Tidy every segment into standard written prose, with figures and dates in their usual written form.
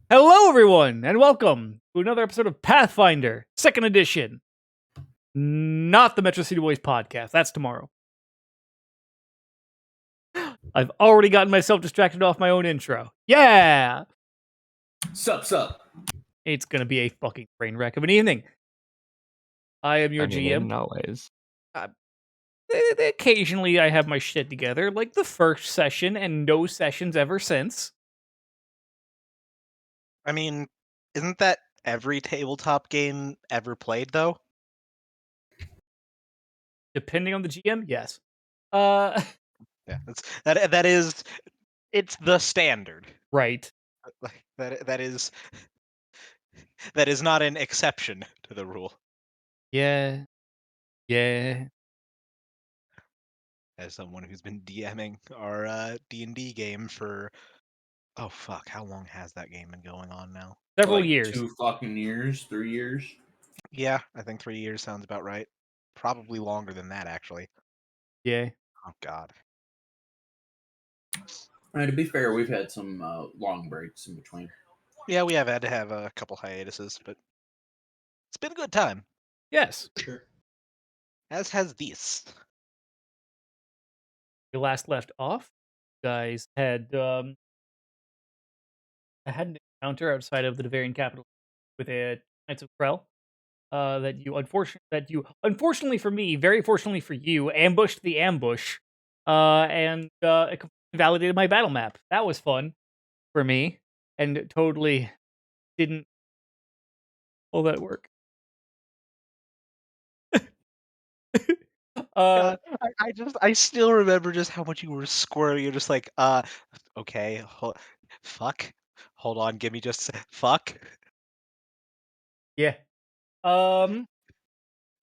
Hello, everyone, and welcome to another episode of Pathfinder, 2nd edition. Not the Metro City Boys podcast. That's tomorrow. I've already gotten myself distracted off my own intro. Yeah! Sup. It's gonna be a fucking train wreck of an evening. I am your GM. In always. Occasionally, I have my shit together, like the first session and no sessions ever since. I mean, isn't that every tabletop game ever played, though? Depending on the GM, yes. Yeah, it's the standard. Right. That is not an exception to the rule. Yeah. As someone who's been DMing our D&D game for, oh fuck, how long has that game been going on now? Several Like years. 2 fucking years, 3 years. Yeah, I think 3 years sounds about right. Probably longer than that, actually. Yeah. Oh god. To be fair, we've had some long breaks in between. Yeah, we have had to have a couple hiatuses, but it's been a good time. Yes. Sure. As has this. We last left off, guys had I had an encounter outside of the Devarian capital with a Knights of Krell. That you unfortunately for me, very fortunately for you, ambushed the ambush, and it completely validated my battle map. That was fun for me, and totally didn't all that work. God, I still remember just how much you were squirming. You're just like, okay, fuck. Hold on, give me just fuck. Yeah. I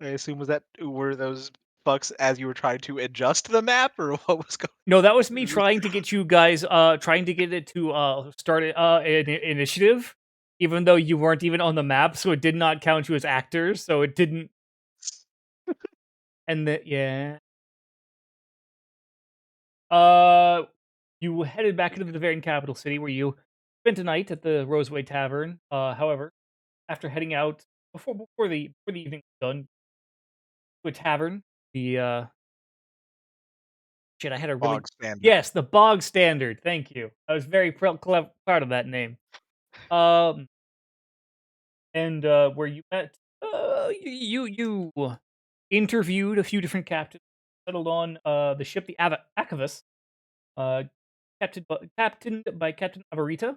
assume were those fucks as you were trying to adjust the map, or what was going? No, that was me trying to get you guys, trying to get it to start an initiative, even though you weren't even on the map, so it did not count you as actors, so it didn't. And yeah. You headed back into the Devarian capital city, where you spent a night at the Roseway Tavern. However, after heading out before the evening was done, to a tavern, the shit, I had a really Bog standard. yes, the Bog Standard. Thank you. I was very proud of that name. And where you met, you interviewed a few different captains, settled on the ship, the Akavus, captained by Captain Avarita.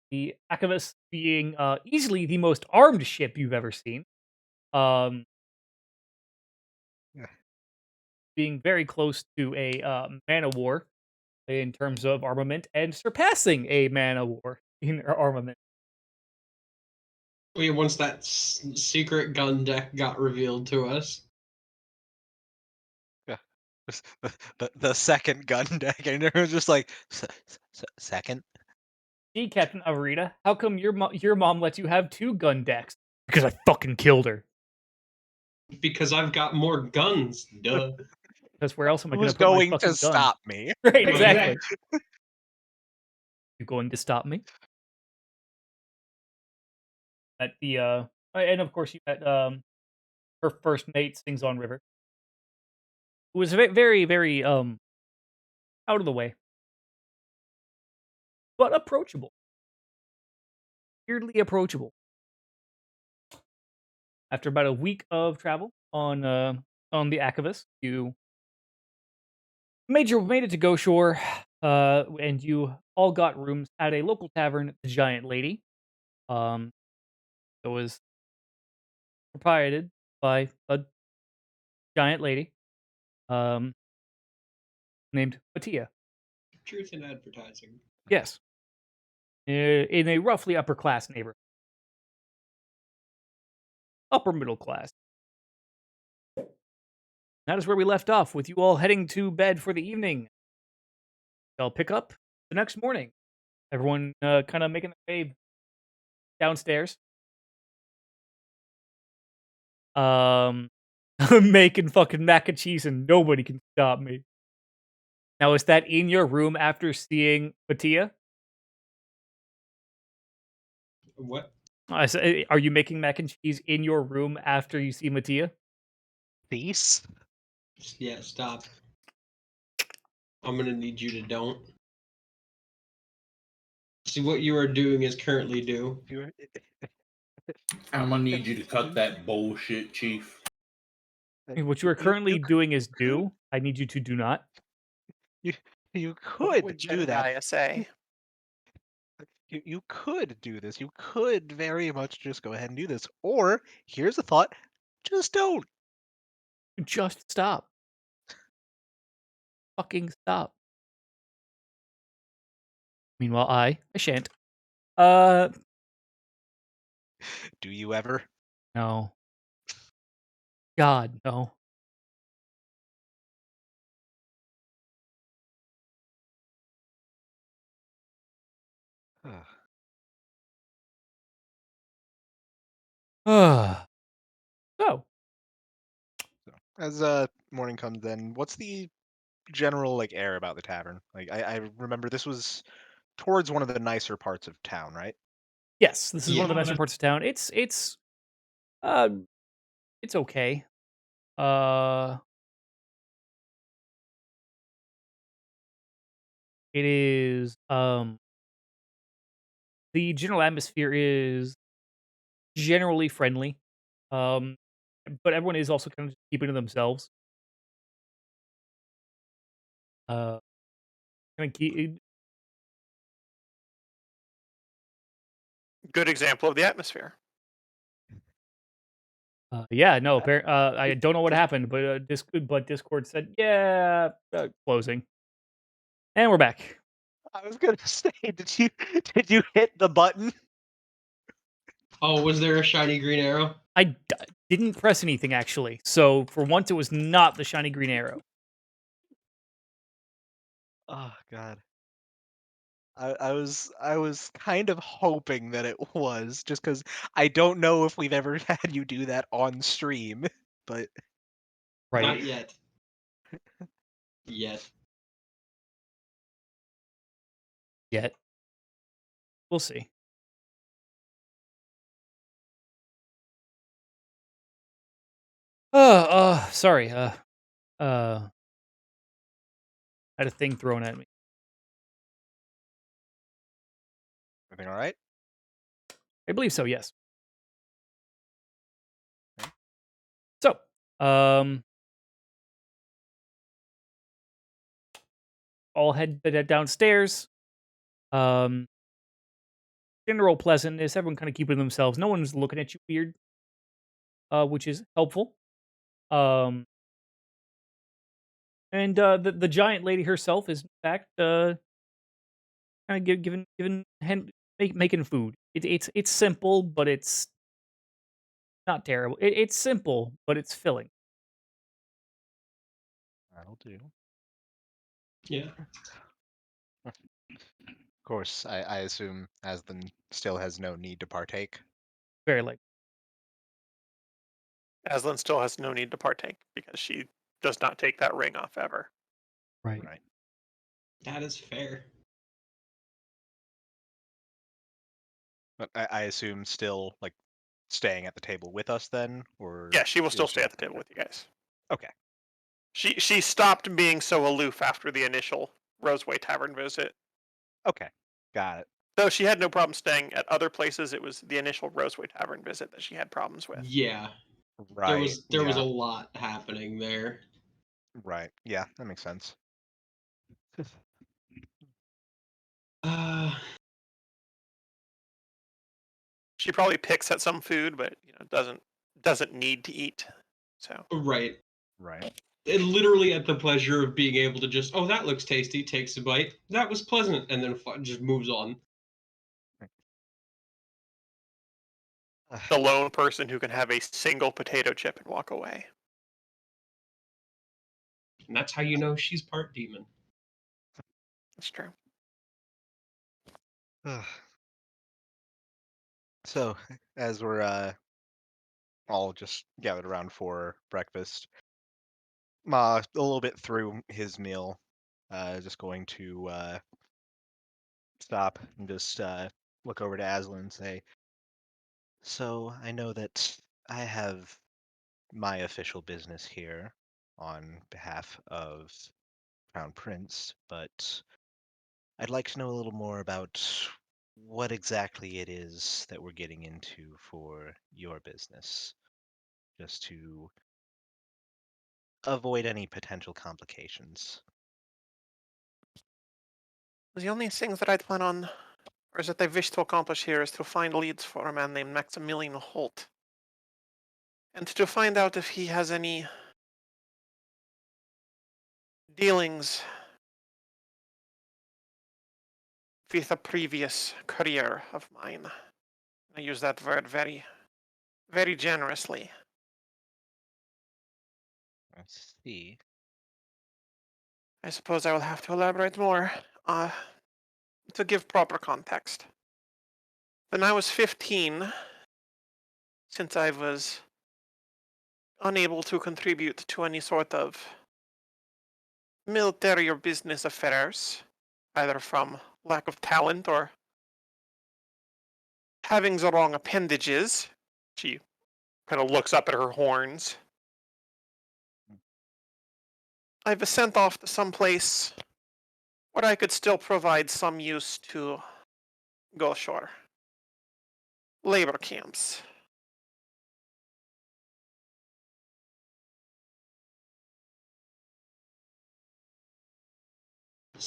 The Akavus being easily the most armed ship you've ever seen. Being very close to a man of war in terms of armament, and surpassing a man of war in armament. Once that secret gun deck got revealed to us. Yeah. The second gun deck, and it was just like, second? Gee, Captain Avarita, how come your mom lets you have 2 gun decks? Because I fucking killed her. Because I've got more guns, duh. Because where else am I Who's going to going to stop me? Right, exactly. You going to stop me? At the and of course you met her first mate, Sings on River, who was very, very out of the way, but approachable, weirdly approachable. After about a week of travel on the Akavus, you made it to Go Shore, and you all got rooms at a local tavern, the Giant Lady. It was proprieted by a giant lady, named Mattia. Truth in advertising. Yes, in a roughly upper class neighborhood, upper middle class. That is where we left off, with you all heading to bed for the evening. I'll pick up the next morning. Everyone kind of making their way downstairs. I'm making fucking mac and cheese and nobody can stop me. Now, is that in your room after seeing Mattia? What? I say, are you making mac and cheese in your room after you see Mattia? These? Yeah, stop. I'm gonna need you to don't. See what you are doing is currently do. I'm gonna need you to cut that bullshit, Chief. What you are currently doing is do. I need you to do not. You What could would do that. Jedediah say? You could do this. You could very much just go ahead and do this. Or here's a thought: just don't. Just stop. Fucking stop. Meanwhile, I shan't. Uh, Do you ever? no. God, no. So, As morning comes in, what's the general like air about the tavern? Like I remember this was towards one of the nicer parts of town, right? yes, this is one of the Yeah. nicer parts of town. Uh, it's okay. Uh, it is, the general atmosphere is generally friendly. Um, but everyone is also kind of keeping to themselves. Uh, kind of keep, Good example of the atmosphere. yeah, no, I don't know what happened, but Discord said, yeah, closing, and we're back. I was gonna say, did you hit the button? Oh, was there a shiny green arrow? I didn't press anything actually, so for once it was not the shiny green arrow. Oh God. I was kind of hoping that it was, just because I don't know if we've ever had you do that on stream, but Right. Not yet. Yet. Yet. We'll see. Sorry. I had a thing thrown at me. everything all right? I believe so. Yes. Okay. So, all head downstairs. Um, General pleasantness. Everyone kind of keeping to themselves. No one's looking at you weird, which is helpful. Um, and the giant lady herself is in fact kind of giving making food. It's simple, but it's not terrible. It's simple, but it's filling. That'll do. Yeah. Of course, I assume Aslan still has no need to partake. Very like Aslan still has no need to partake because she does not take that ring off ever. right. Right. That is fair. But I assume still like staying at the table with us then, or Yeah, she will still is stay she- at the table with you guys. Okay. She stopped being so aloof after the initial Roseway Tavern visit. Okay. Got it. Though she had no problem staying at other places, it was the initial Roseway Tavern visit that she had problems with. Yeah. Right. There was a yeah. lot happening there. Right. Yeah, that makes sense. Uh She probably picks at some food, but doesn't need to eat. So right. Right. It literally at the pleasure of being able to just, oh, that looks tasty, takes a bite. That was pleasant, and then just moves on. the lone person who can have a single potato chip and walk away. And that's how you know she's part demon. That's true. So, as we're all just gathered around for breakfast, Ma, a little bit through his meal, just going to stop and just look over to Aslan and say, So I know that I have my official business here on behalf of Crown Prince, but I'd like to know a little more about what exactly it is that we're getting into for your business, just to avoid any potential complications. The only things that I'd plan on, or that I wish to accomplish here, is to find leads for a man named Maximilian Holt. And to find out if he has any dealings with a previous career of mine. I use that word very, very generously. I see. I suppose I will have to elaborate more to give proper context. When I was 15, since I was unable to contribute to any sort of military or business affairs, either from lack of talent or having the wrong appendages, she kind of looks up at her horns. I was sent off to some place where I could still provide some use to go ashore. Labor camps.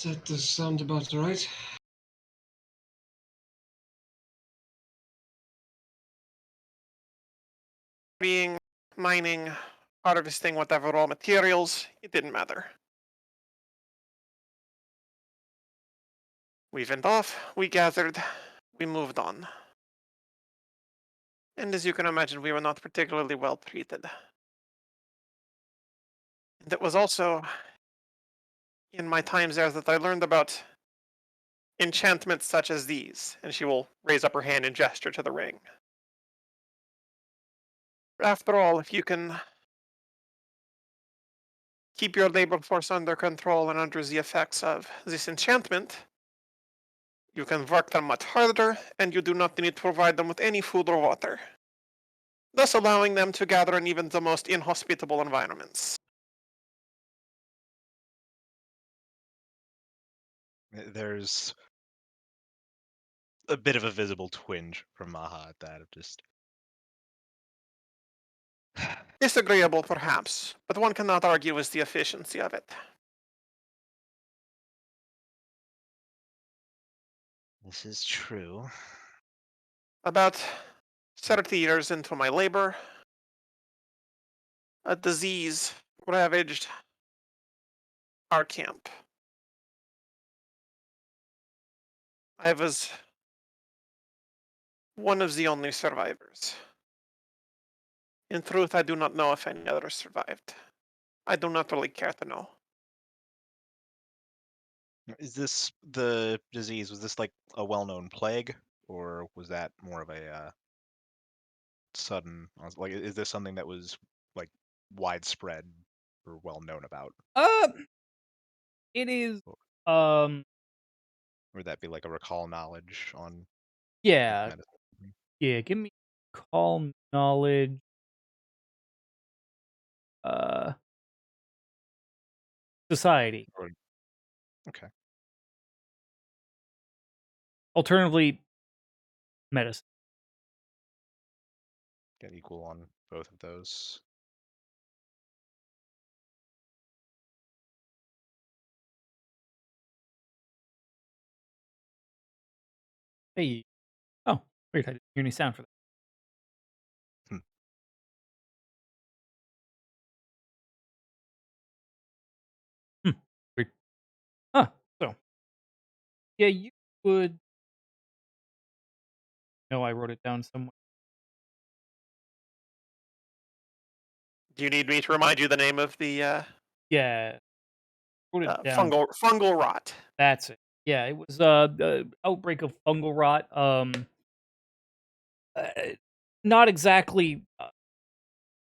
That does sound about right. Being, mining, harvesting whatever raw materials, it didn't matter. We went off, we gathered, we moved on. And as you can imagine, we were not particularly well treated. And it was also in my times there that I learned about enchantments such as these. And she will raise up her hand and gesture to the ring. After all, if you can keep your labor force under control and under the effects of this enchantment, you can work them much harder, and you do not need to provide them with any food or water, thus allowing them to gather in even the most inhospitable environments. There's a bit of a visible twinge from Maha at that, of just. Disagreeable, perhaps, but one cannot argue with the efficiency of it. This is true. About 30 years into my labor, a disease ravaged our camp. I was one of the only survivors. In truth, I do not know if any others survived. I do not really care to know. Is this the disease? Was this like a well-known plague, or was that more of a sudden? Like, is this something that was like widespread or well known about? Uh, it is. Um, Or would that be like a recall knowledge on like, yeah, medicine? yeah. Give me call knowledge. Uh, society. Or, okay, Alternatively, medicine. get equal on both of those. Hey. Oh, weird. I didn't hear any sound for that. Hmm. Weird. Huh. So, yeah, you would. No, I wrote it down somewhere. Do you need me to remind you the name of the Yeah, wrote it down. fungal rot? That's it. Yeah, it was the outbreak of fungal rot. Uh, not exactly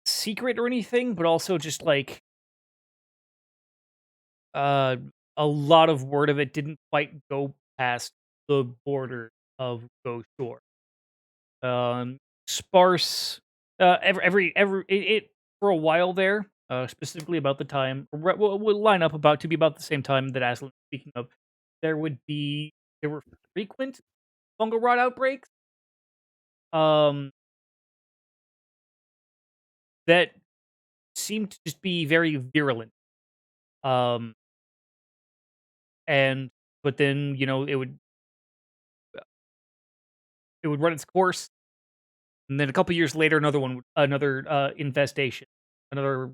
secret or anything, but also just like uh, a lot of word of it didn't quite go past the border of Ghost Shore. sparse. It for a while there, specifically about the time will line up about to be about the same time that Aslan was speaking of. There were frequent fungal rot outbreaks. That seemed to just be very virulent. Um, and but then it would run its course, and then a couple years later, another infestation, another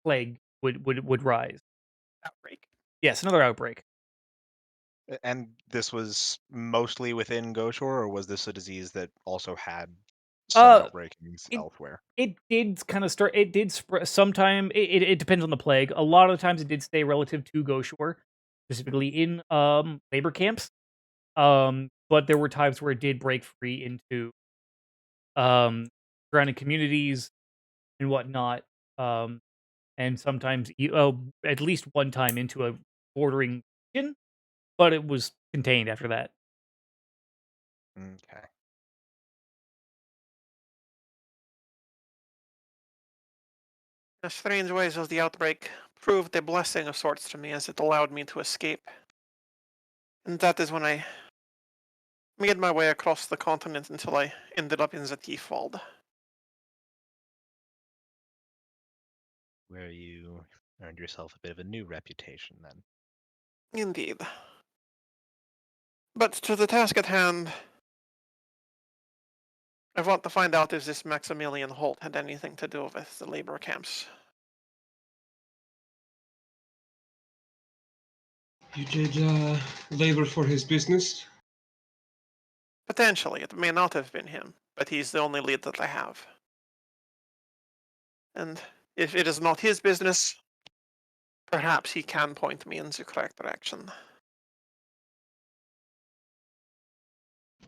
plague would rise. Outbreak. Yes, another outbreak. And this was mostly within Goshore, or was this a disease that also had some outbreakings it- elsewhere? It did kind of start. It did spread. Sometime it depends on the plague. A lot of the times, it did stay relative to Goshore, specifically in labor camps. But there were times where it did break free into surrounding communities and whatnot. And sometimes at least one time into a bordering region, but it was contained after that. Okay. In strange ways, as the outbreak proved a blessing of sorts to me, as it allowed me to escape. And that is when I made my way across the continent until I ended up in Zatifald. Where you earned yourself a bit of a new reputation then. Indeed. But to the task at hand, I want to find out if this Maximilian Holt had anything to do with the labor camps. You did labor for his business? Potentially, it may not have been him, but he's the only lead that I have. And if it is not his business, perhaps he can point me in the correct direction.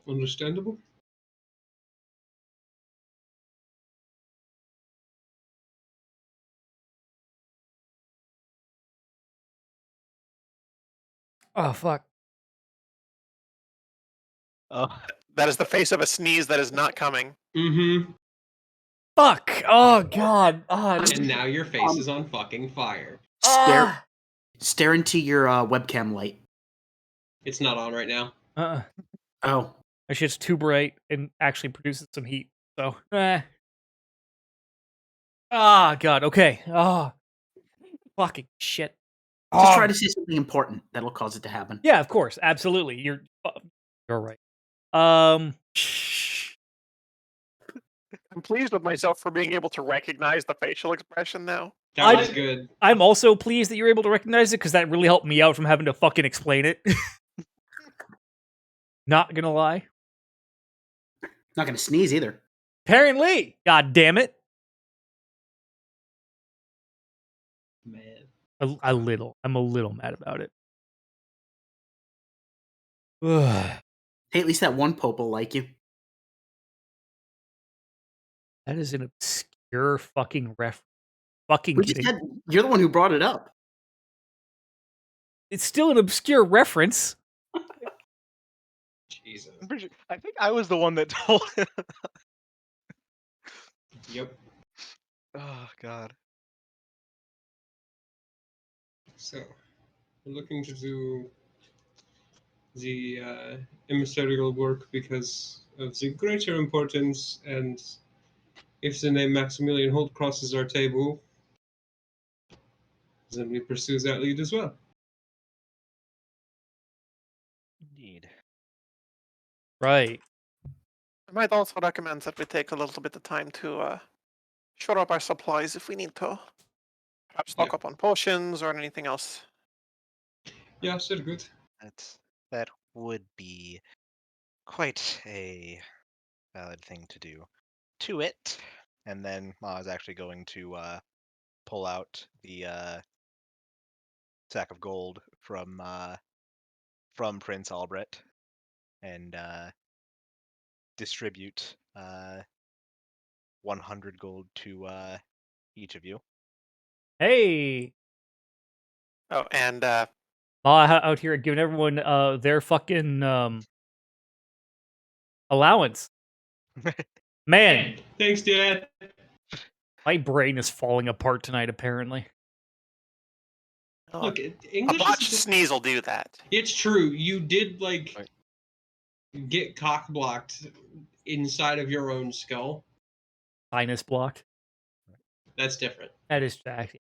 Understandable. Oh fuck! Oh, That is the face of a sneeze that is not coming. Mm-hmm. Fuck! Oh god! And now your face is on fucking fire. Stare into your webcam light. It's not on right now. Oh, That shit's too bright and actually produces some heat. So, god. Okay. Fucking shit. just try to say something important that'll cause it to happen. Yeah, of course, absolutely. You're right. I'm pleased with myself for being able to recognize the facial expression now. That was good. I'm also pleased that you're able to recognize it because that really helped me out from having to fucking explain it. Not gonna lie. Not gonna sneeze either. Apparently, god damn it. Man. I'm a little mad about it. Ugh. Hey, at least that one Pope will like you. That is an obscure fucking ref. Fucking kidding. You're the one who brought it up. It's still an obscure reference. Jesus. I think I was the one that told him. Yep. Oh, God. So, we're looking to do the emissarial work because of the greater importance, and if the name Maximilian Holt crosses our table, then we pursue that lead as well. Indeed. Right. I might also recommend that we take a little bit of time to shore up our supplies if we need to. Perhaps stock Yeah. up on potions or anything else. Yeah, still good. That would be quite a valid thing to do. To it, and then I was actually going to pull out the sack of gold from Prince Albrecht and distribute 100 gold to each of you. Hey. Oh, and Out here giving everyone their fucking allowance. Man, Thanks, Dad. my brain is falling apart tonight, apparently. Oh, Look, a English botched is... sneeze will do that. It's true. You did, like, Right. get cock-blocked inside of your own skull. Sinus blocked. That's different. That is Jack.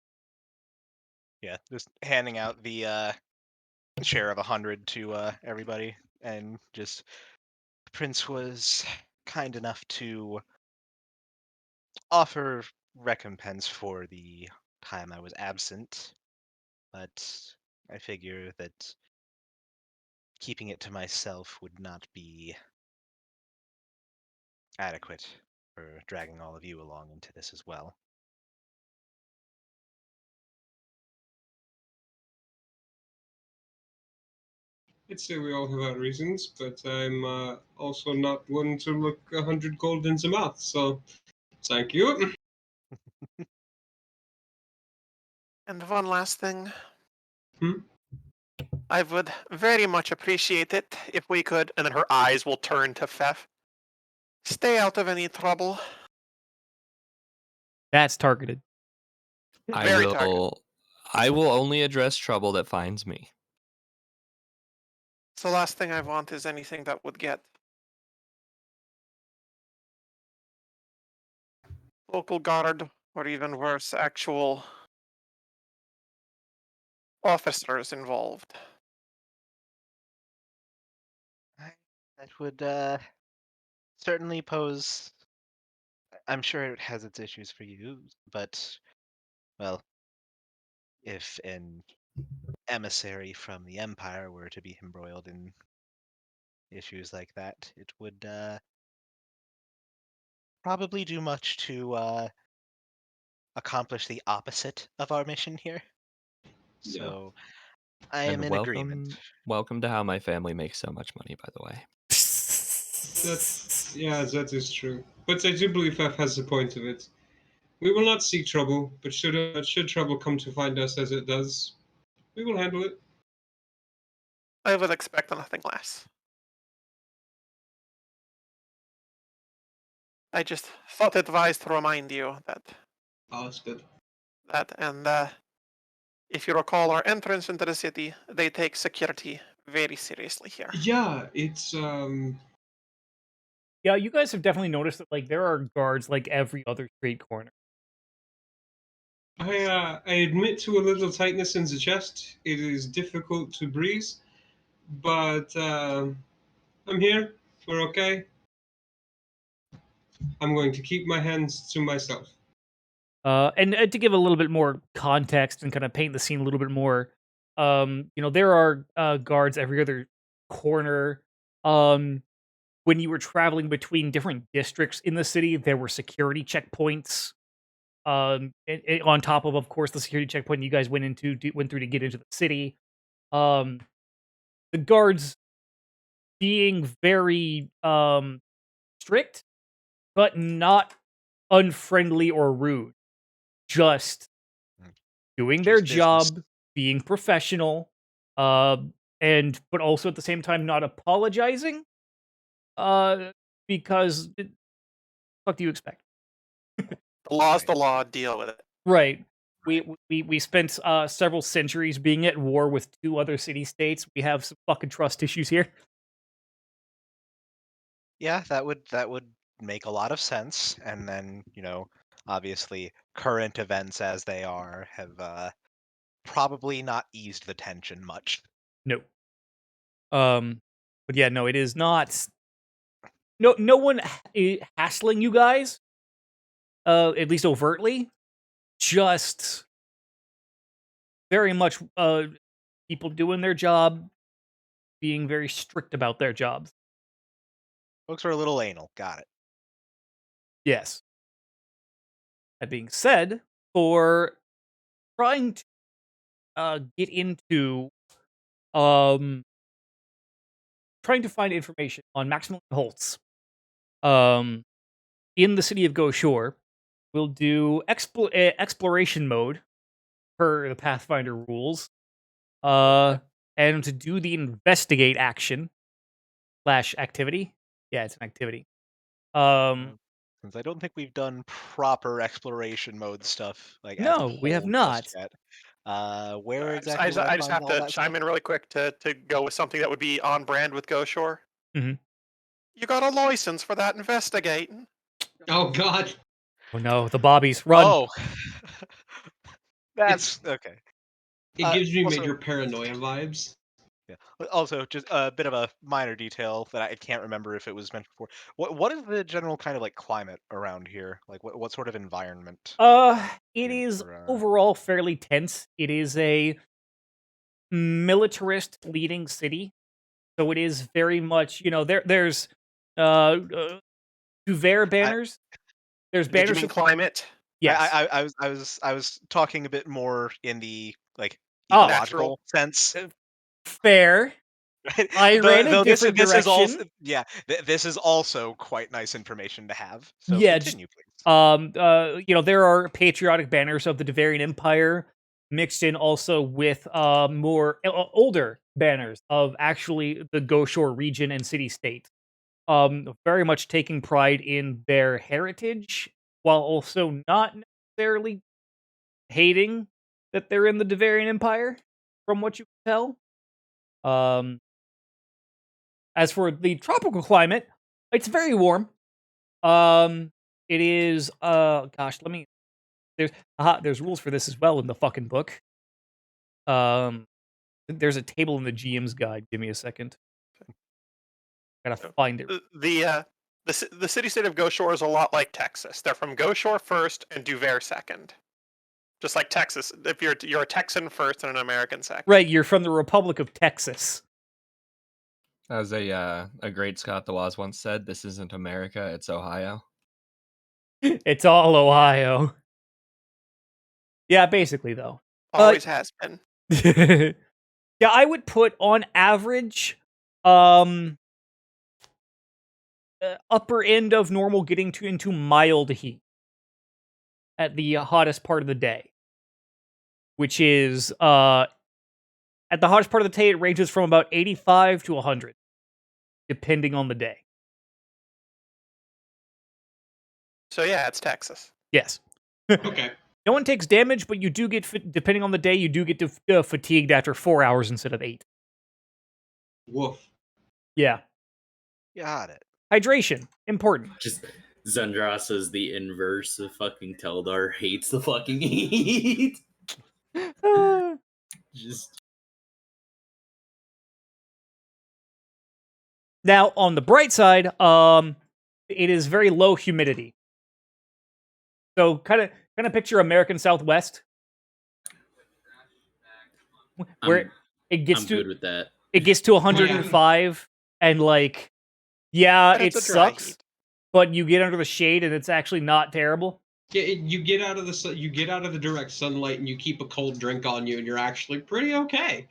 Yeah, just handing out the share of 100 to everybody, and just Prince was kind enough to offer recompense for the time I was absent, but I figure that keeping it to myself would not be adequate for dragging all of you along into this as well. I'd say we all have our reasons, but I'm also not one to look 100 gold in the mouth, so thank you. And one last thing. Hmm? I would very much appreciate it if we could, and then her eyes will turn to Fef. Stay out of any trouble. That's targeted. Very targeted. I will only address trouble that finds me. So last thing I want is anything that would get local guard, or even worse, actual officers involved. That would certainly pose. I'm sure it has its issues for you, but, well, if an emissary from the Empire were to be embroiled in issues like that, it would probably do much to accomplish the opposite of our mission here. Yeah. So I And am in agreement. welcome to how my family makes so much money, by the way. That is true. But I do believe F has the point of it. We will not seek trouble, but should trouble come to find us as it does, we will handle it. I would expect nothing less. I just thought it wise to remind you that Oh, that's good. and if you recall our entrance into the city, they take security very seriously here. Yeah, it's Yeah, you guys have definitely noticed that like there are guards like every other street corner. I admit to a little tightness in the chest. It is difficult to breathe, but I'm here. We're okay. I'm going to keep my hands to myself. And to give a little bit more context and kind of paint the scene a little bit more, there are guards every other corner. When you were traveling between different districts in the city, there were security checkpoints. On top of course, the security checkpoint you guys went through to get into the city. The guards being very strict, but not unfriendly or rude. Just doing their Just business. job, being professional, but also at the same time not apologizing. Because fuck do you expect? The law's the law. Deal with it. Right. We spent several centuries being at war with two other city-states. We have some fucking trust issues here. Yeah, that would make a lot of sense. And then, obviously current events as they are have probably not eased the tension much. No. But yeah, no, it is not. No one hassling you guys. At least overtly. Just very much people doing their job, being very strict about their jobs. Folks are a little anal. Got it. Yes. That being said, for trying to get into trying to find information on Maximilian Holtz in the city of Goshore, we'll do exploration mode per the Pathfinder rules. And to do the investigate action / activity. Yeah, it's an activity. since I don't think we've done proper exploration mode stuff like as a No, we have whole not. just yet. Where I exactly would I I just find have all to that chime stuff? in really quick to go with something that would be on brand with Go Shore. Mhm. You got a license for that investigating. Oh God. Oh no, the bobbies run. Oh, that's okay. It gives me Also, major paranoia vibes. yeah. Also, just a bit of a minor detail that I can't remember if it was mentioned before. What is the general kind of like climate around here? Like, what sort of environment? It in is for, overall fairly tense. It is a militarist leading city, so it is very much there's Duver banners. There's Did you banners mean of climate? yes. I was talking a bit more in the like Oh, Natural. ecological sense. fair. Right? I ran a Though different this is also direction. this is also quite nice information to have. So Yeah, continue, please. there are patriotic banners of the Devarian Empire mixed in also with more older banners of actually the Goshore region and city state. Very much taking pride in their heritage while also not necessarily hating that they're in the Devarian Empire, from what you can tell. As for the tropical climate, it's very warm. It is gosh, let me there's rules for this as well in the fucking book. Um there's a table in the GM's guide. Give me a second. Gotta So, find it. The city state of Go Shore is a lot like Texas. They're from Go Shore first and Duver second. Just like Texas, if you're a Texan first and an American second. Right, you're from the Republic of Texas. As a great Scott DeWaz once said, "This isn't America; it's Ohio." It's all Ohio. Yeah, basically though. Always has been. Yeah, I would put on average um upper end of normal getting to into mild heat at the hottest part of the day, which is at the hottest part of the day it ranges from about 85 to 100 depending on the day. So yeah, it's Texas. Yes. Okay. No one takes damage, but you do get depending on the day you do get fatigued after 4 hours instead of 8. Woof. Yeah. Got it. Hydration important. Just Zendros is the inverse of fucking Teldar, hates the fucking heat. Just Now, on the bright side, it is very low humidity. So kind of picture American Southwest, where it gets I'm to good with that. it gets to 105, and like, yeah, But it it's a dry sucks, heat. but you get under the shade and it's actually not terrible. Yeah, you get out of the you get out of the direct sunlight and you keep a cold drink on you and you're actually pretty okay.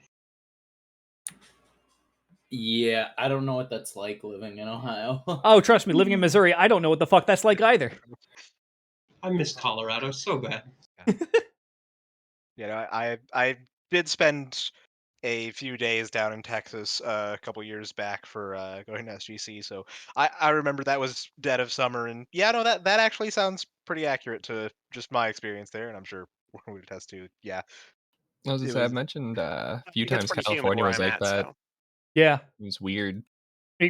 Yeah, I don't know what that's like living in Ohio. Oh, trust me, living in Missouri, I don't know what the fuck that's like either. I miss Colorado so bad. You know, I did spend a few days down in Texas a couple years back for going to SGC, so I remember that was dead of summer, and yeah, no, that actually sounds pretty accurate to just my experience there, and I'm sure we would attest to. Yeah, I was gonna it say, I've was. mentioned a few It gets times pretty humid California where was I'm like at, that. so. Yeah, It was weird.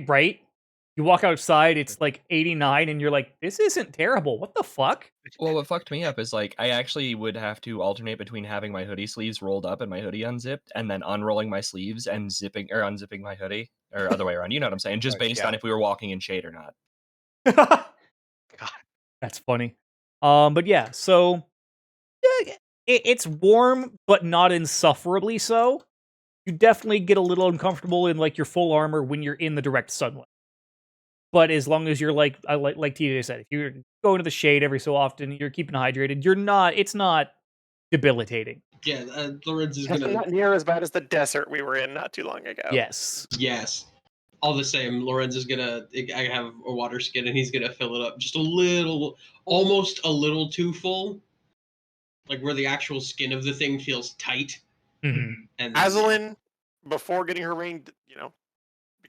right? You walk outside, it's like 89, and you're like, this isn't terrible. What the fuck? Well, what fucked me up is like I actually would have to alternate between having my hoodie sleeves rolled up and my hoodie unzipped, and then unrolling my sleeves and zipping or unzipping my hoodie, or other way around. You know what I'm saying? Just Right, based yeah. on if we were walking in shade or not. God. That's funny. But yeah, so it's warm, but not insufferably so. You definitely get a little uncomfortable in like your full armor when you're in the direct sunlight. But as long as you're like TJ said, if you're going to the shade every so often, you're keeping hydrated, it's not debilitating. Yeah, Lorenz is It's gonna. not near as bad as the desert we were in not too long ago. Yes. Yes. All the same, Lorenz is gonna. I have a water skin, and he's gonna fill it up just a little, almost a little too full, like where the actual skin of the thing feels tight. Mhm. And Azalin, before getting her ring,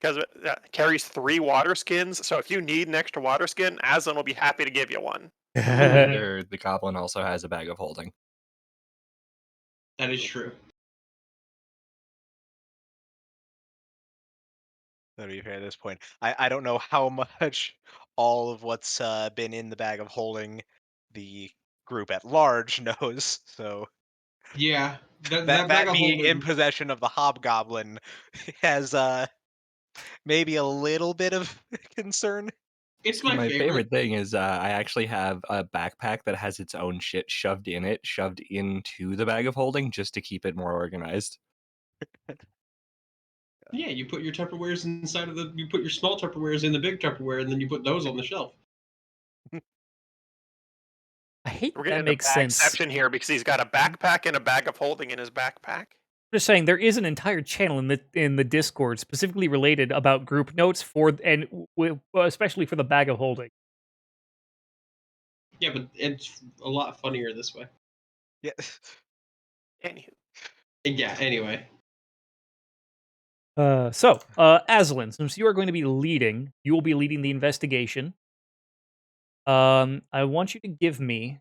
because it carries 3 water skins. So if you need an extra water skin, Aslan will be happy to give you one. The goblin also has a bag of holding. That is true. To be fair at this point, I don't know how much all of what's been in the bag of holding the group at large knows. So Yeah, that that bag of being in holding. possession of the hobgoblin has maybe a little bit of concern. It's See, my my favorite. favorite thing is I actually have a backpack that has its own shit shoved into the bag of holding just to keep it more organized. Yeah, you put your Tupperwares inside of the. You put your small Tupperwares in the big Tupperware, and then you put those on the shelf. I hate We're that getting makes a bad sense. exception here because he's got a backpack and a bag of holding in his backpack. Just saying, there is an entire channel in the Discord specifically related about group notes for especially for the bag of holding. Yeah, but it's a lot funnier this way. Yeah. Anywho. Yeah. Anyway. Aslan, since you are going to be leading, you will be leading the investigation. I want you to give me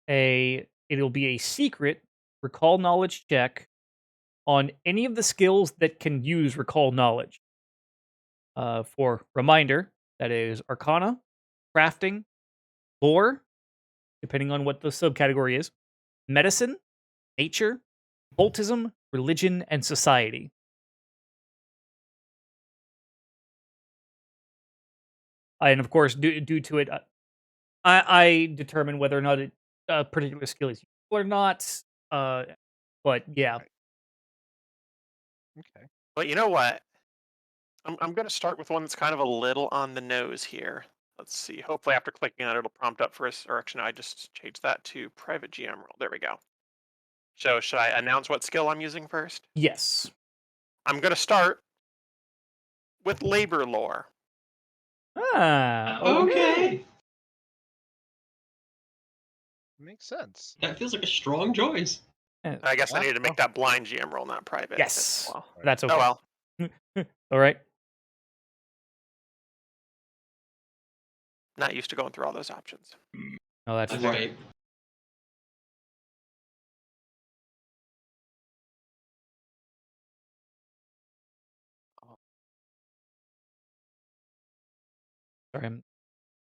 it'll be a secret recall knowledge check on any of the skills that can use recall knowledge. For reminder, that is Arcana, Crafting, Lore, depending on what the subcategory is, Medicine, Nature, Occultism, Religion, and Society. And of course, due to it, I determine whether or not a particular skill is useful or not. But yeah, Right. Okay. But you know what? I'm going to start with one that's kind of a little on the nose here. Let's see. Hopefully, after clicking on it, it'll prompt up for us. Or actually, no, I just changed that to private GM role. There we go. So, should I announce what skill I'm using first? yes. I'm going to start with labor lore. Ah, Okay. Makes sense. That feels like a strong choice. I guess I Yeah, needed to make that blind GM role, not private. Yes, Well, that's okay. oh well. All right. Not used to going through all those options. Oh, that's fair. Right. Sorry,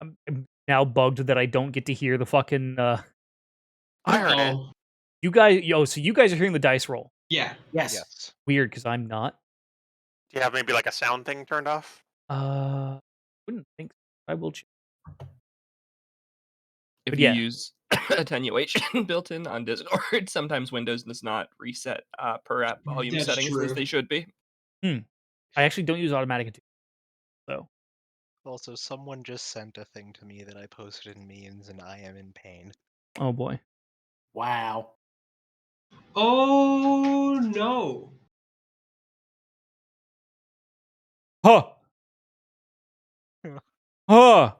I'm now bugged that I don't get to hear the fucking. I heard it. Oh. You guys, so you guys are hearing the dice roll. Yeah. Yes. Weird, because I'm not. Do you have maybe like a sound thing turned off? Wouldn't think so. I will check. If But you yeah. use attenuation built in on Discord, sometimes Windows does not reset per app volume That's settings as true. they should be. I actually don't use automatic attunement, so. Also, someone just sent a thing to me that I posted in memes, and I am in pain. Oh boy. Wow. Oh no. Huh. Huh.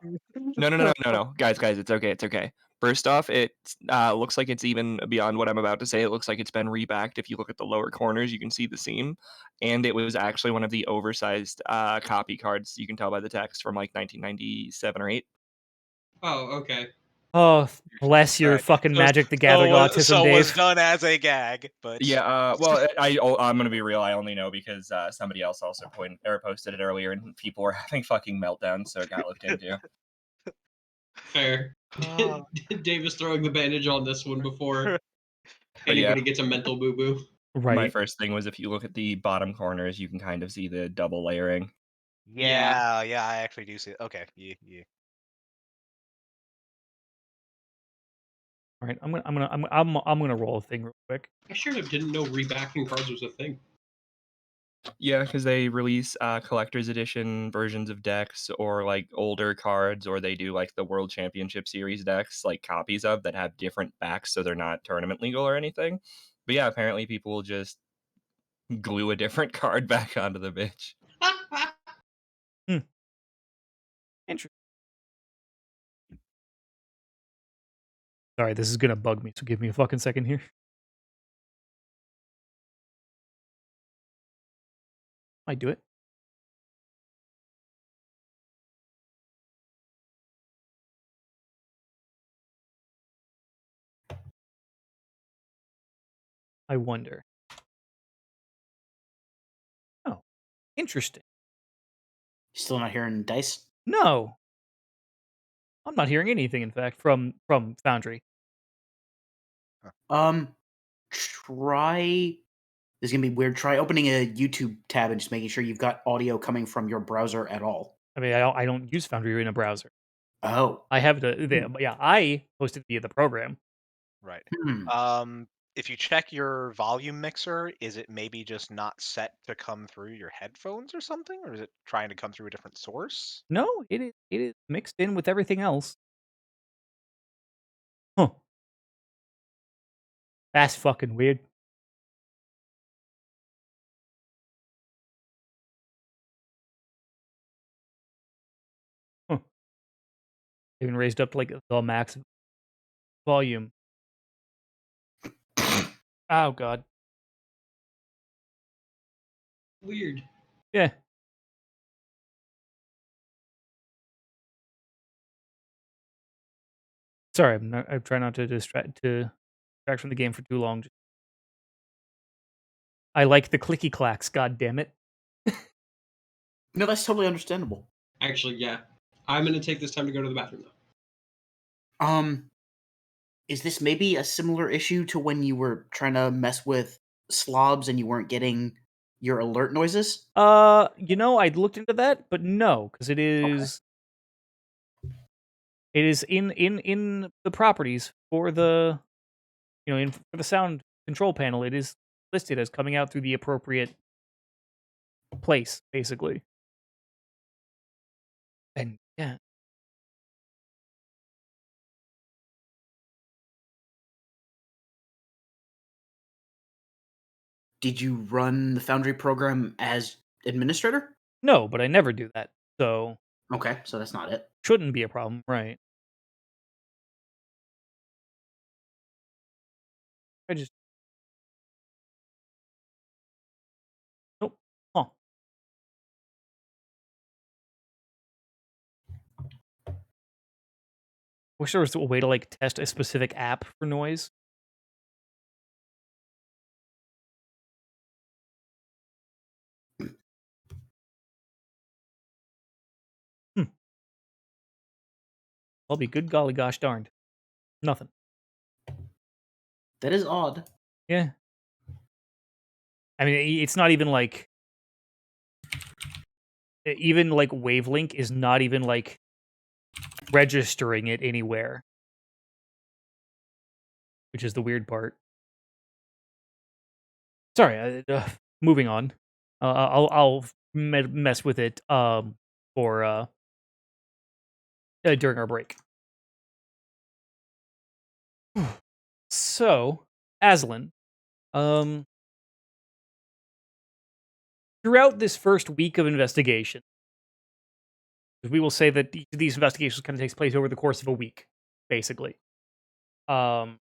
No. Guys, it's okay. First off, it looks like it's even beyond what I'm about to say. It looks like it's been rebacked. If you look at the lower corners, you can see the seam. And it was actually one of the oversized copy cards. You can tell by the text from like 1997 or 8. Oh, okay. Oh, bless your Right. fucking So- Magic the Gathering autism, so Dave. was done as a gag, but Yeah, well, I'm gonna be real. I only know because somebody else also posted it earlier, and people were having fucking meltdowns, so it got looked into. Fair. Dave is throwing the bandage on this one before But yeah. anybody gets a mental boo boo. Right. My first thing was if you look at the bottom corners, you can kind of see the double layering. yeah, I actually do see it. Okay, yeah. All right. I'm gonna roll a thing real quick. I sure didn't know rebacking cards was a thing. Yeah, because they release collector's edition versions of decks or like older cards, or they do like the World Championship Series decks, like copies of that have different backs, so they're not tournament legal or anything. But yeah, apparently people will just glue a different card back onto the bitch. Interesting. Sorry, this is gonna bug me, so give me a fucking second here. Might do it. I wonder. Oh, interesting. Still not hearing dice? No, I'm not hearing anything. In fact, from Foundry. Try. This is gonna be weird. Try opening a YouTube tab and just making sure you've got audio coming from your browser at all. I mean, I don't use Foundry in a browser. Oh. I have I hosted via the program. Right. Hmm. If you check your volume mixer, is it maybe just not set to come through your headphones or something, or is it trying to come through a different source? No, it is mixed in with everything else. Huh. That's fucking weird. Huh. Even raised up to like the max volume. Oh god. Weird. Yeah. Sorry, I'm trying not to distract from the game for too long. I like the clicky clacks, god damn it. No, that's totally understandable. Actually, yeah. I'm gonna take this time to go to the bathroom though. Is this maybe a similar issue to when you were trying to mess with slobs and you weren't getting your alert noises? I'd looked into that, but no, because it is in the properties for the for the sound control panel. It is listed as coming out through the appropriate place, basically. And yeah, Did you run the Foundry program as administrator? no, but I never do that, so Okay, so that's not it. shouldn't be a problem, right? I just nope. Huh. Wish there was a way to like test a specific app for noise. Hmm. I'll be good golly gosh darned. Nothing. That is odd. Yeah. I mean, it's not even like even like Wavelink is not even like registering it anywhere, which is the weird part. Sorry, moving on. I'll mess with it for during our break. So, Aslan, um, throughout this first week of investigation, we will say that each of these investigations kind of takes place over the course of a week, basically. Um,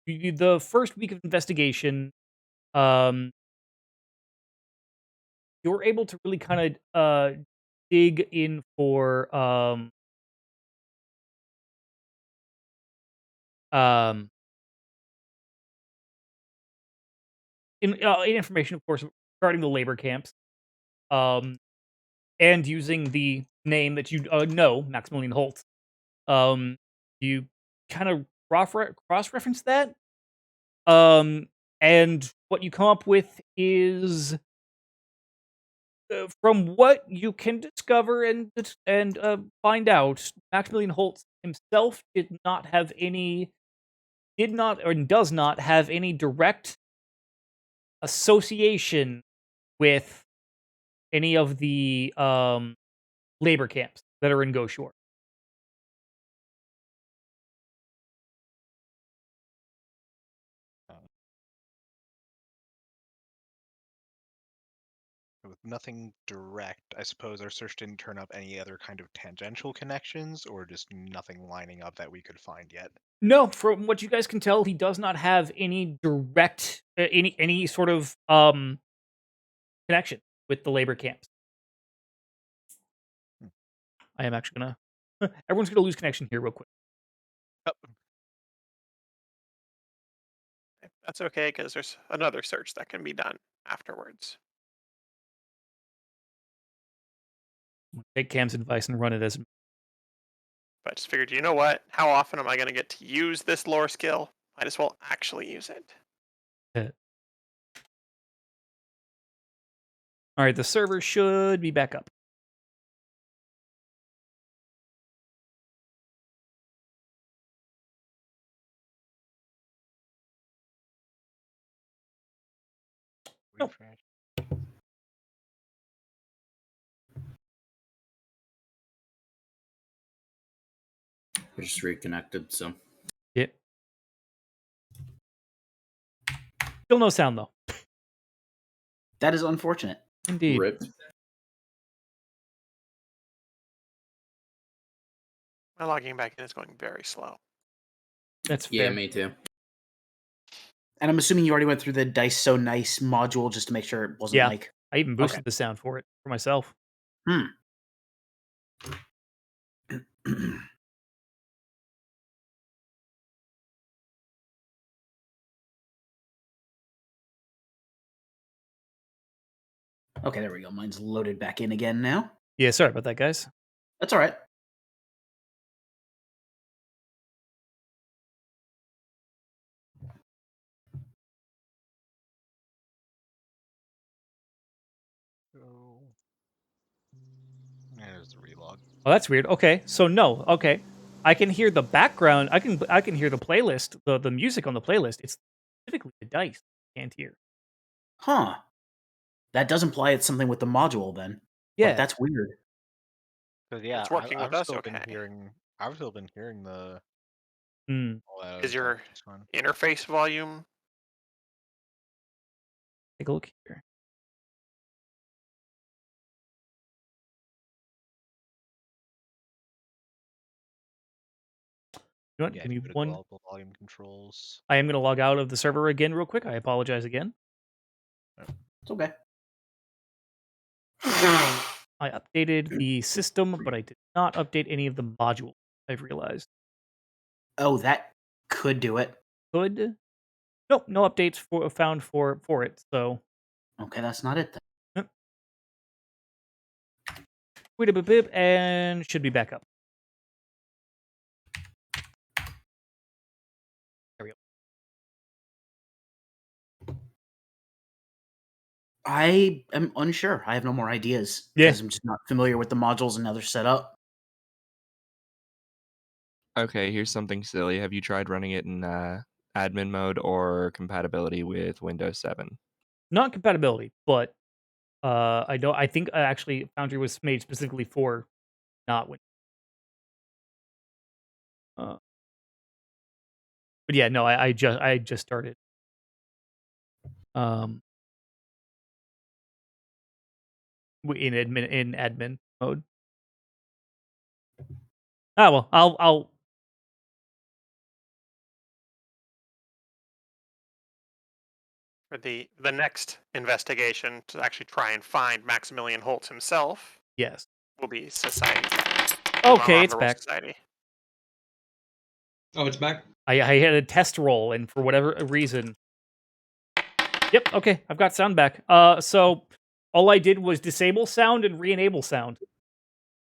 the first week of investigation, um, you're able to really kind of dig in for um in information, of course, regarding the labor camps, um, and using the name that you know, Maximilian Holt. You kind of cross reference that, and what you come up with is, from what you can discover and find out, Maximilian Holt himself did not or does not have any direct association with any of the labor camps that are in Goshore. With nothing direct, I suppose our search didn't turn up any other kind of tangential connections, or just nothing lining up that we could find yet. No, from what you guys can tell, he does not have any direct any sort of connection with the labor camps. I am actually gonna everyone's gonna lose connection here real quick. That's okay, because there's another search that can be done afterwards. Take Cam's advice and run it as. But I just figured, you know what? How often am I going to get to use this lore skill? Might as well actually use it. All right, the server should be back up. Oh. Refresh. I just reconnected, so. Yeah. Still no sound though. That is unfortunate. Indeed. Ripped. My logging back in is going very slow. That's Yeah, fair. me too. And I'm assuming you already went through the Dice So Nice module just to make sure it wasn't Yeah. like. I even boosted the sound for it for myself. Okay, there we go. Mine's loaded back in again now. Yeah, sorry about that, guys. That's all right. There's the relog. Oh, that's weird. Okay, so no. Okay, I can hear the background. I can hear the playlist, the music on the playlist. It's specifically the dice I can't hear. Huh. That does imply it's something with the module then. Yeah, But that's weird. Because yeah, It's working with I've us still been okay. hearing. I've still been hearing the. Hmm. All that Is other your stuff. It's fine. interface volume? Take a look here. You know what? Yeah, Give me if you go to one. global volume controls. I am going to log out of the server again real quick. I apologize again. It's okay. I updated the system, but I did not update any of the modules. I've realized. Oh, that could do it. Could. Nope, no updates found for it. So. Okay, that's not it then. Wait a bit, and should be back up. There we go. I am unsure. I have no more ideas. Yeah. Because I'm just not familiar with the modules and how they're set up. Okay, here's something silly. Have you tried running it in admin mode or compatibility with Windows 7? Not compatibility, but I don't. I think actually Foundry was made specifically for not Windows. But yeah, no, I just started. In admin mode. Ah, well, I'll. For the next investigation to actually try and find Maximilian Holtz himself Yes. will be Society. Okay, it's back. Society. Oh, it's back. I had a test roll, and for whatever reason. Yep. Okay, I've got sound back. So all I did was disable sound and re-enable sound.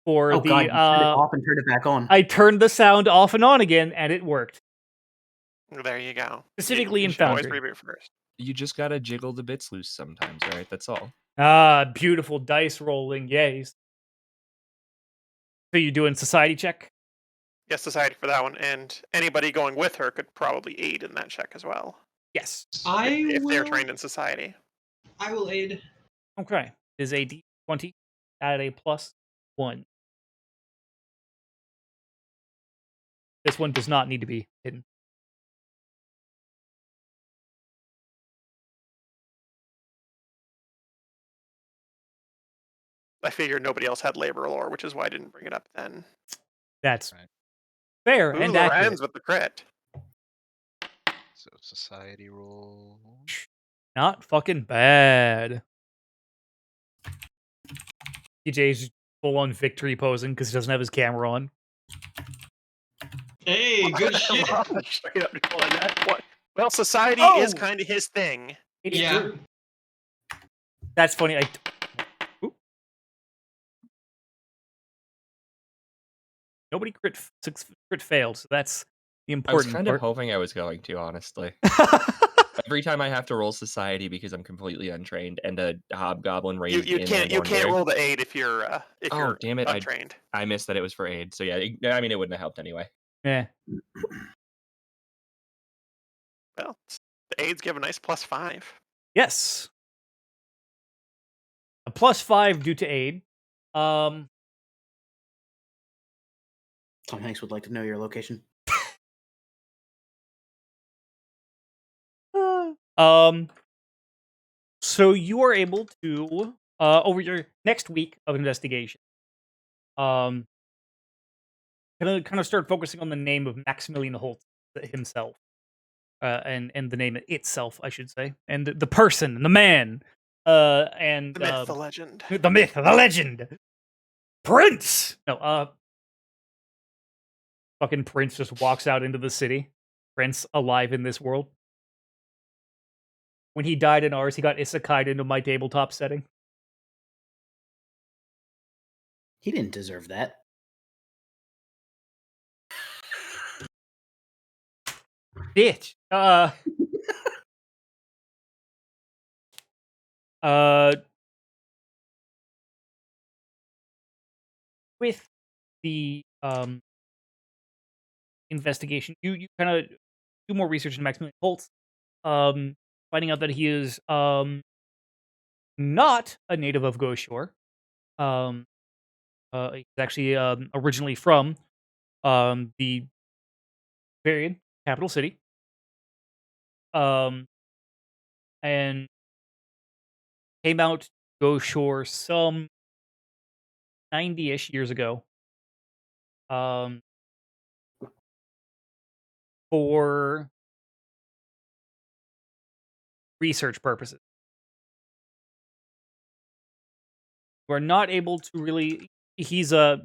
For Oh the god, you turned it off and turned it back on. I turned the sound off and on again, and it worked. There you go. Specifically in should always Foundry. reboot first. You just gotta jiggle the bits loose sometimes, right? That's all. Ah, beautiful dice rolling, yays. So you doing society check? Yes, Society for that one, and anybody going with her could probably aid in that check as well. Yes. If they're trained in Society. I will aid. Okay. Is a D20 at a +1. This one does not need to be hidden. I figured nobody else had labor lore, which is why I didn't bring it up then. That's Right. fair Ooh, and accurate. Lorenz with the crit. So society roll. Not fucking bad. TJ's full on victory posing because he doesn't have his camera on. Hey, good shit. Straight up doing that. What? Well, society is Oh! kind of his thing. It's Yeah. true. That's funny. Oop. Nobody crit failed, so that's the I was important kind of part. hoping I was going to, honestly. Every time I have to roll society because I'm completely untrained and a hobgoblin raised You in can't Londonderry. roll the aid if you're Oh, damn it! untrained. I missed that it was for aid. So yeah, I mean it wouldn't have helped anyway. Yeah. Well, the aids give a nice +5. Yes. A +5 due to aid. Tom Hanks would like to know your location. So you are able to over your next week of investigation, kind of start focusing on the name of Maximilian Holt himself, and the name itself, I should say, and the person, the man, and The myth, the legend. the myth, the legend, Prince. No, fucking Prince just walks out into the city. Prince alive in this world. When he died in ours, he got isekai'd into my tabletop setting. He didn't deserve that. Bitch. With the investigation, you kind of do more research in Maximilian Holt, finding out that he is not a native of Goshore. Um, he's actually originally from the Bavarian capital city, um, and came out to Goshore some 90-ish years ago. For research purposes. We're not able to really. He's a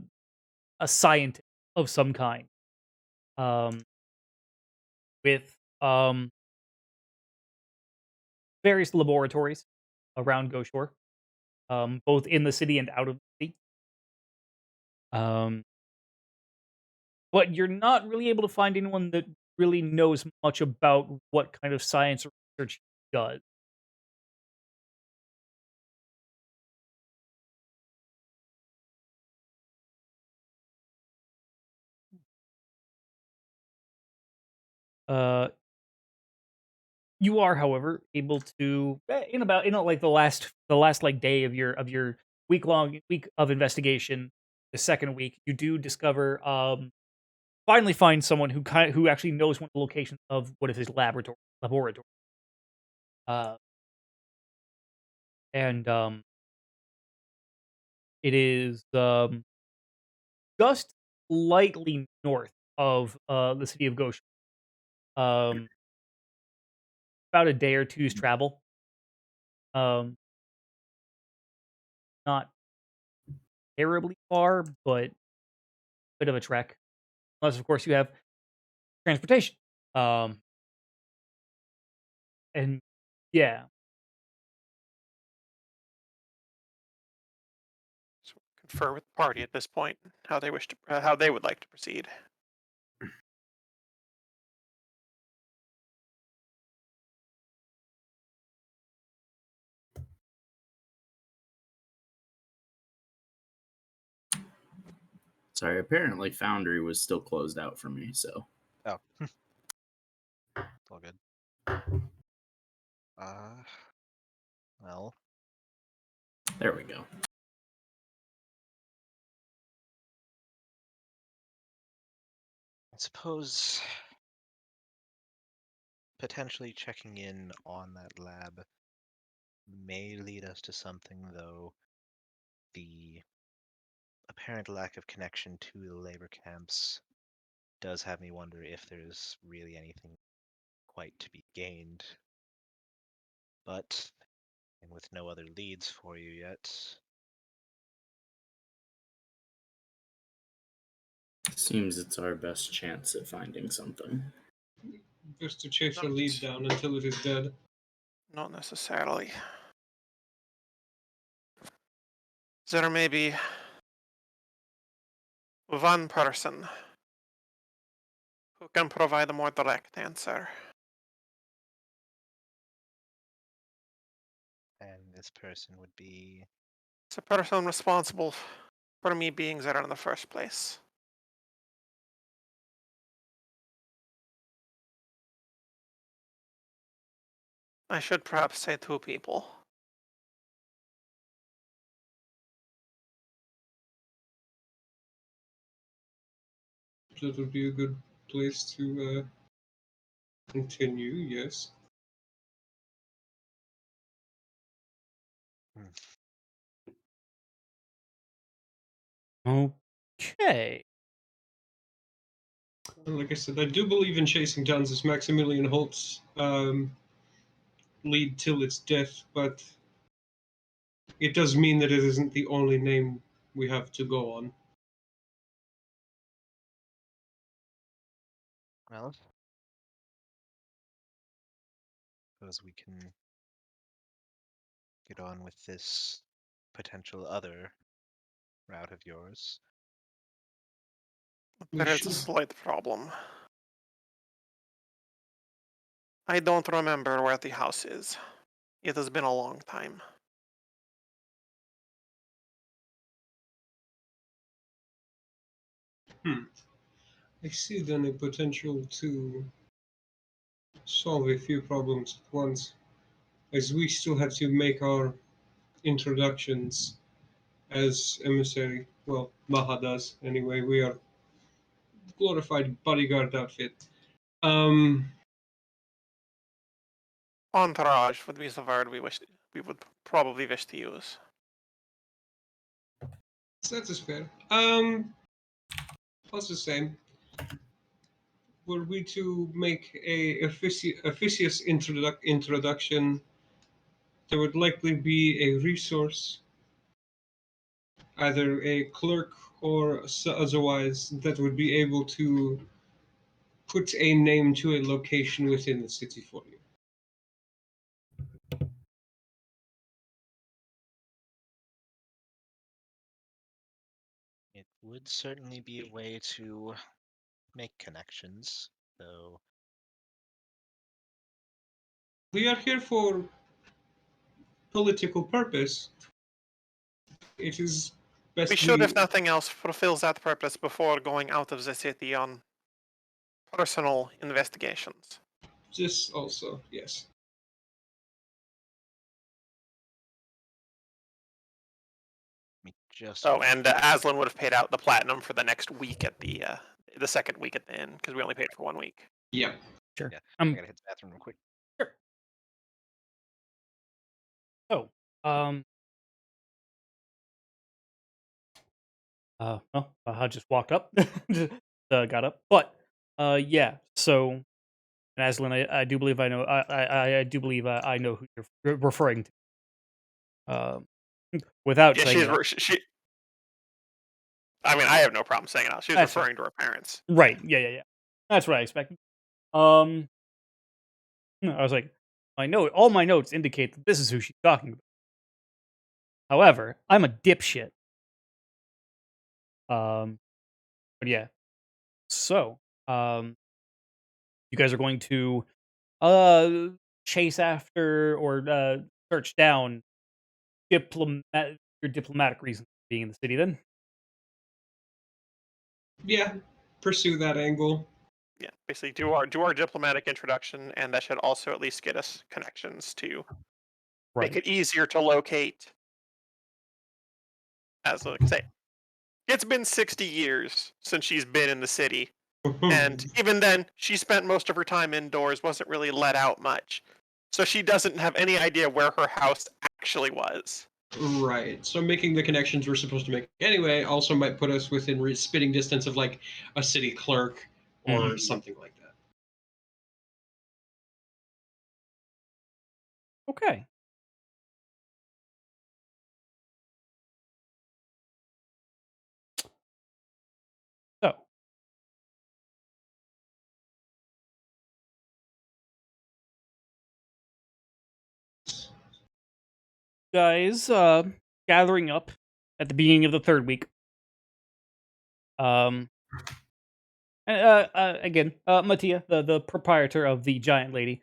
scientist of some kind, um, with various laboratories around Goshore, both in the city and out of the city. But you're not really able to find anyone that really knows much about what kind of science or research he does. Uh, you are, however, able to like the last like day of your week of investigation. The second week, you do discover finally find someone who actually knows one of the locations of what is his laboratory. Uh, and it is just slightly north of the city of Goshen. About a day or two's travel. Um, not terribly far, but a bit of a trek. Unless, of course, you have transportation. And yeah, So confer with the party at this point how they wish to how they would like to proceed. Sorry, apparently Foundry was still closed out for me, so. Oh. It's all good. Well, There we go. I suppose potentially checking in on that lab may lead us to something, though the apparent lack of connection to the labor camps does have me wonder if there's really anything quite to be gained. But, and with no other leads for you yet, Seems it's our best chance at finding something. Best to chase our Not- lead down until it is dead. Not necessarily. There may be one person who can provide a more direct answer. And this person would be. It's the person responsible for me being there in the first place. I should perhaps say two people. That would be a good place to continue, yes. Okay. Like I said, I do believe in chasing down this Maximilian Holt's lead till its death, but it does mean that it isn't the only name we have to go on. Well, suppose we can get on with this potential other route of yours. We There is a should. slight problem. I don't remember where the house is. It has been a long time. I see then a potential to solve a few problems at once, as we still have to make our introductions as emissary. Well, Maha does anyway. We are glorified bodyguard outfit. Entourage would be the word we would probably wish to use. That is fair. Plus the same. Were we to make a officious introduction, there would likely be a resource, either a clerk or otherwise, that would be able to put a name to a location within the city for you. It would certainly be a way to make connections, though. We are here for political purpose. It is best We should, if nothing else, fulfill that purpose before going out of the city on personal investigations. This also, yes. Let me just. Oh, and Aslan would have paid out the platinum for the next week at the second week at the inn, because we only paid for 1 week. Yeah. Sure. Yeah, I gotta hit the bathroom real quick. Sure. So, well, I just walked up, just, got up, but, yeah. So, and Aslan, I do believe I know. I do believe I know who you're referring to. Um, without Yeah, saying it, she. I mean, I have no problem saying it out. She was that's right. referring to her parents. Right. Yeah. That's what I expected. Um, I was like, all my notes indicate that this is who she's talking about. However, I'm a dipshit. But yeah. So, you guys are going to uh chase after or search down your diplomatic reasons for being in the city then? Yeah. Pursue that angle. Yeah, basically do our diplomatic introduction, and that should also at least get us connections to make it easier to locate. As like I say, it's been 60 years since she's been in the city, and even then, she spent most of her time indoors, wasn't really let out much, so she doesn't have any idea where her house actually was. Right. So making the connections we're supposed to make anyway also might put us within spitting distance of like a city clerk or something like that. Okay. So, guys gathering up at the beginning of the third week. Again, Mattia, the proprietor of the Giant Lady,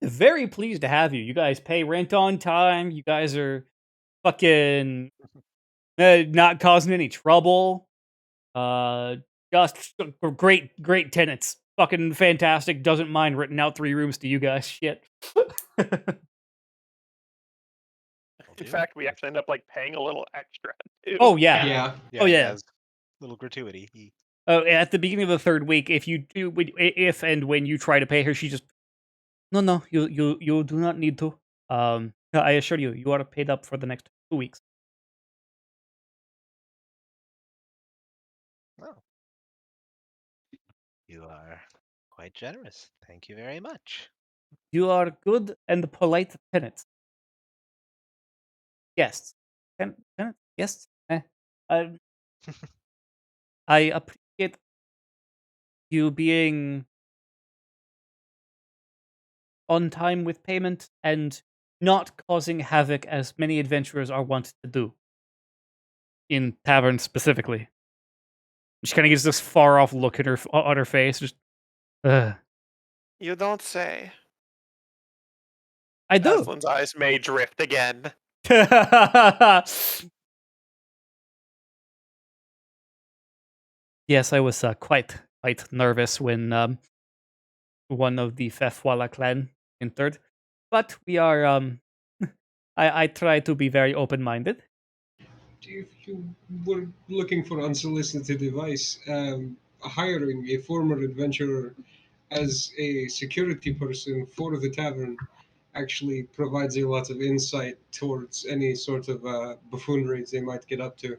very pleased to have you. You guys pay rent on time. You guys are fucking not causing any trouble. Just great tenants. Fucking fantastic. Doesn't mind renting out 3 rooms to you guys. Shit. In fact, we actually end up like paying a little extra. Too. Oh yeah. Yeah. Oh yeah. As little gratuity. At the beginning of the third week, if and when you try to pay her, she just no, you do not need to. I assure you, you are paid up for the next 2 weeks. Oh. You are quite generous. Thank you very much. You are good and polite tenants. Yes. Tenants? Yes. I I appreciate you being on time with payment and not causing havoc as many adventurers are wont to do. In taverns specifically. She kind of gives this far off look at on her face. Just, You don't say. I do. Aslan's eyes may drift again. Yes, I was quite nervous when one of the Fefwala clan entered, but we are. I try to be very open-minded. If you were looking for unsolicited advice, hiring a former adventurer as a security person for the tavern actually provides a lot of insight towards any sort of buffooneries they might get up to.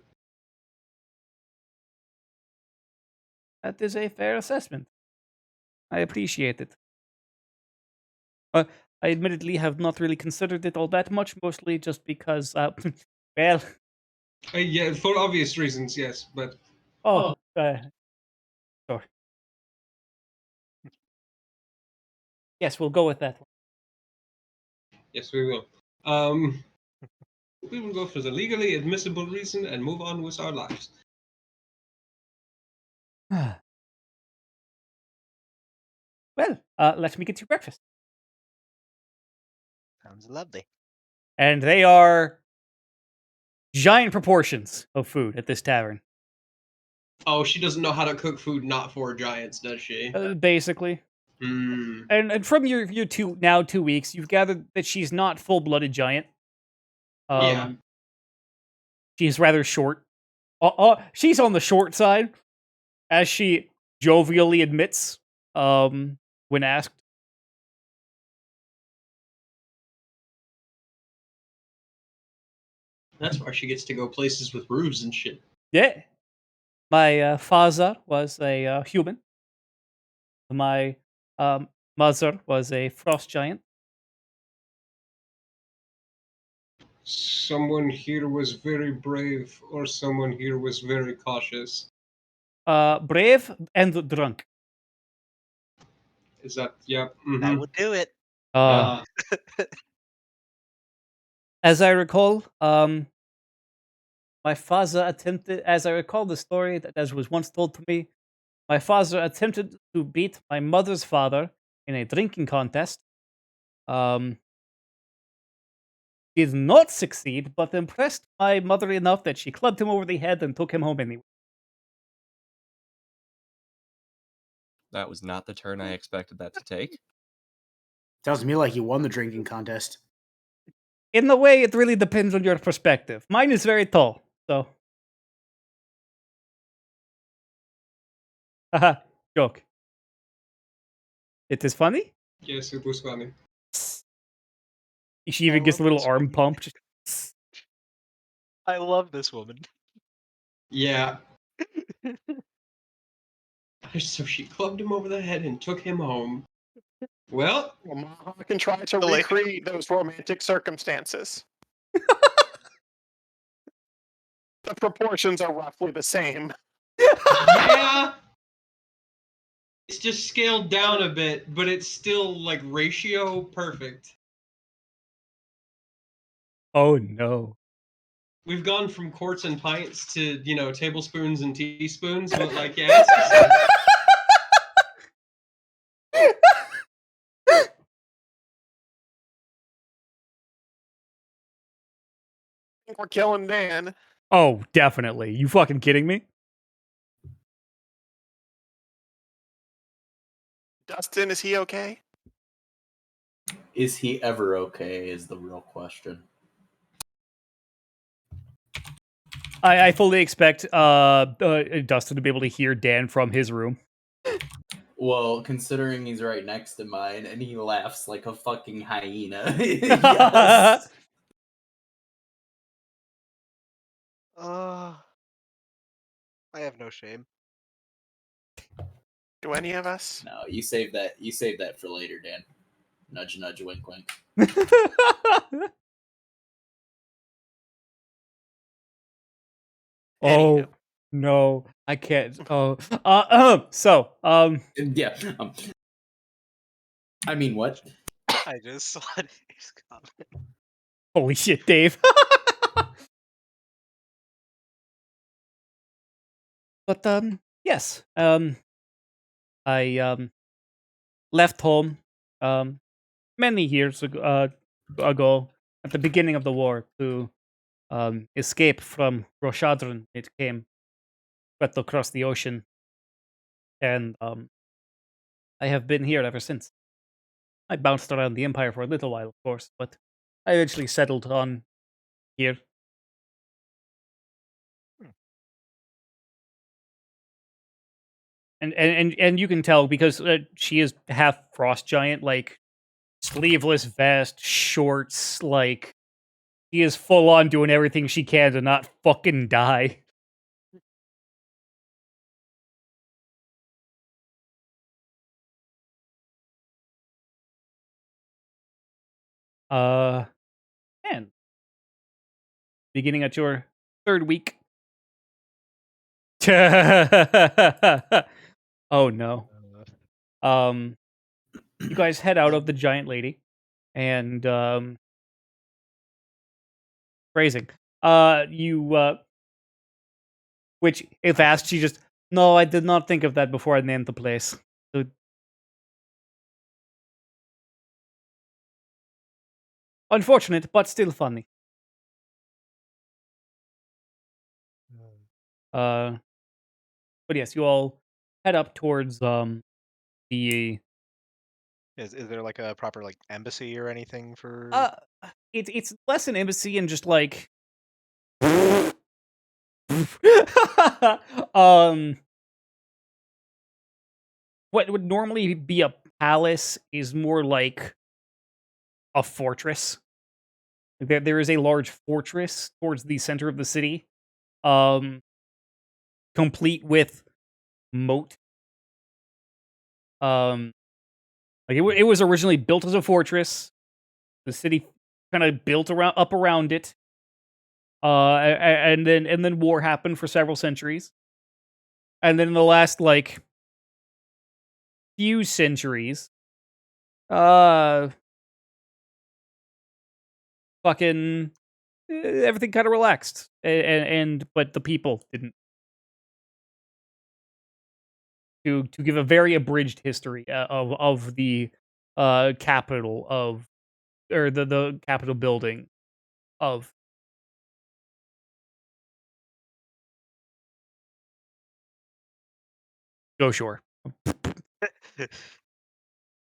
That is a fair assessment. I appreciate it. I admittedly have not really considered it all that much, mostly just because, well, Yeah, for obvious reasons, yes, but sure. Yes, we'll go with that yes, we will. We will go for the legally admissible reason and move on with our lives. one. Well, let me get you breakfast. Sounds lovely. And they are giant proportions of food at this tavern. Oh, she doesn't know how to cook food not for giants, does she? Basically. And from your 2 weeks, you've gathered that she's not full-blooded giant. Yeah. She's rather short. She's on the short side, as she jovially admits when asked. That's why she gets to go places with roofs and shit. Yeah. My father was a human. My mother was a frost giant. Someone here was very brave, or someone here was very cautious. Brave and drunk. Is that, yeah? That would do it. As I recall, my father attempted, as I recall the story that as was once told to me, my father attempted to beat my mother's father in a drinking contest. Did not succeed, but impressed my mother enough that she clubbed him over the head and took him home anyway. That was not the turn I expected that to take. Sounds to me like you won the drinking contest. In the way, it really depends on your perspective. Mine is very tall, so. Haha, joke. It is funny? Yes, it was funny. She even gets a little arm pump. Just... I love this woman. Yeah. So she clubbed him over the head and took him home. Well, I can try to recreate those romantic circumstances. The proportions are roughly the same. yeah. It's just scaled down a bit, but it's still like ratio perfect. Oh no. We've gone from quarts and pints to, tablespoons and teaspoons, but like, yeah, ask yourself. I think we're killing Dan. Oh, definitely. You fucking kidding me? Dustin, is he okay? Is he ever okay? Is the real question. I fully expect Dustin to be able to hear Dan from his room. Well, considering he's right next to mine and he laughs like a fucking hyena. Yes. I have no shame. Do any of us? No, you save that. You save that for later, Dan. Nudge, nudge, wink, wink. Oh Anywho. no, I can't. Oh, Yeah. I mean, what? I just saw Dave's comment. holy shit, Dave. But yes, I left home many years ago at the beginning of the war to escape from Roshadran. It came swept across the ocean, and I have been here ever since. I bounced around the Empire for a little while, of course, but I eventually settled on here. And you can tell because she is half frost giant, like sleeveless vest, shorts, like she is full on doing everything she can to not fucking die. Uh, and beginning at your third week. Oh no. You guys head out of the giant lady, and phrasing. Which if asked, she just no, I did not think of that before I named the place. So, unfortunate, but still funny. But yes, you all head up towards the Is there like a proper like embassy or anything for? it's less an embassy and just like what would normally be a palace is more like a fortress. There is a large fortress towards the center of the city, complete with moat. Like it was originally built as a fortress. The city kind of built around it. And then war happened for several centuries. And then in the last like few centuries, fucking everything kind of relaxed, and but the people didn't. To give a very abridged history of the capital of or the capital building of Go Shore.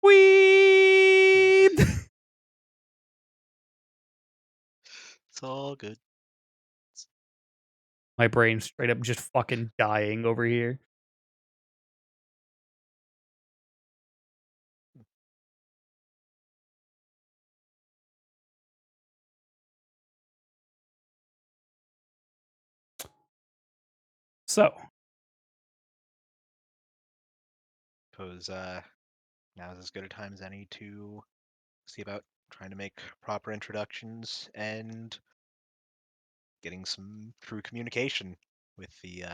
Weep. It's all good. My brain's straight up just fucking dying over here. So, Suppose now is as good a time as any to see about trying to make proper introductions and getting some true communication with the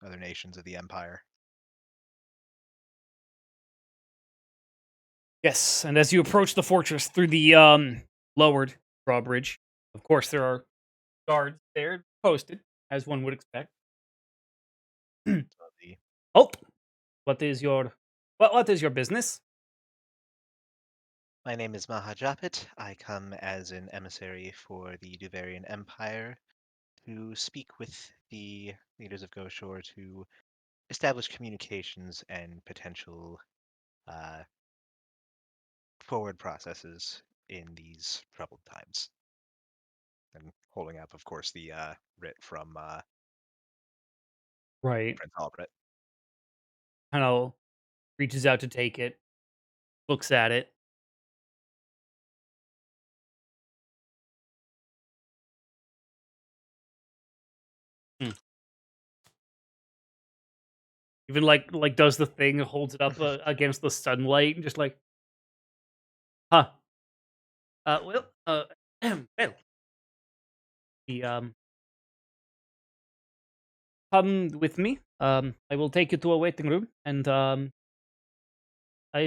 other nations of the Empire. yes, and as you approach the fortress through the lowered drawbridge, Of course, there are guards there posted, as one would expect. The- Oh, what is your what is your business? My name is Mahajapit. I come as an emissary for the Duvarian Empire to speak with the leaders of Goshore to establish communications and potential uh, forward processes in these troubled times. And holding up, of course, the writ from Right. Prince Albert. Kind of reaches out to take it, looks at it. Hmm. Even like does the thing, holds it up against the sunlight, and just like, huh? Well, well, the come with me. I will take you to a waiting room, and I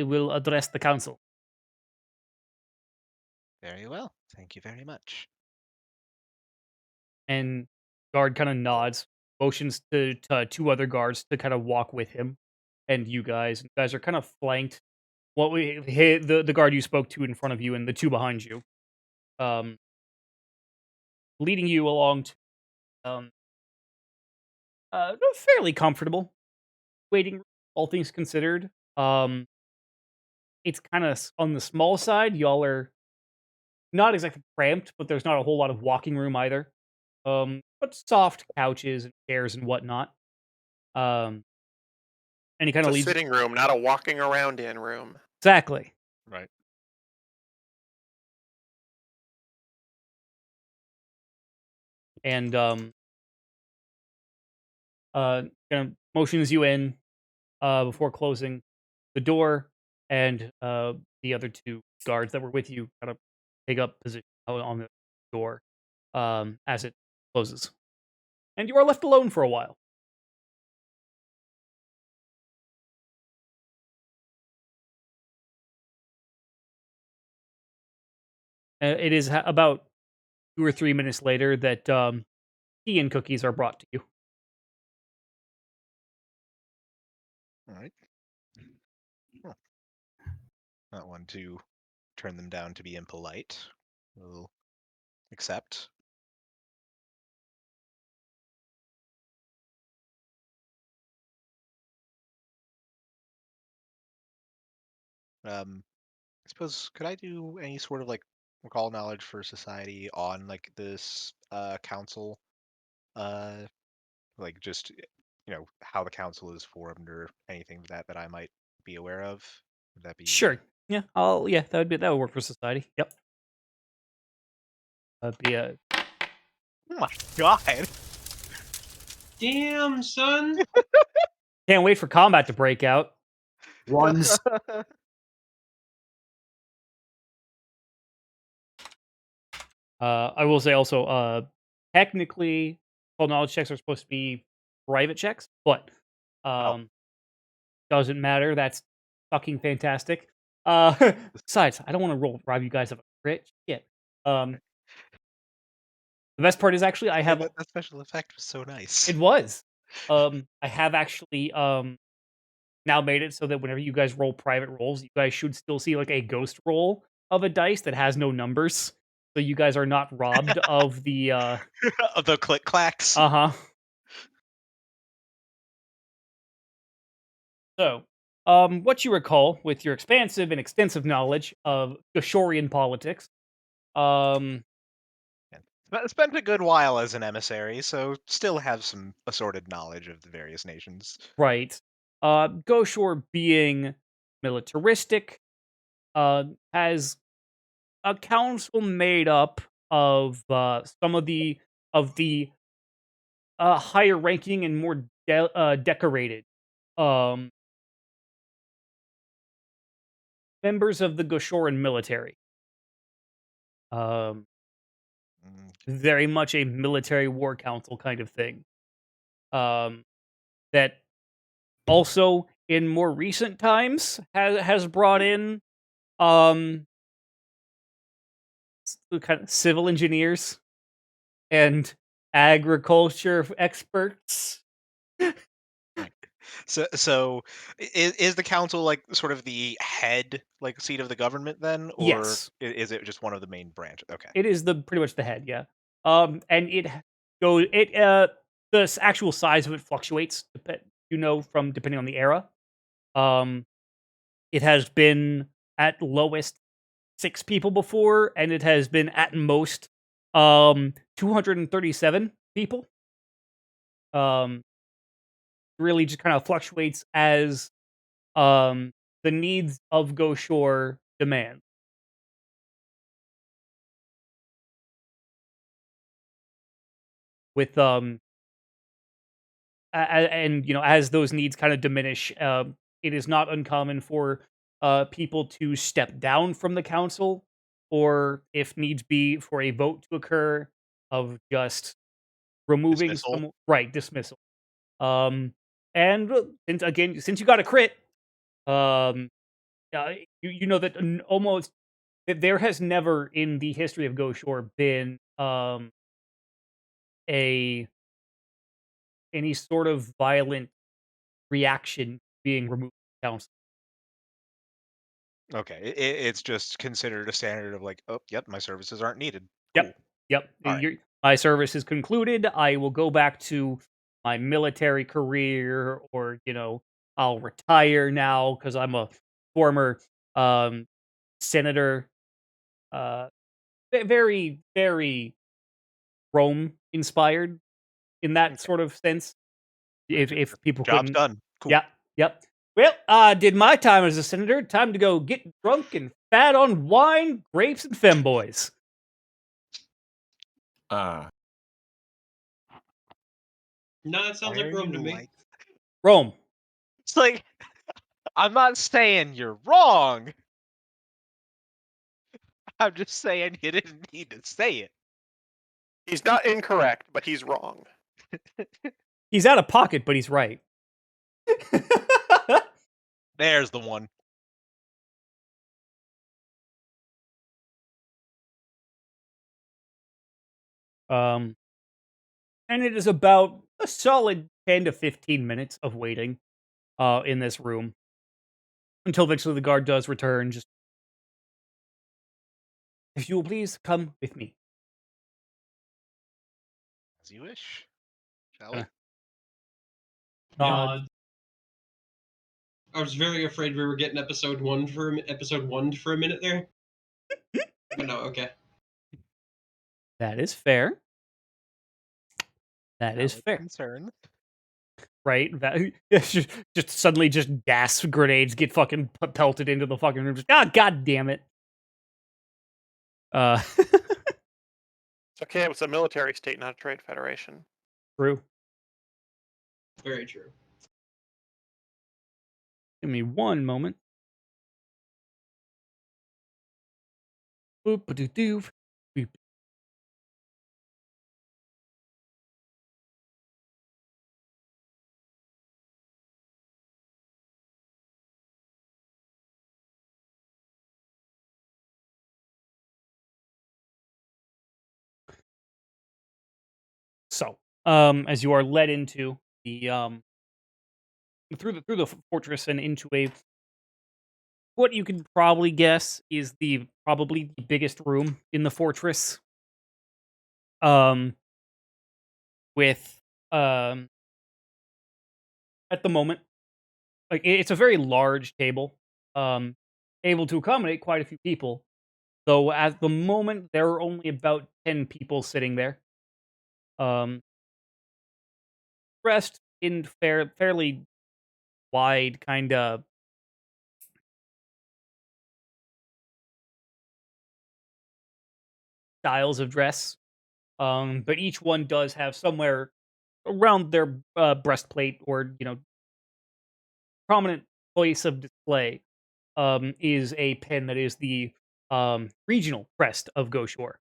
will address the council. Very well. Thank you very much. And guard kind of nods, motions to two other guards to kind of walk with him, and you guys. You guys are kind of flanked. What we hit the guard you spoke to in front of you, and the two behind you, um, leading you along to um, fairly comfortable waiting room, all things considered. It's kind of on the small side. Y'all are not exactly cramped, but there's not a whole lot of walking room either. But soft couches and chairs and whatnot. And he kind It's of a leads sitting room, not a walking around in room. exactly. Right. And kind of motions you in before closing the door, and the other two guards that were with you kind of take up position on the door as it closes, and you are left alone for a while. It is about 2 or 3 minutes later that tea and cookies are brought to you. All right. Huh. Not one to turn them down to be impolite. We'll accept. I suppose could I do any sort of like recall knowledge for society on like this council? Like just how the council is formed or anything that I might be aware of? Would that be Sure. Yeah. That would work for society. Yep. That'd be a Oh my god! Damn, son. can't wait for combat to break out. Ones. I will say also, technically, all knowledge checks are supposed to be private checks, but doesn't matter. That's fucking fantastic. Besides, I don't want to rob you guys of a crit. Shit. The best part is actually I have that special effect was so nice. it was. I have actually now made it so that whenever you guys roll private rolls, you guys should still see like a ghost roll of a dice that has no numbers. So you guys are not robbed of the Of the click clacks. uh-huh. So, what you recall with your expansive and extensive knowledge of Gashorian politics, um, Spent a good while as an emissary, so still have some assorted knowledge of the various nations. right, Goshor being militaristic, has a council made up of some of the higher ranking and more decorated um, members of the Goshoran military. Mm, Very much a military war council kind of thing. That also in more recent times has brought in um kind of civil engineers and agriculture experts. So is the council like sort of the head like seat of the government then, or Yes. is it just one of the main branches? Okay. It is the pretty much the head, yeah. And the actual size of it fluctuates, from depending on the era. Um, it has been at lowest 6 people before, and it has been at most 237 people. Really just kind of fluctuates as the needs of Go Shore demand. With and as those needs kind of diminish, it is not uncommon for people to step down from the council, or if needs be, for a vote to occur of just removing Dismissal. some right dismissal. Um, and since you got a crit, um, you know that almost that there has never in the history of Go Shore been a any sort of violent reaction being removed from council. Okay. It's just considered a standard of like, oh, yep, my services aren't needed. Cool. Yep, yep. All right. My service is concluded. I will go back to my military career, or I'll retire now because I'm a former um, senator. Uh, very, very Rome inspired in that Okay. sort of sense. If people Job's couldn't, done. Cool. yeah, yep. Well, I did my time as a senator. Time to go get drunk and fat on wine, grapes, and femboys. Uh, No, it sounds Why like are Rome you to me. like? Rome. It's like I'm not saying you're wrong. I'm just saying you didn't need to say it. He's not incorrect, but he's wrong. He's out of pocket, but he's right. There's the one. And it is about a solid 10 to 15 minutes of waiting in this room until eventually the guard does return. Just, if you will please come with me. As you wish. Shall Uh, we? Nod. I was very afraid we were getting episode one for a minute there. But no, okay. That is fair. That is Valid fair. concern. Right? Just suddenly, just gas grenades get fucking pelted into the fucking room. Just, god damn it. It's okay. It was a military state, not a trade federation. True. Very true. Give me one moment. Boop-a-doo-doo. Boop. So, as you are led into the through the fortress and into what you can probably guess is probably the biggest room in the fortress. Um, with at the moment, like it's a very large table, able to accommodate quite a few people. Though at the moment there are only about 10 people sitting there. Um, dressed in fairly wide kind of styles of dress. But each one does have somewhere around their breastplate, or prominent place of display, is a pin that is the regional crest of Go Shore,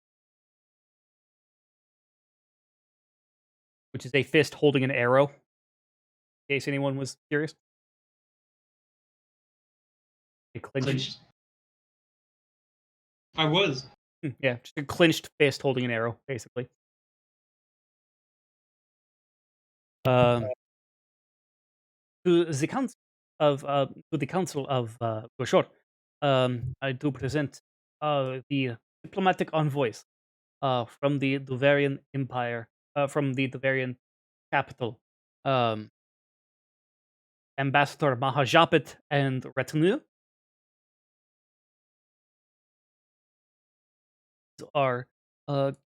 which is a fist holding an arrow. In case anyone was curious, a clenching. I was. Yeah, just a clenched fist holding an arrow, basically. Um, to the council of Goshor, I do present the diplomatic envoys from the Duvarian Empire, from the Duvarian capital. Um, Ambassador Mahajapit and retinue are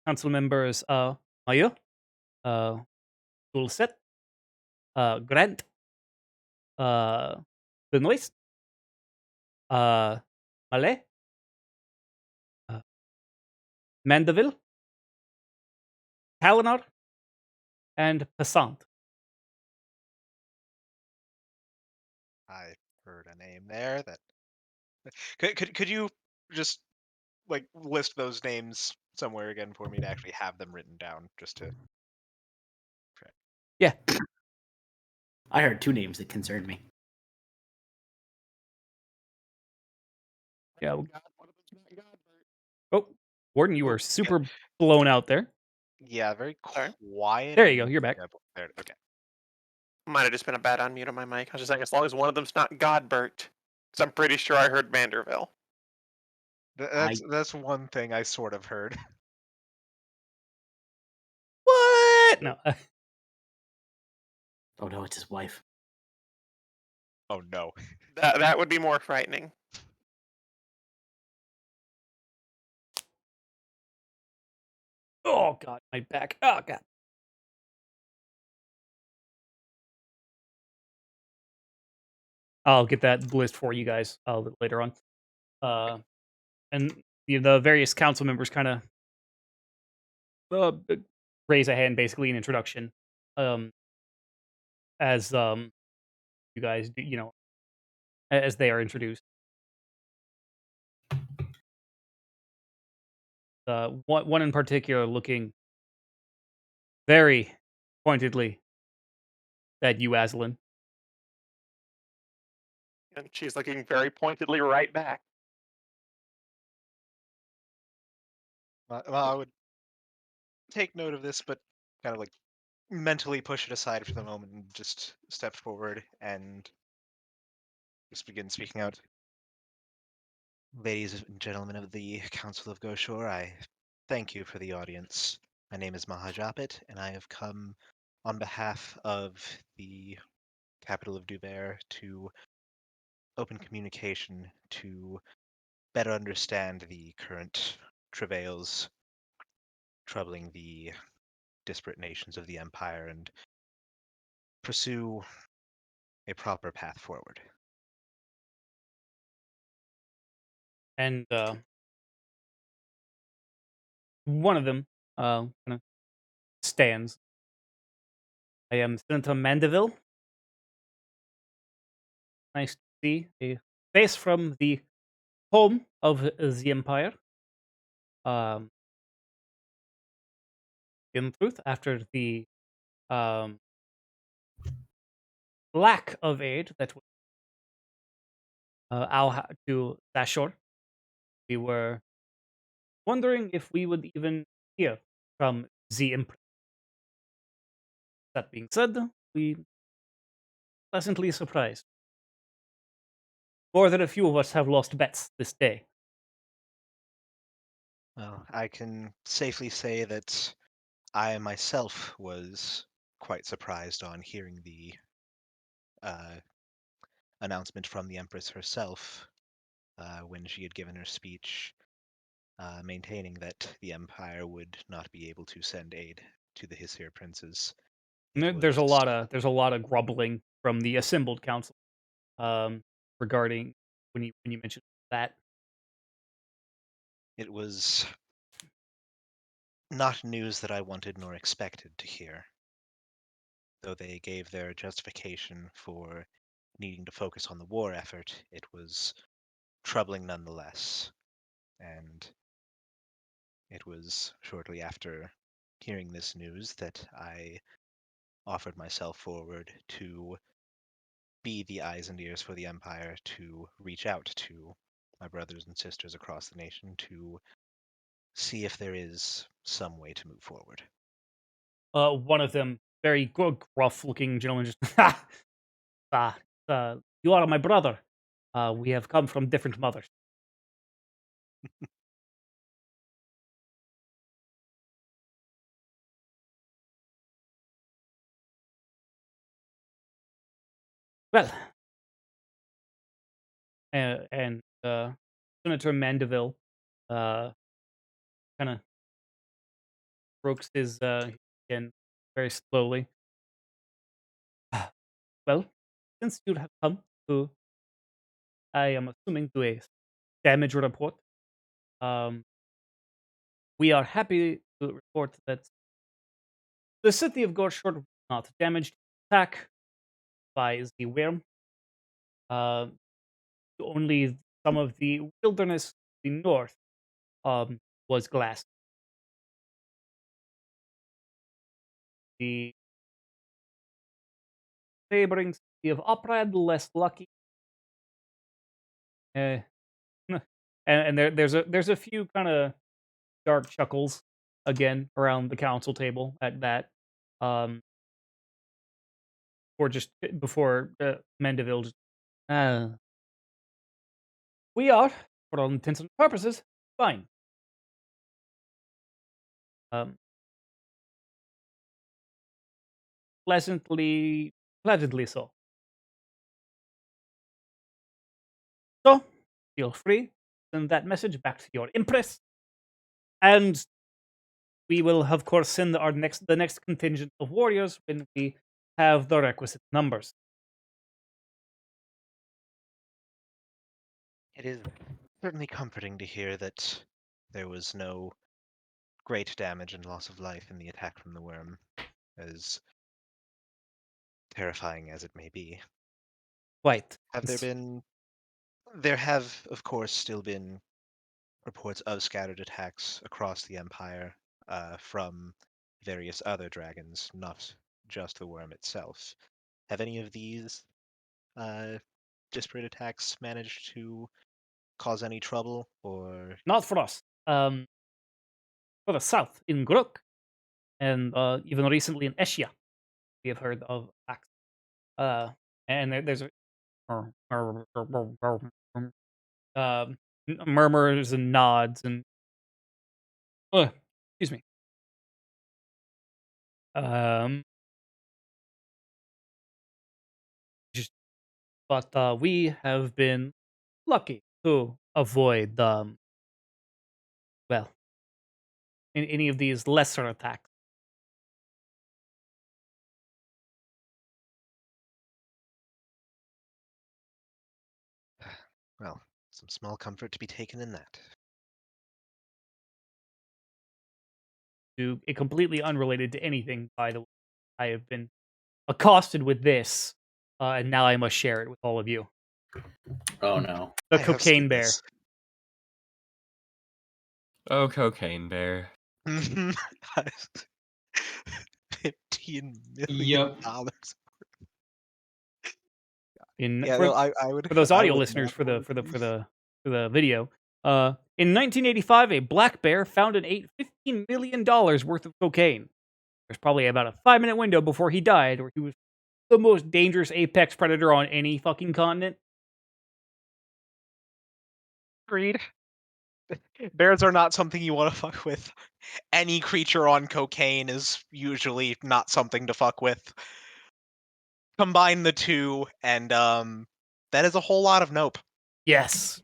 council members Mayo, uh, Dulcet, Grant, uh, Benoist, Malay, uh, Mandeville, Kalinar, and Passant. I heard a name there that could you just like list those names somewhere again for me to actually have them written down just to Yeah. I heard two names that concerned me. Yeah. Oh, Warden, you were super blown out there. Yeah, very Sorry. quiet. There you go, you're back. There, okay. Might have just been a bad unmute on my mic. I was just saying, as long as one of them's not Godbert, because I'm pretty sure I heard Manderville. That's one thing I sort of heard. What? No. Oh no, it's his wife. Oh no. That would be more frightening. Oh god, my back. Oh god. I'll get that list for you guys a little later on. And the various council members kind of raise a hand, basically an introduction, as you guys do, as they are introduced. One in particular looking very pointedly at you, Aslan. And she's looking very pointedly right back. Well, I would take note of this, but kind of like mentally push it aside for the moment and just step forward and just begin speaking out. Ladies and gentlemen of the Council of Goshor, I thank you for the audience. My name is Mahajapit, and I have come on behalf of the capital of Duver to open communication to better understand the current travails troubling the disparate nations of the Empire and pursue a proper path forward. And one of them kind of stands. I am Senator Mandeville. Nice to see a face from the home of the Empire. Um, in truth, after the um, lack of aid that was to Sashor, we were wondering if we would even hear from the Emperor. That being said, we pleasantly surprised. More than a few of us have lost bets this day. Well, I can safely say that I myself was quite surprised on hearing the uh, announcement from the Empress herself when she had given her speech, maintaining that the Empire would not be able to send aid to the Hissir princes. There's a lot of grumbling from the assembled council regarding when you mentioned that. It was not news that I wanted nor expected to hear, though they gave their justification for needing to focus on the war effort. It was troubling nonetheless, and it was shortly after hearing this news that I offered myself forward to be the eyes and ears for the Empire, to reach out to my brothers and sisters across the nation, to see if there is some way to move forward. One of them, very gruff-looking gentleman, just ah, you are my brother. We have come from different mothers. Well, and Senator Mandeville, kind of strokes his chin very slowly. Well, since you have come to, I am assuming, to a damage report, um, we are happy to report that the city of Gorshort was not damaged in attack by the worm. Uh, only some of the wilderness to the north was glass. The neighboring city of Oprad, less lucky. Uh, and there's a few kind of dark chuckles again around the council table at that. Um, or just before Mandeville. Uh, we are, for all intents and purposes, fine. Um, pleasantly so. So, feel free to send that message back to your Empress, and we will, of course, send the next contingent of warriors when we have the requisite numbers. It is certainly comforting to hear that there was no great damage and loss of life in the attack from the worm, as terrifying as it may be. Quite. There have, of course, still been reports of scattered attacks across the Empire from various other dragons, not just the worm itself. Have any of these disparate attacks managed to cause any trouble, or Not for us. For the south, in Gruk, and even recently in Eshia, we have heard of attacks. And there's a murmurs and nods and excuse me. Um, but we have been lucky to avoid well, in any of these lesser attacks. well, some small comfort to be taken in that. To completely unrelated to anything, by the way, I have been accosted with this, and now I must share it with all of you. Oh no. The I have cocaine seen bear. this. Oh, cocaine bear. $15 million. Yep. Yeah, For no, I would. for those I audio would listeners not for the hold for the these. for the for the video, in 1985, a black bear found and ate $15 million worth of cocaine. There's probably about a 5-minute window before he died, where he was the most dangerous apex predator on any fucking continent. Agreed. Bears are not something you want to fuck with. Any creature on cocaine is usually not something to fuck with. Combine the two, and that is a whole lot of nope. Yes.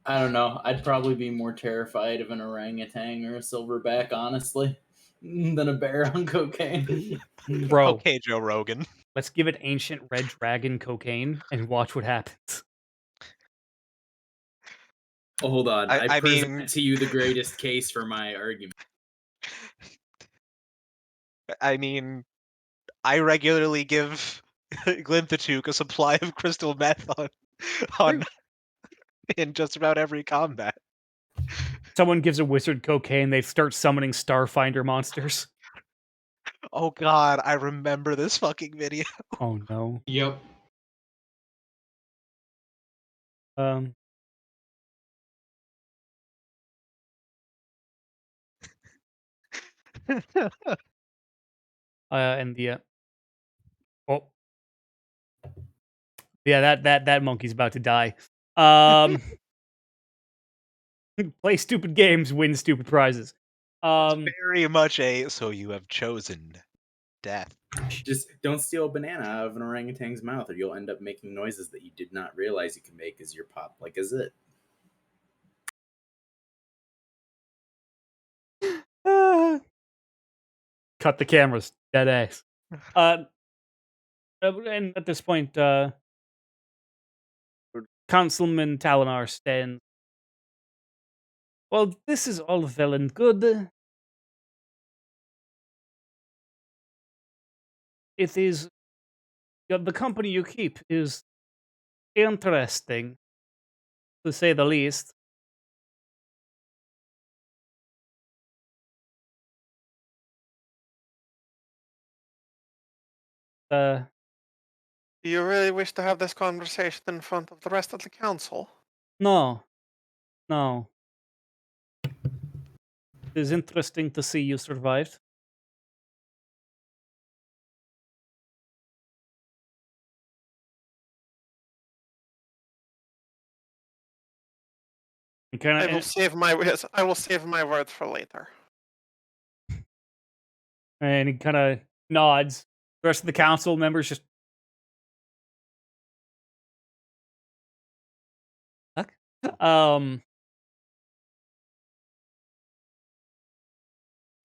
I don't know. I'd probably be more terrified of an orangutan or a silverback, honestly, than a bear on cocaine. Bro, Okay, Joe Rogan. let's give it ancient red dragon cocaine and watch what happens. Oh, hold on. I I present mean, to you the greatest case for my argument. I mean, I regularly give Glinthatuke a supply of crystal meth on in just about every combat. Someone gives a wizard cocaine, they start summoning Starfinder monsters. Oh god, I remember this fucking video. Oh no. Yep. Um, And the oh yeah, that monkey's about to die. Play stupid games, win stupid prizes. It's very much a so you have chosen death. Just don't steal a banana out of an orangutan's mouth, or you'll end up making noises that you did not realize you can make as you're popped like a zit. Cut the cameras, dead ass. And at this point, Councilman Talinar stands. Well, this is all well and good. It is the company you keep is interesting, to say the least. Do you really wish to have this conversation in front of the rest of the council? No, no. It is interesting to see you survived. I will save my words for later. And he kind of nods. The rest of the council members just. Fuck.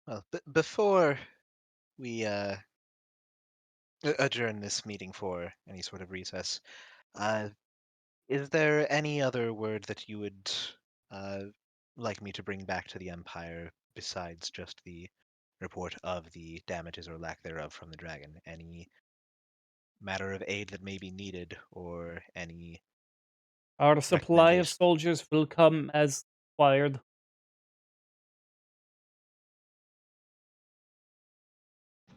Well, before we adjourn this meeting for any sort of recess, is there any other word that you would like me to bring back to the Empire besides just the report of the damages or lack thereof from the dragon? Any matter of aid that may be needed, or any Our supply of recommendation? soldiers will come as required.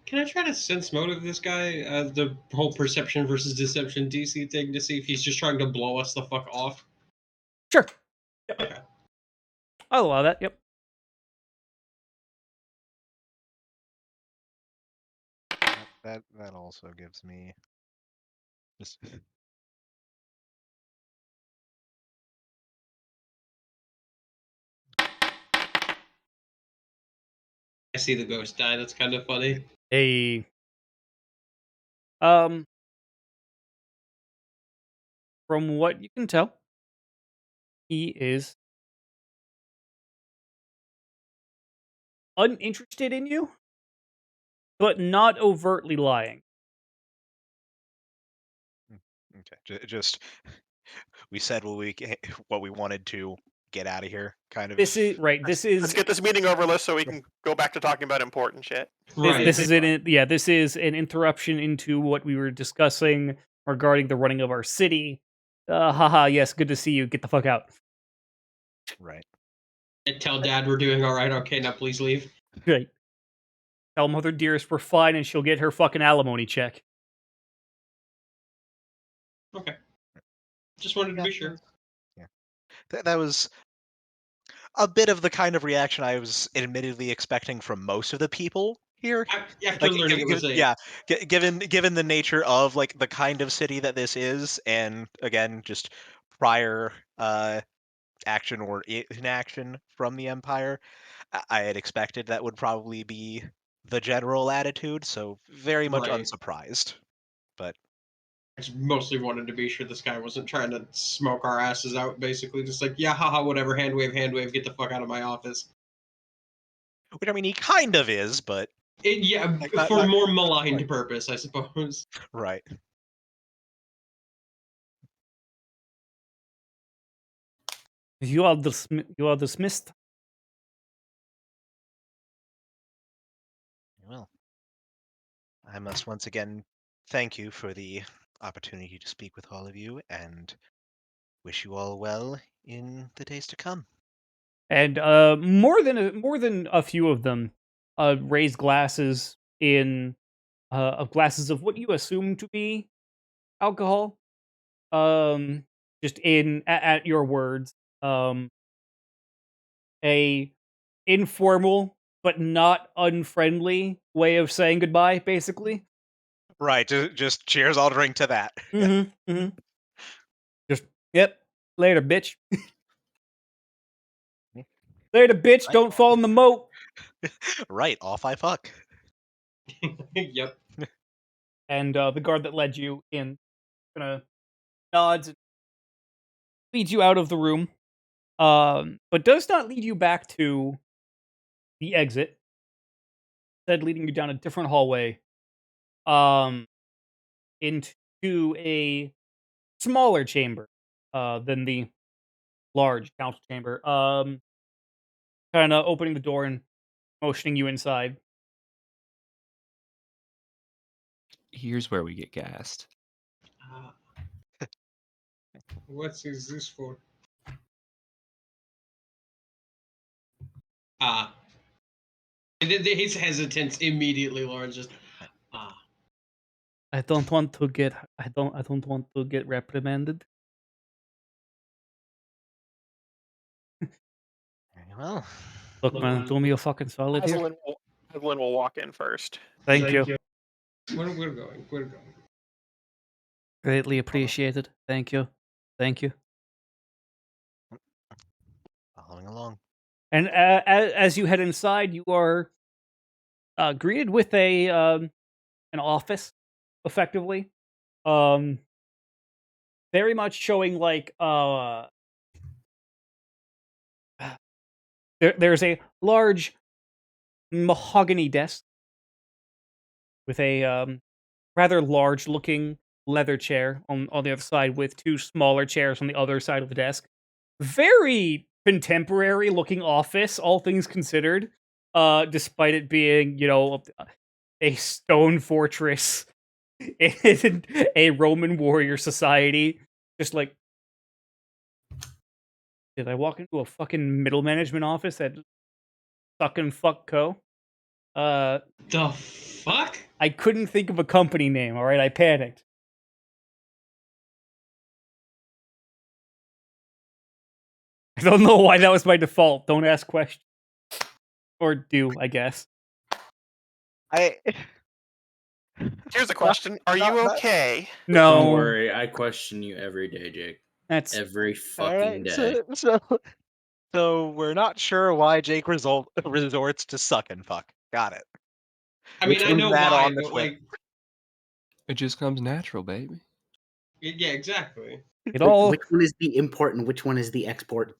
Can I try to sense motive this guy? The whole perception versus deception DC thing to see if he's just trying to blow us the fuck off. Sure. Yep. Okay. I'll allow that. Yep. That also gives me just I see the ghost die. That's kind of funny. Hey. From what you can tell, he is uninterested in you, but not overtly lying. okay. Just we said what we wanted to get out of here, kind of. This is right. This Let's is get this meeting over with so we can go back to talking about important shit. Right. this is this is an interruption into what we were discussing regarding the running of our city. Haha, yes, good to see you. Get the fuck out. Right. And tell Dad we're doing all right. Okay, now please leave. Great. Tell Mother Dearest we're fine and she'll get her fucking alimony check. Okay. Just wanted to be sure. Yeah. That was a bit of the kind of reaction I was admittedly expecting from most of the people here. After learning it was given the nature of like the kind of city that this is, and again, just prior action or inaction from the Empire, I had expected that would probably be the general attitude. So very much Right. unsurprised. But I just mostly wanted to be sure this guy wasn't trying to smoke our asses out, basically. Just like, yeah, haha, whatever, hand wave, get the fuck out of my office. which I mean, he kind of is, but For more maligned purpose, I suppose. Right. You are dismissed. Well, I must once again thank you for the opportunity to speak with all of you, and wish you all well in the days to come. And more than a few of them raise glasses in of glasses of what you assume to be alcohol. Just at your words, a informal but not unfriendly way of saying goodbye, basically. Right, just cheers, I'll drink to that. Mm-hmm. Mm-hmm. Just yep. Later, bitch. Later, bitch. Right. Don't fall in the moat. Right, off I fuck. Yep. And the guard that led you in kind of nods and leads you out of the room, but does not lead you back to the exit. Instead, leading you down a different hallway, um, into a smaller chamber, than the large council chamber. Kind of opening the door and motioning you inside. Here's where we get gassed. Ah. What is this for? Ah. And then his hesitance immediately, Lauren just ah. I don't want to get. I don't want to get reprimanded. Very well. Look, man, do me a fucking solid here. Evelyn will walk in first. Thank you. We're going. We're going. Greatly appreciated. Thank you. Thank you. Following along. And as you head inside, you are greeted with an office, effectively. Very much showing like there's a large mahogany desk with a rather large looking leather chair on the other side with two smaller chairs on the other side of the desk. Very contemporary looking office, all things considered. Despite it being, a stone fortress in a Roman warrior society. Just like, did I walk into a fucking middle management office at Suck and Fuck Co? The fuck? I couldn't think of a company name, alright? I panicked. I don't know why that was my default. Don't ask questions. Or do, I guess. Here's a question: Are you okay? No. Don't worry, I question you every day, Jake. That's Every fucking day. So we're not sure why Jake resorts to suck and fuck. Got it. I mean, I Put know that why, on the but Twitter. like, It just comes natural, baby. yeah, exactly. it all. Which one is the import and which one is the export?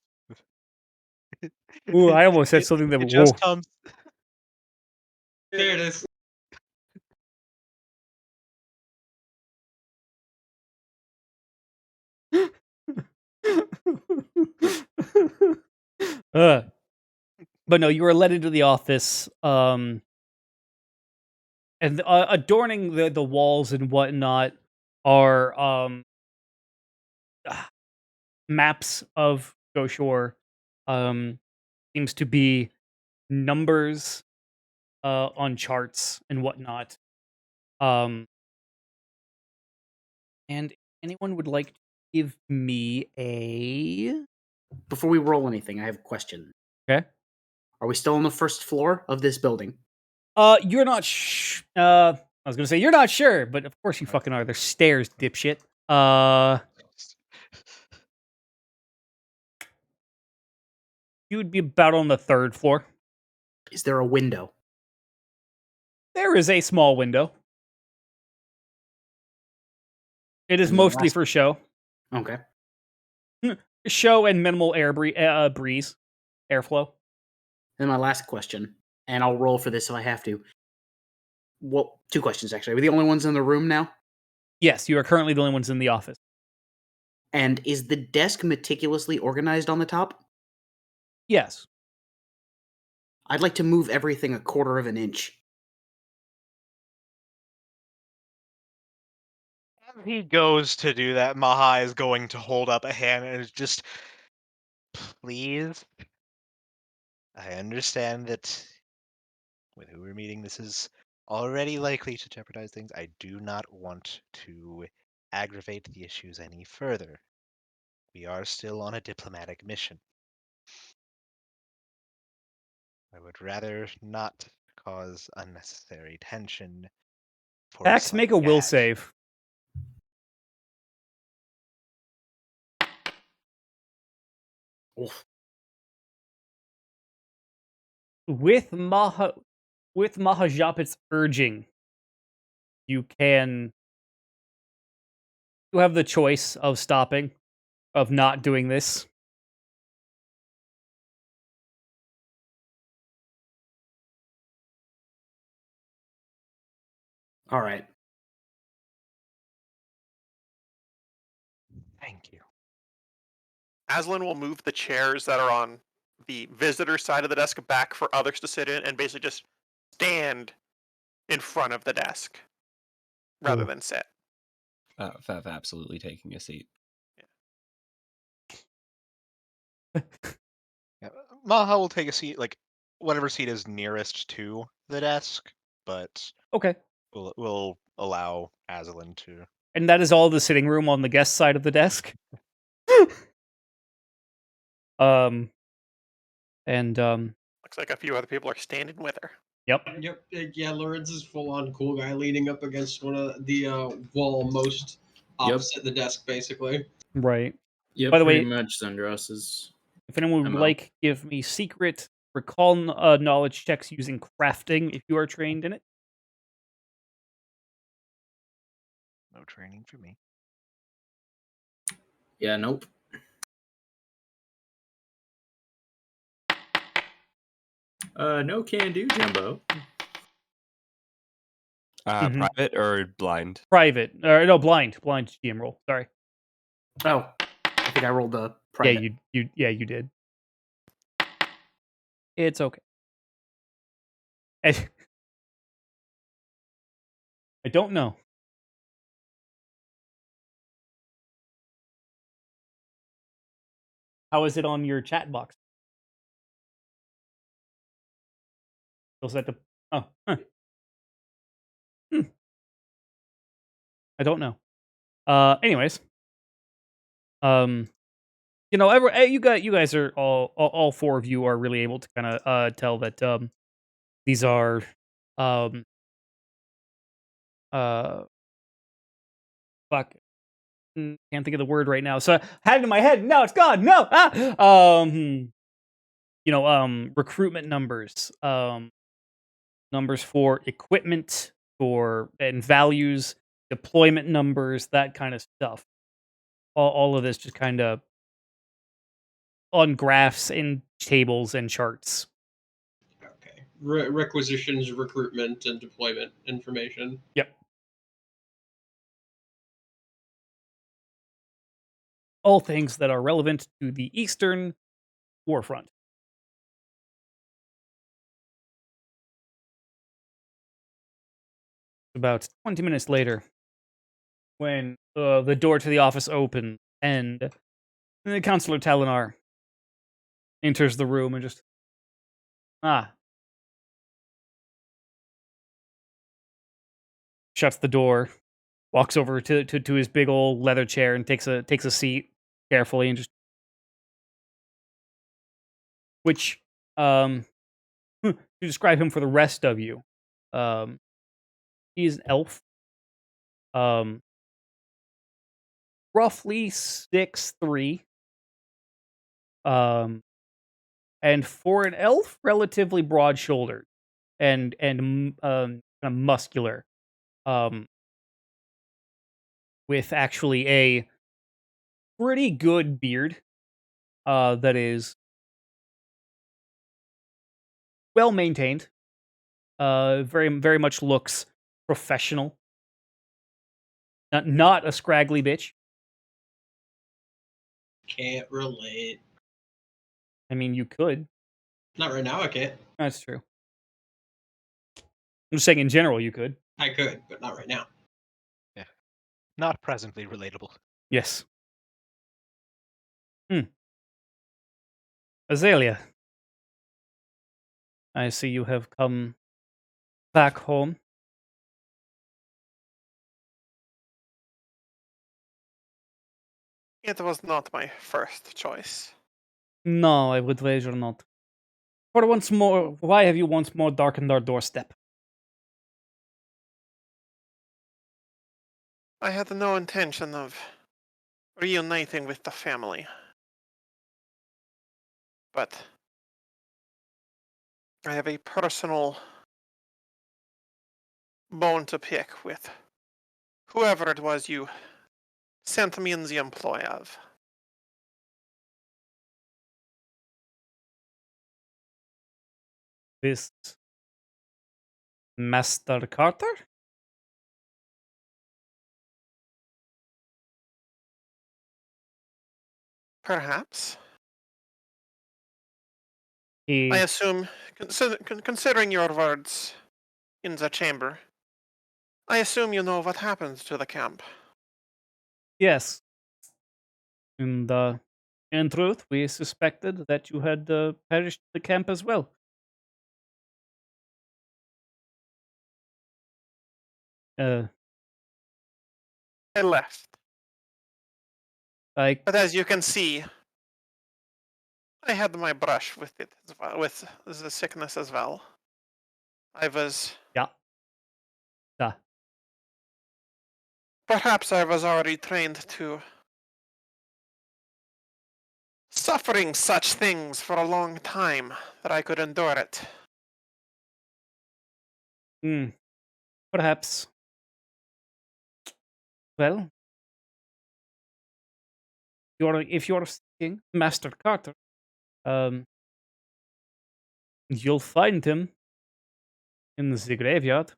Ooh, I almost said something that. It Whoa. just comes. There it is. uh, but no, you were led into the office, and adorning the walls and whatnot are maps of Goshore. Seems to be numbers on charts and whatnot. And if anyone would like to give me a Before we roll anything, I have a question. okay. Are we still on the first floor of this building? You're not. I was gonna say you're not sure, but of course you fucking are. There's stairs, dipshit. You would be about on the third floor. Is there a window? There is a small window. It is And the mostly last- for show. Okay. Show and minimal breeze, airflow. Then my last question, and I'll roll for this if I have to. Well, two questions actually. Are we the only ones in the room now? Yes, you are currently the only ones in the office. And is the desk meticulously organized on the top? Yes. I'd like to move everything a quarter of an inch. As he goes to do that, Maha is going to hold up a hand and is just, please. I understand that with who we're meeting, this is already likely to jeopardize things. I do not want to aggravate the issues any further. We are still on a diplomatic mission. I would rather not cause unnecessary tension for Pax, make a some will gag. save. Oof. With Mahajapit's urging, you have the choice of stopping, of not doing this. All right. Thank you. Aslan will move the chairs that are on the visitor side of the desk back for others to sit in and basically just stand in front of the desk rather Ooh. than sit. Fev absolutely taking a seat. Yeah, Maha will take a seat, like whatever seat is nearest to the desk, but Okay. we'll allow Aslan to. And that is all the sitting room on the guest side of the desk. Looks like a few other people are standing with her. Yep. Yep. Yeah, Lorenz is full on cool guy leaning up against one of the wall most opposite the desk, basically. Right. Yep, By the pretty way, much Zendros' if anyone would MO. like, give me secret recall knowledge checks using crafting if you are trained in it. No training for me. Yeah, nope. No can do, Jumbo. Mhm. Private or blind? Private. Or no, blind. Blind GM roll. Sorry. Oh, I think I rolled a private. Yeah, you did. It's okay. I don't know. How is it on your chat box? Still set to. Oh, huh. I don't know. Anyways, you guys are all four of you are really able to kind of tell that these are um uh fuck, can't think of the word right now. So I had it in my head. No, it's gone. No. Recruitment numbers. Numbers for equipment, and values, deployment numbers, that kind of stuff. All of this just kind of on graphs and tables and charts. Okay. Requisitions, recruitment, and deployment information. Yep. All things that are relevant to the Eastern Warfront. About 20 minutes later, when the door to the office opens and Councillor Talinar enters the room and just shuts the door, walks over to his big old leather chair and takes a seat carefully and just which to describe him for the rest of you, he's an elf, um roughly 6'3", and for an elf, relatively broad shouldered and kind of muscular, um, with actually a pretty good beard, that is well maintained, very much looks professional, not a scraggly bitch. Can't relate. I mean, you could. Not right now, I can't. That's true. I'm just saying in general, you could. I could, but not right now. Yeah. Not presently relatable. Yes. Azalea, I see you have come back home. It was not my first choice. No, I would wager not. For once more, why have you once more darkened our doorstep? I had no intention of reuniting with the family. But I have a personal bone to pick with whoever it was you sent me in the employ of. This Master Carter? Perhaps. He, I assume, considering your words in the chamber, I assume you know what happened to the camp. yes. And in truth, we suspected that you had perished at the camp as well. Uh, I left. I But as you can see, I had my brush with it as well, with the sickness as well. I was yeah. Yeah. perhaps I was already trained to suffering such things for a long time that I could endure it. Hmm. Perhaps. Well, if you're seeking Master Carter, um, you'll find him in the graveyard.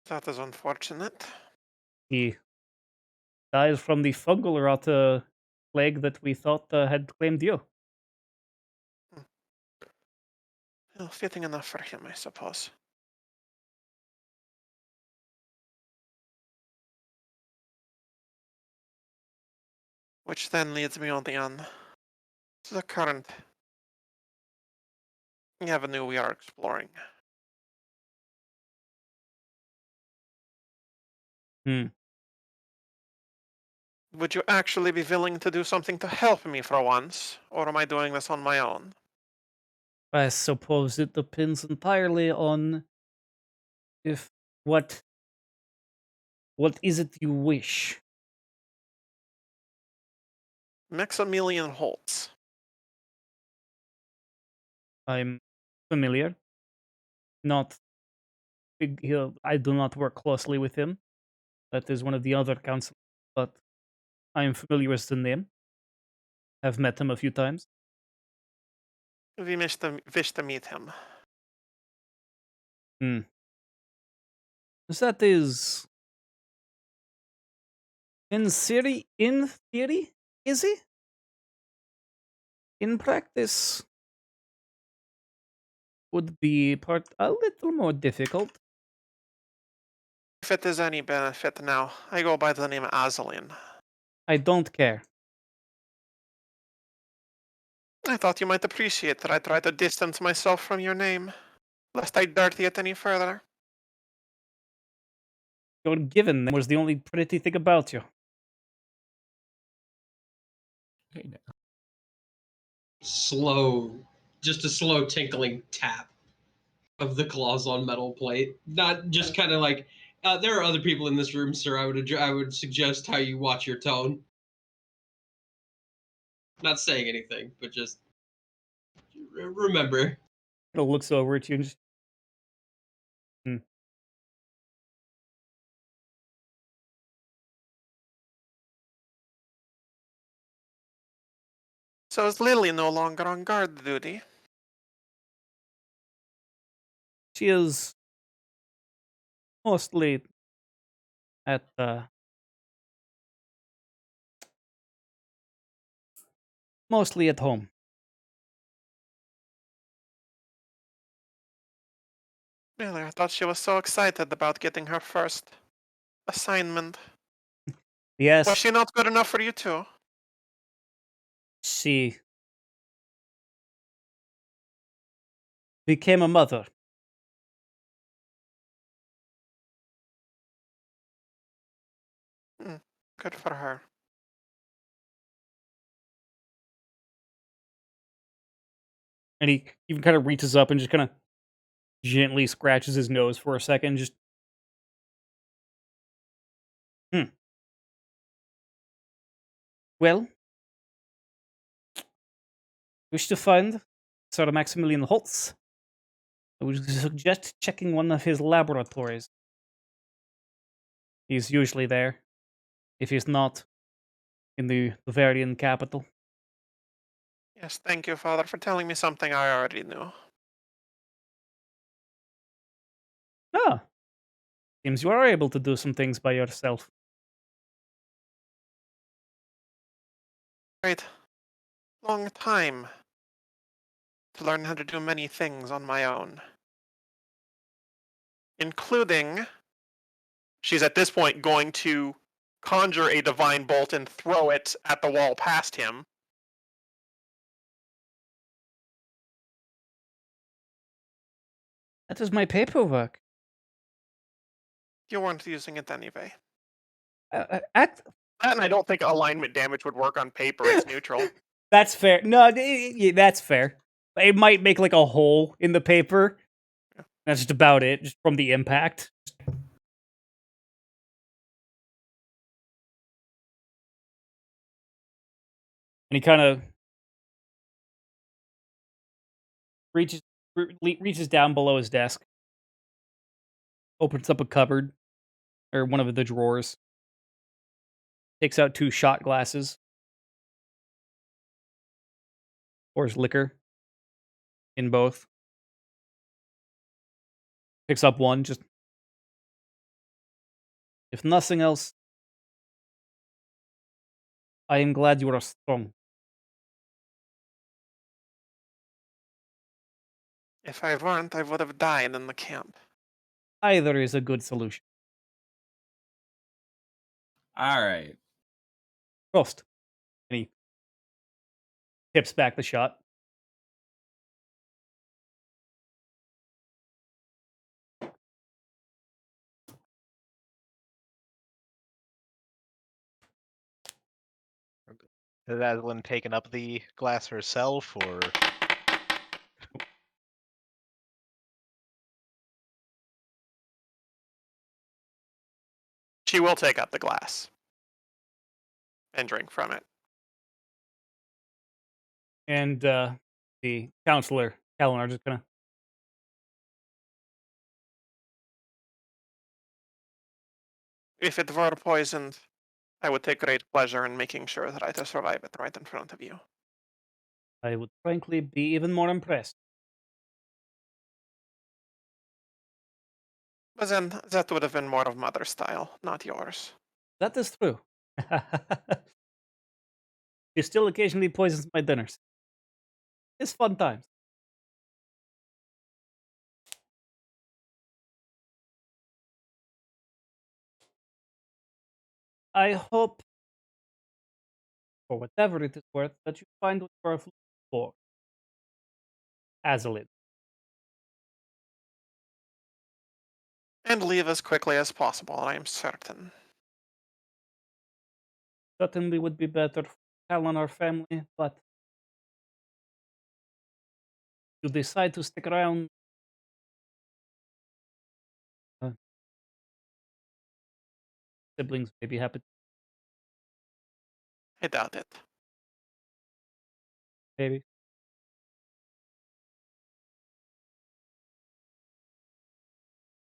That is unfortunate. He died from the fungal rot plague that we thought had claimed you. Well, fitting enough for him, I suppose. Which then leads me on to the current avenue we are exploring. Hmm. Would you actually be willing to do something to help me for once, or am I doing this on my own? I suppose it depends entirely on if what is it you wish. Maximilian Holtz. I'm familiar. Not I do not work closely with him. That is one of the other council, but I am familiar with the name. Have met him a few times. We wish to meet him. Hmm. That is in theory, is he? In practice, would be part a little more difficult. If it is any benefit now, I go by the name Azalin. I don't care. I thought you might appreciate that I try to distance myself from your name, lest I dirty it any further. Your given name was the only pretty thing about you. Hey, now. Just a slow tinkling tap of the claws on metal plate. Not just kind of like, there are other people in this room, sir. I would suggest how you watch your tone. Not saying anything, but just remember. It looks over at you and just, So is Lily no longer on guard duty? she is mostly at mostly at home. Really, I thought she was so excited about getting her first assignment. Was Yes, she not good enough for you too? she became a mother. Good for her. And he even kind of reaches up and just kind of gently scratches his nose for a second. Just, hmm. Well, wish to find Sir Maximilian Holtz. I would suggest checking one of his laboratories. He's usually there. If he's not, in the Bavarian capital. Yes, thank you, Father, for telling me something I already knew. Ah, seems you are able to do some things by yourself. Right. Long time to learn how to do many things on my own. Including, she's at this point going to conjure a divine bolt and throw it at the wall past him. That is my paperwork. You weren't using it anyway. Act. And I don't think alignment damage would work on paper. It's neutral. That's fair. No, that's fair. It might make like a hole in the paper. Yeah. That's just about it, just from the impact. And he kind of reaches down below his desk, opens up a cupboard or one of the drawers, takes out 2 shot glasses, pours liquor in both, picks up one, just if nothing else, I am glad you are strong. If I weren't, I would have died in the camp. Either is a good solution. All right. Prost. And he tips back the shot. Has Aslan taken up the glass herself, or She will take up the glass and drink from it. And the counselor, Kalinar, just kind of If it were poisoned, I would take great pleasure in making sure that I survive it right in front of you. I would frankly be even more impressed. But then that would have been more of Mother style, not yours. That is true. She still occasionally poisons my dinners. It's fun times. I hope, for whatever it is worth, that you find what you are looking for. Azalid. And leave as quickly as possible, I am certain. Certainly would be better for Kalinar family, but you decide to stick around. Uh, Siblings may be happy. I doubt it. Maybe.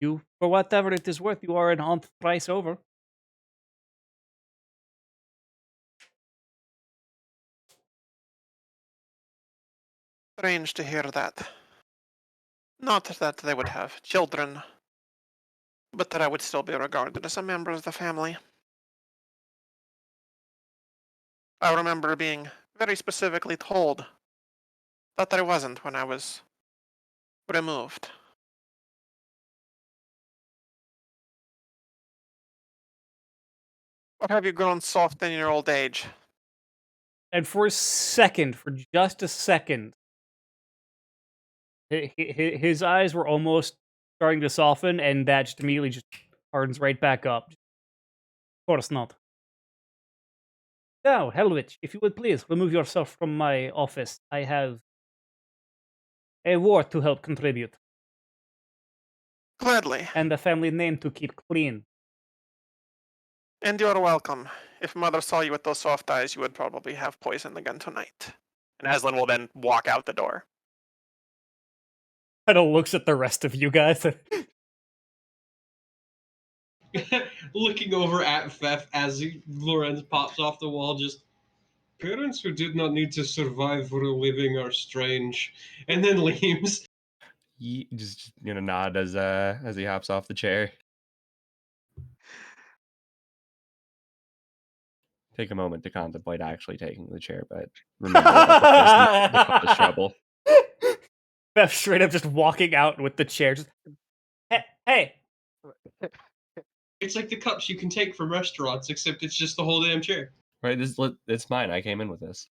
You, for whatever it is worth, you are an aunt thrice over. Strange to hear that. Not that they would have children, but that I would still be regarded as a member of the family. I remember being very specifically told that I wasn't when I was removed. Or have you grown soft in your old age? And for a second, for just a second, his eyes were almost starting to soften, and that just immediately just hardens right back up. Of course not. Now, Helwich, if you would please remove yourself from my office. I have a wart to help contribute, Gladly. and a family name to keep clean. And you're welcome. If Mother saw you with those soft eyes, you would probably have poison again tonight. And Aslan will then walk out the door. Kind of looks at the rest of you guys. Looking over at Fef as Lorenz pops off the wall, just parents who did not need to survive for a living are strange, and then leaves. Just gonna nod as he hops off the chair. Take a moment to contemplate actually taking the chair, but remember the cause trouble. Beth straight up just walking out with the chair. Just, hey. It's like the cups you can take from restaurants, except it's just the whole damn chair. Right, it's mine. I came in with this.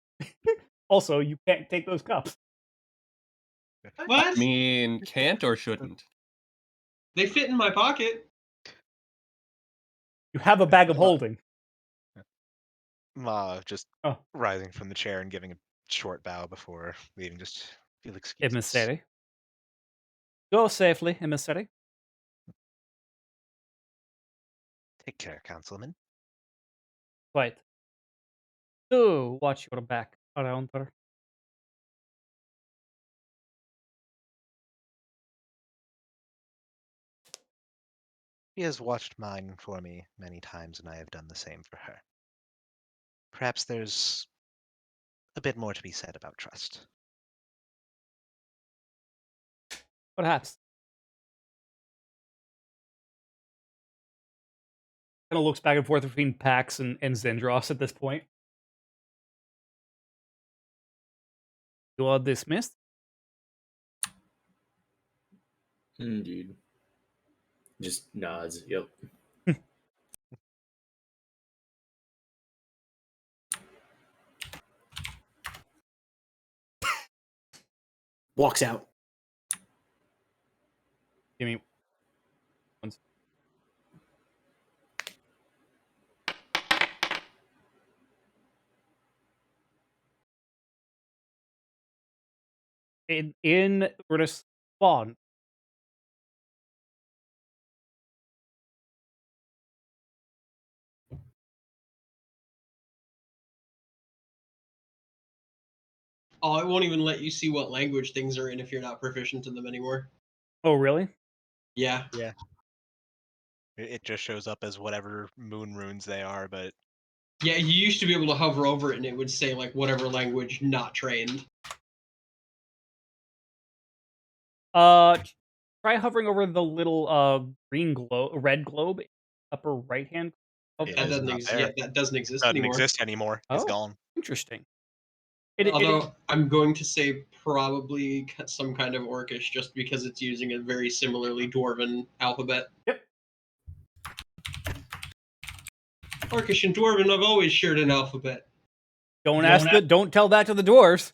Also, you can't take those cups. What? I mean, can't or shouldn't? They fit in my pocket. You have a bag of holding. Ma just Oh. rising from the chair and giving a short bow before leaving. Just feel excused. Emissary. Go safely, emissary. Take care, councilman. Quite. Do watch your back around her. She has watched mine for me many times, and I have done the same for her. Perhaps there's a bit more to be said about trust. Perhaps. Kind of looks back and forth between Pax and Zendros at this point. You are dismissed. Dude. Just nods. Yep. Walks out. Give me one. In response, Oh, it won't even let you see what language things are in if you're not proficient in them anymore. oh really? Yeah. Yeah. It just shows up as whatever moon runes they are, but Yeah, you used to be able to hover over it and it would say, like, whatever language not trained. Try hovering over the little red globe, upper right hand. It That is doesn't not exist. there. Yeah, that doesn't exist doesn't anymore. exist anymore. It's Oh. gone. Interesting. Although I'm going to say probably some kind of Orcish, just because it's using a very similarly dwarven alphabet. Yep. Orcish and dwarven have always shared an alphabet. Don't tell that to the dwarves.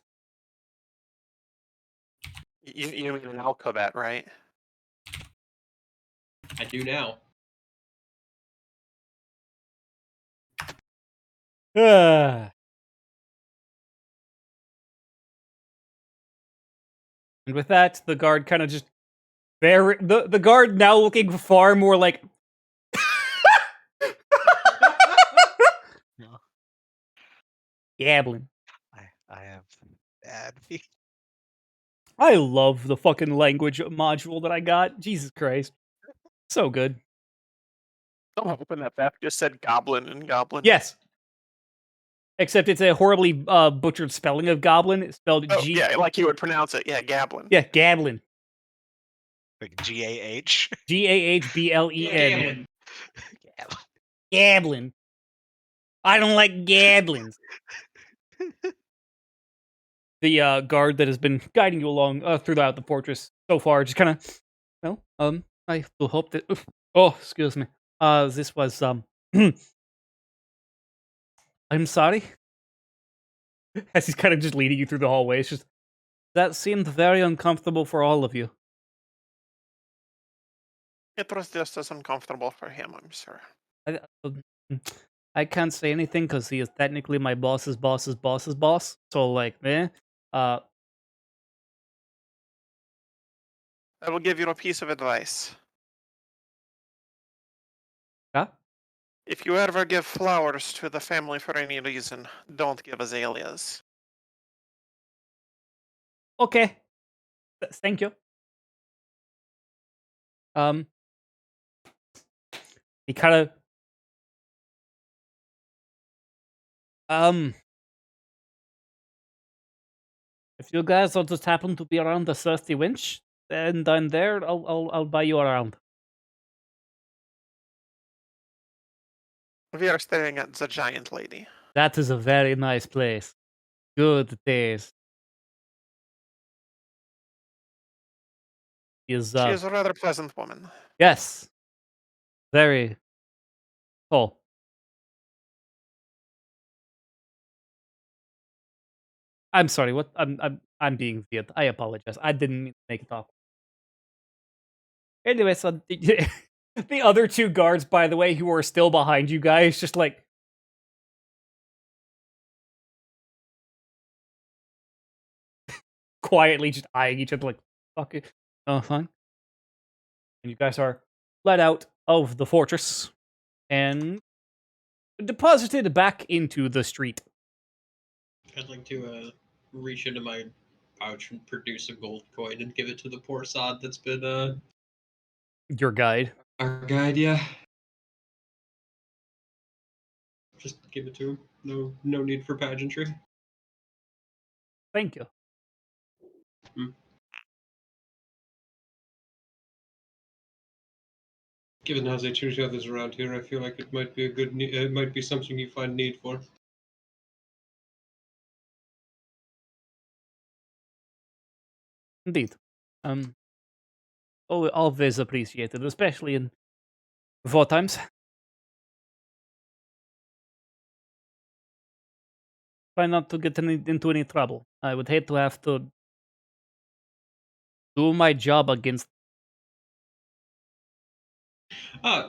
You mean an alphabet, right? I do now. And with that, the guard kind of just the guard now looking far more like No. gabbling. I have bad feet. I love the fucking language module that I got. Jesus Christ. So good. I'm hoping that Beth just said goblin and goblin. Yes. Except it's a horribly butchered spelling of goblin. It's spelled Oh, G. yeah, like you would pronounce it. Yeah, gablin. Yeah, gablin. Like GAH. GAHBLEN. Gablin. I don't like gablins. The guard that has been guiding you along throughout the fortress so far just kind of, I will hope that. Oh, excuse me. This was I'm sorry. As he's kind of just leading you through the hallway, it's just that seemed very uncomfortable for all of you. It was just as uncomfortable for him, I'm sure. I can't say anything because he is technically my boss's boss's boss's boss. So like, Uh, I will give you a piece of advice. Yeah? If you ever give flowers to the family for any reason, don't give azaleas. Okay. Thank you. He kind of if you guys will just happen to be around the thirsty winch, and I'm there, I'll buy you around. We are staring at the giant lady. That is a very nice place. Good days. Is She is a rather pleasant woman. yes. Very cool. I'm sorry, what I'm being weird. I apologize. I didn't mean to make it awkward. Anyway, so the other two guards, by the way, who are still behind you guys, just like quietly just eyeing each other like, fuck it. Oh, fine. And you guys are let out of the fortress and deposited back into the street. I'd like to reach into my pouch and produce a gold coin and give it to the poor sod that's been Your guide. our guide. Yeah, just give it to him. No need for pageantry. Thank you. Given how they treat others around here, I feel like it might be it might be something you find need for. Indeed. Always appreciated, especially in war times. Try not to get into any trouble. I would hate to have to do my job against.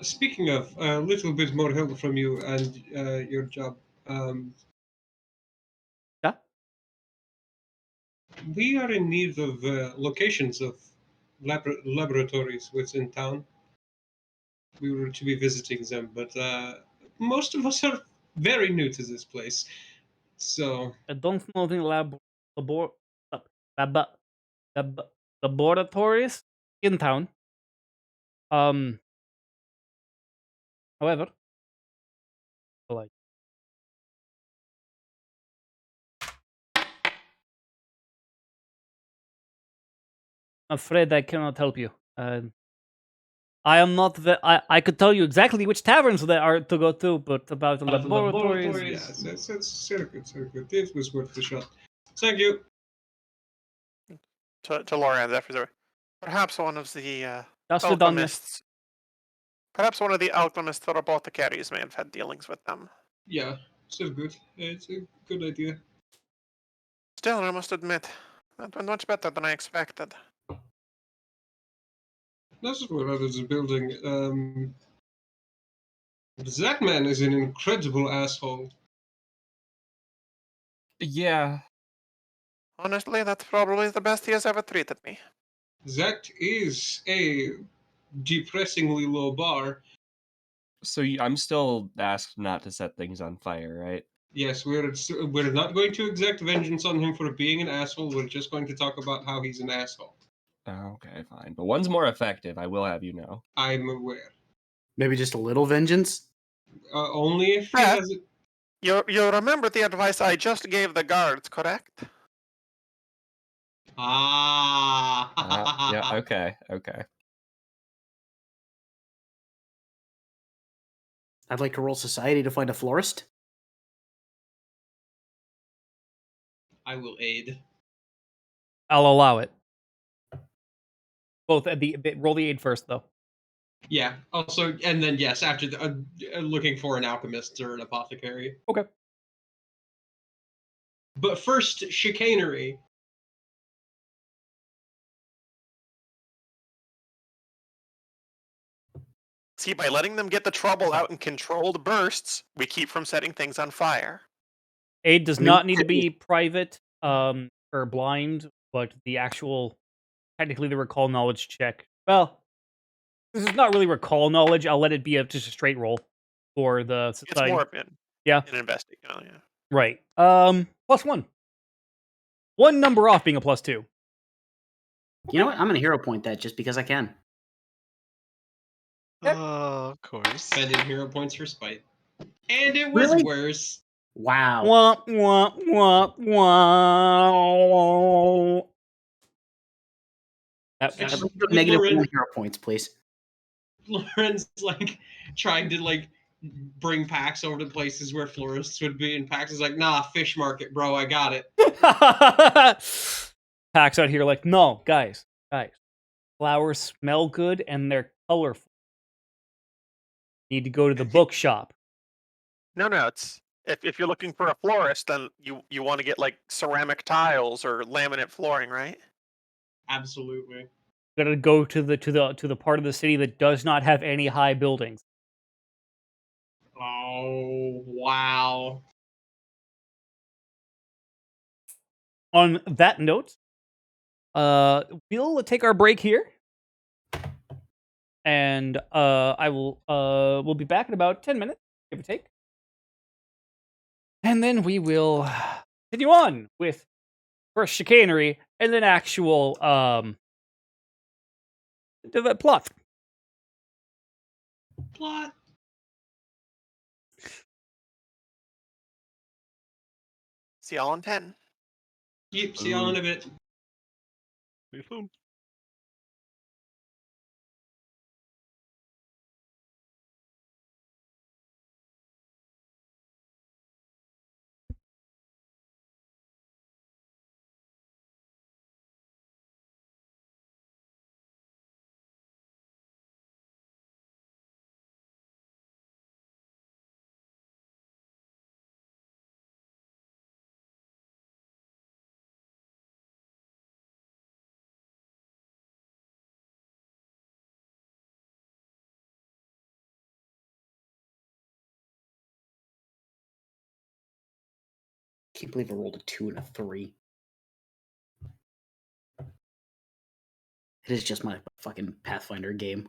Speaking of, a little bit more help from you and your job. Yeah? We are in need of locations of laboratories within town. We were to be visiting them, but most of us are very new to this place. So, I don't know the labor, lab, lab, laboratories in town. However, like, afraid I cannot help you. I am not. I could tell you exactly which taverns there are to go to, but about the laboratories. yes, that's very good, very good. It was worth the shot. Thank you. To Loran after perhaps one of the That's the done. alchemists. Perhaps one of the alchemists or apothecaries may have had dealings with them. Yeah, so good. It's a good idea. Still, I must admit, that went much better than I expected. That's what others are building. That man is an incredible asshole. Yeah. Honestly, that's probably the best he has ever treated me. That is a depressingly low bar. So I'm still asked not to set things on fire, right? Yes, we're not going to exact vengeance on him for being an asshole. We're just going to talk about how he's an asshole. Okay, fine. But one's more effective, I will have you know. I'm aware. Maybe just a little vengeance? Only if he Yeah. has it. You remember the advice I just gave the guards, correct? Yeah, okay. I'd like to roll society to find a florist. I will aid. I'll allow it. Both at roll the aid first, though. Yeah. Also, and then yes, after looking for an alchemist or an apothecary. Okay. But first, chicanery. See, by letting them get the trouble out in controlled bursts, we keep from setting things on fire. Aid does not need to be private or blind, but the actual technically the recall knowledge check. Well, this is not really recall knowledge. I'll let it be just a straight roll for the It's society. more of Yeah. an investing. Oh, yeah. Right. +1. One number off being a +2. You know what? I'm gonna hero point that just because I can. Yep. Oh, of course. Spending hero points for spite. And it was Really? worse. Wow. Wah, wah, wah, wah. That, Actually, that- like, Negative Loren- 1 hero points, please. Lauren's like trying to like bring Pax over to places where florists would be, and Pax is like, nah, fish market, bro, I got it. Pax out here like, no, guys, flowers smell good and they're colorful. Need to go to the bookshop. No, it's if you're looking for a florist, then you want to get like ceramic tiles or laminate flooring, right? Absolutely. Gotta go to the part of the city that does not have any high buildings. Oh, wow. On that note, we'll take our break here, and we'll be back in about 10 minutes, give or take, and then we will continue on with first chicanery and then actual plot. Plot. See y'all in 10. Yep, see y'all in a bit. See you soon. Can't believe I rolled a 2 and a 3. It is just my fucking Pathfinder game.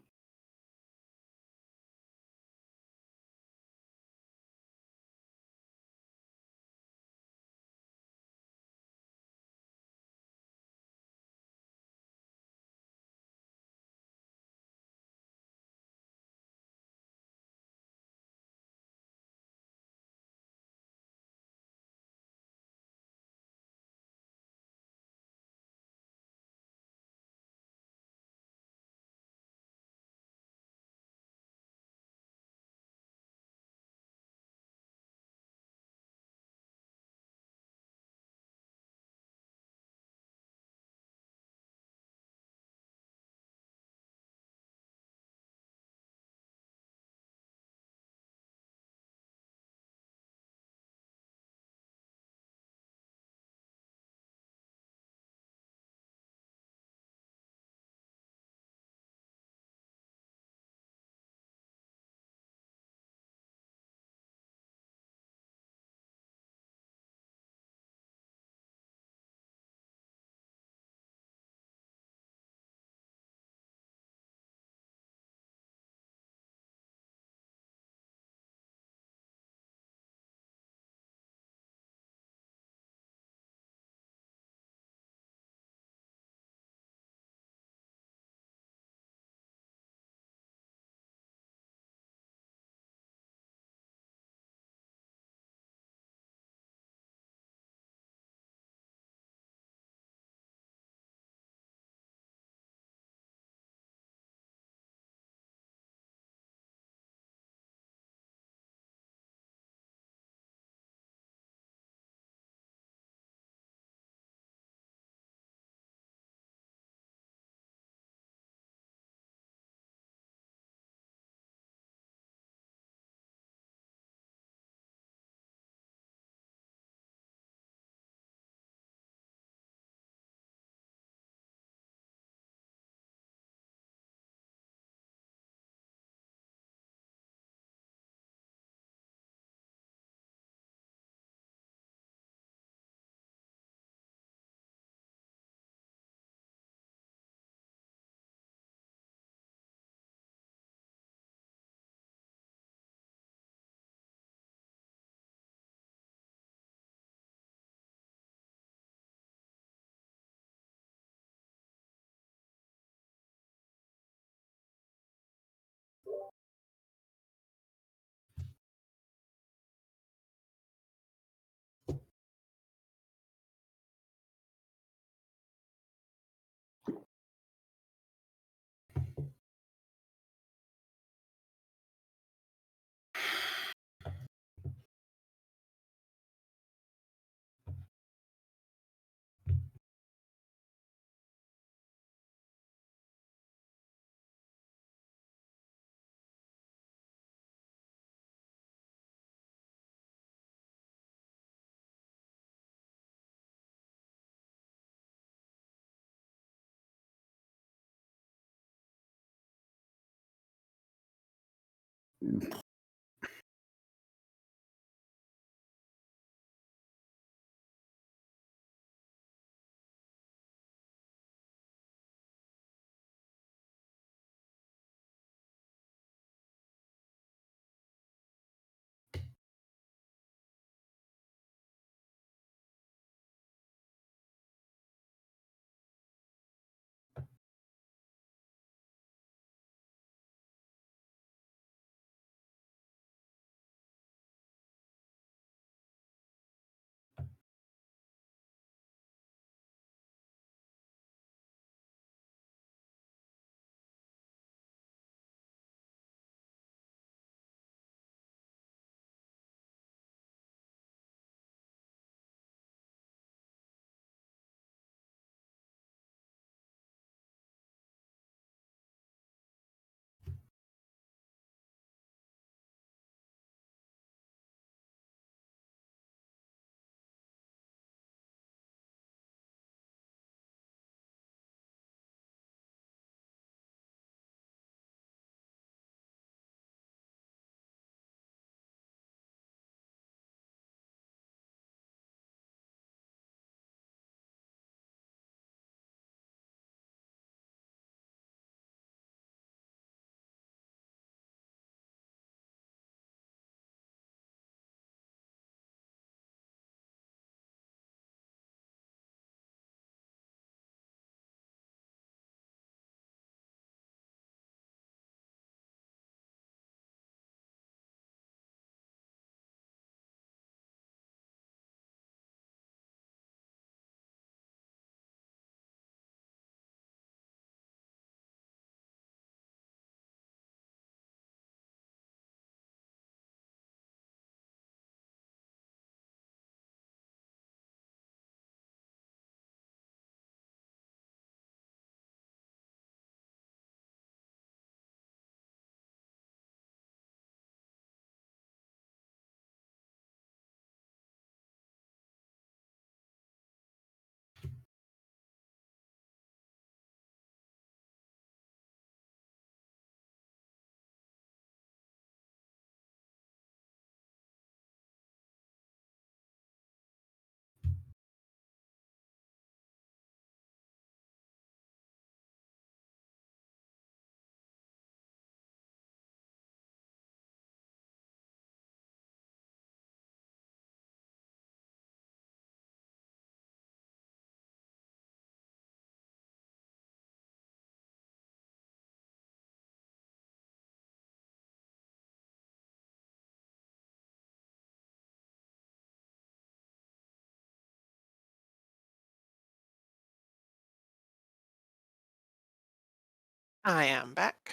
I am back,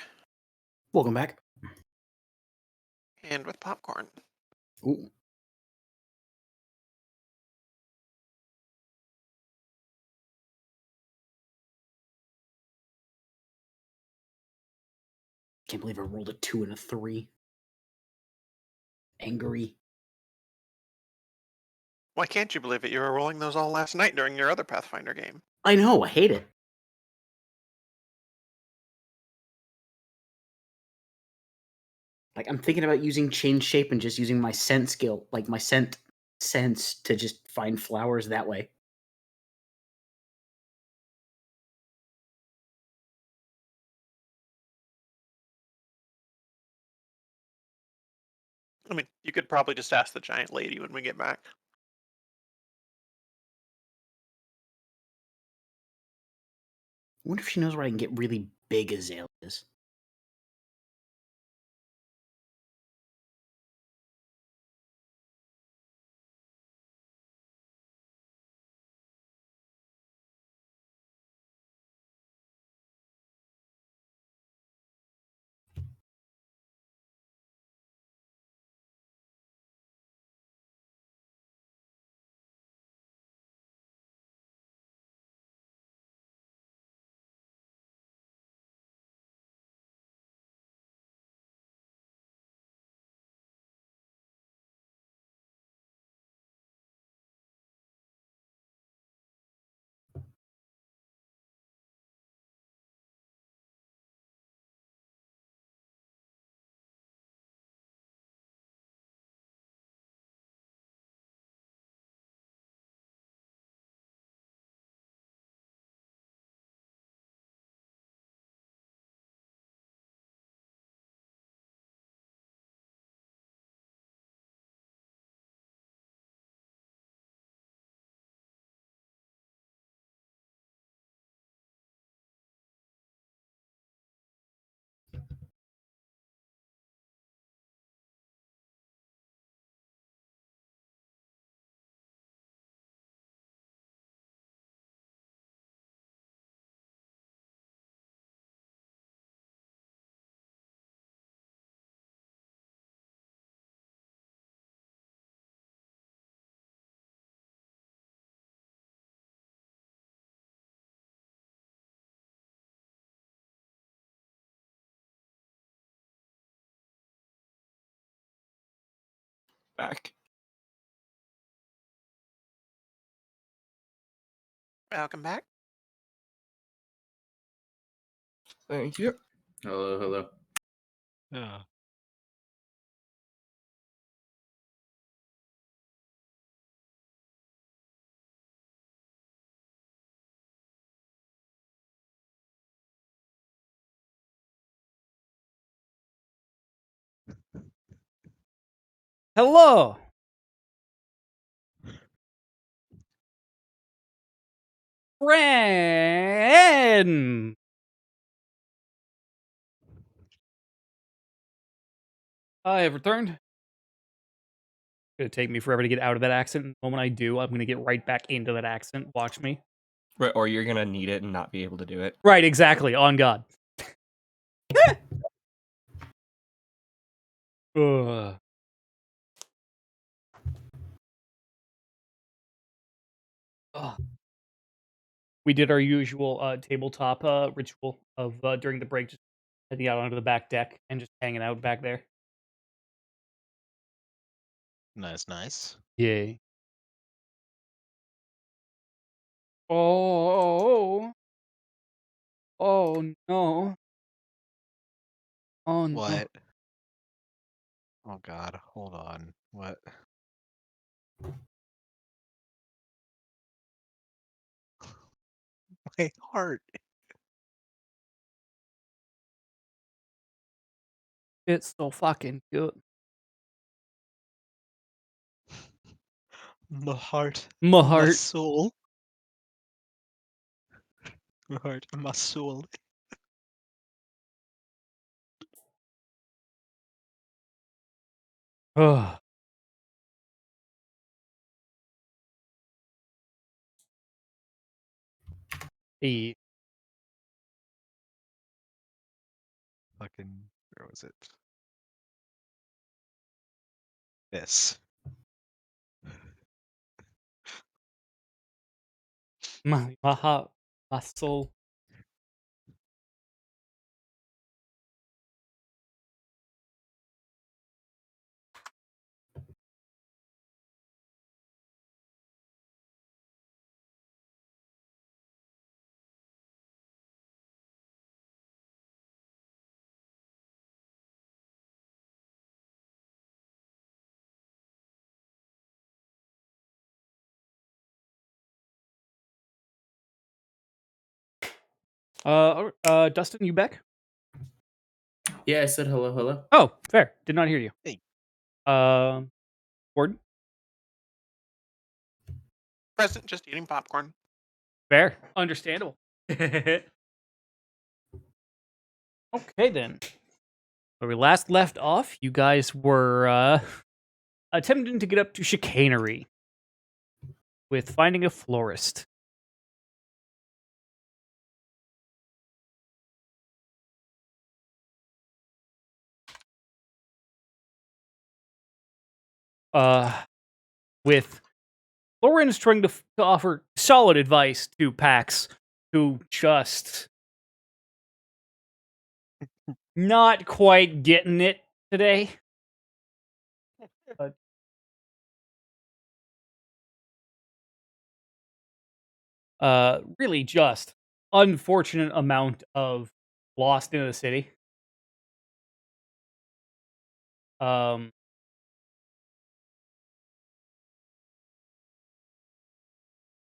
Welcome back. and with popcorn. Ooh. Can't believe I rolled a 2 and a 3. Angry. Why can't you believe it? You were rolling those all last night during your other Pathfinder game. I know, I hate it. Like, I'm thinking about using change shape and just using my scent skill, like my scent sense to just find flowers that way. I mean, you could probably just ask the giant lady when we get back. I wonder if she knows where I can get really big azaleas. back. Welcome back. Thank you. Hello, hello. Yeah. Hello. Friend. I have returned. It's gonna take me forever to get out of that accent. The moment I do, I'm gonna get right back into that accent. Watch me. Right, or you're gonna need it and not be able to do it. Right, exactly. On God. Ugh. Ugh. We did our usual tabletop ritual of during the break, just heading out onto the back deck and just hanging out back there. Nice, nice. Yay. Oh, oh no. Oh no. What? Oh God, hold on. What? My heart. It's so fucking good. My heart. My My heart. soul. My heart and my soul. Ugh. Hey, Fucking, where was it? This. my heart, my soul. Dustin, you back? Yeah, I said hello, hello. Oh, fair. Did not hear you. Hey. Gordon? Present, just eating popcorn. Fair. Understandable. Okay, then. Where we last left off, you guys were attempting to get up to chicanery with finding a florist. With Lauren's trying to offer solid advice to Pax, who just not quite getting it today. Really just unfortunate amount of lost in the city.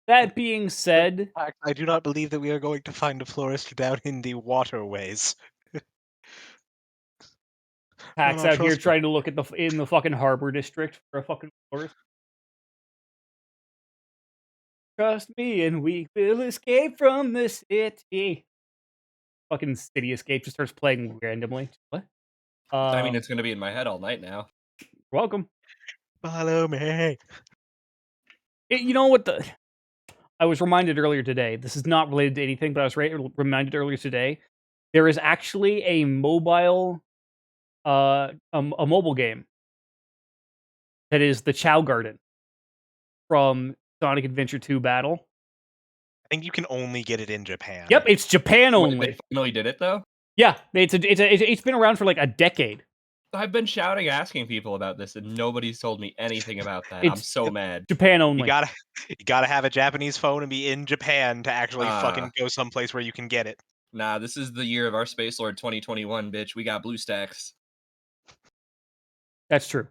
That being said, I do not believe that we are going to find a florist down in the waterways. Pax no, out here trust me. trying to look at in the fucking harbor district for a fucking florist. Trust me, and we will escape from the city. Fucking City Escape just starts playing randomly. What? I mean, it's gonna be in my head all night now. Welcome. Follow me. You know what? I was reminded earlier today. This is not related to anything, but I was reminded earlier today. There is actually a mobile, a mobile game that is the Chow Garden from Sonic Adventure 2 Battle. I think you can only get it in Japan. Yep, it's Japan Wait, only. they finally did it though. Yeah, it's been around for like a decade. I've been shouting, asking people about this, and nobody's told me anything about that. I'm It's so mad. Japan only. You gotta have a Japanese phone and be in Japan to actually fucking go someplace where you can get it. Nah, this is the year of our Space Lord 2021, bitch. We got BlueStacks. That's true.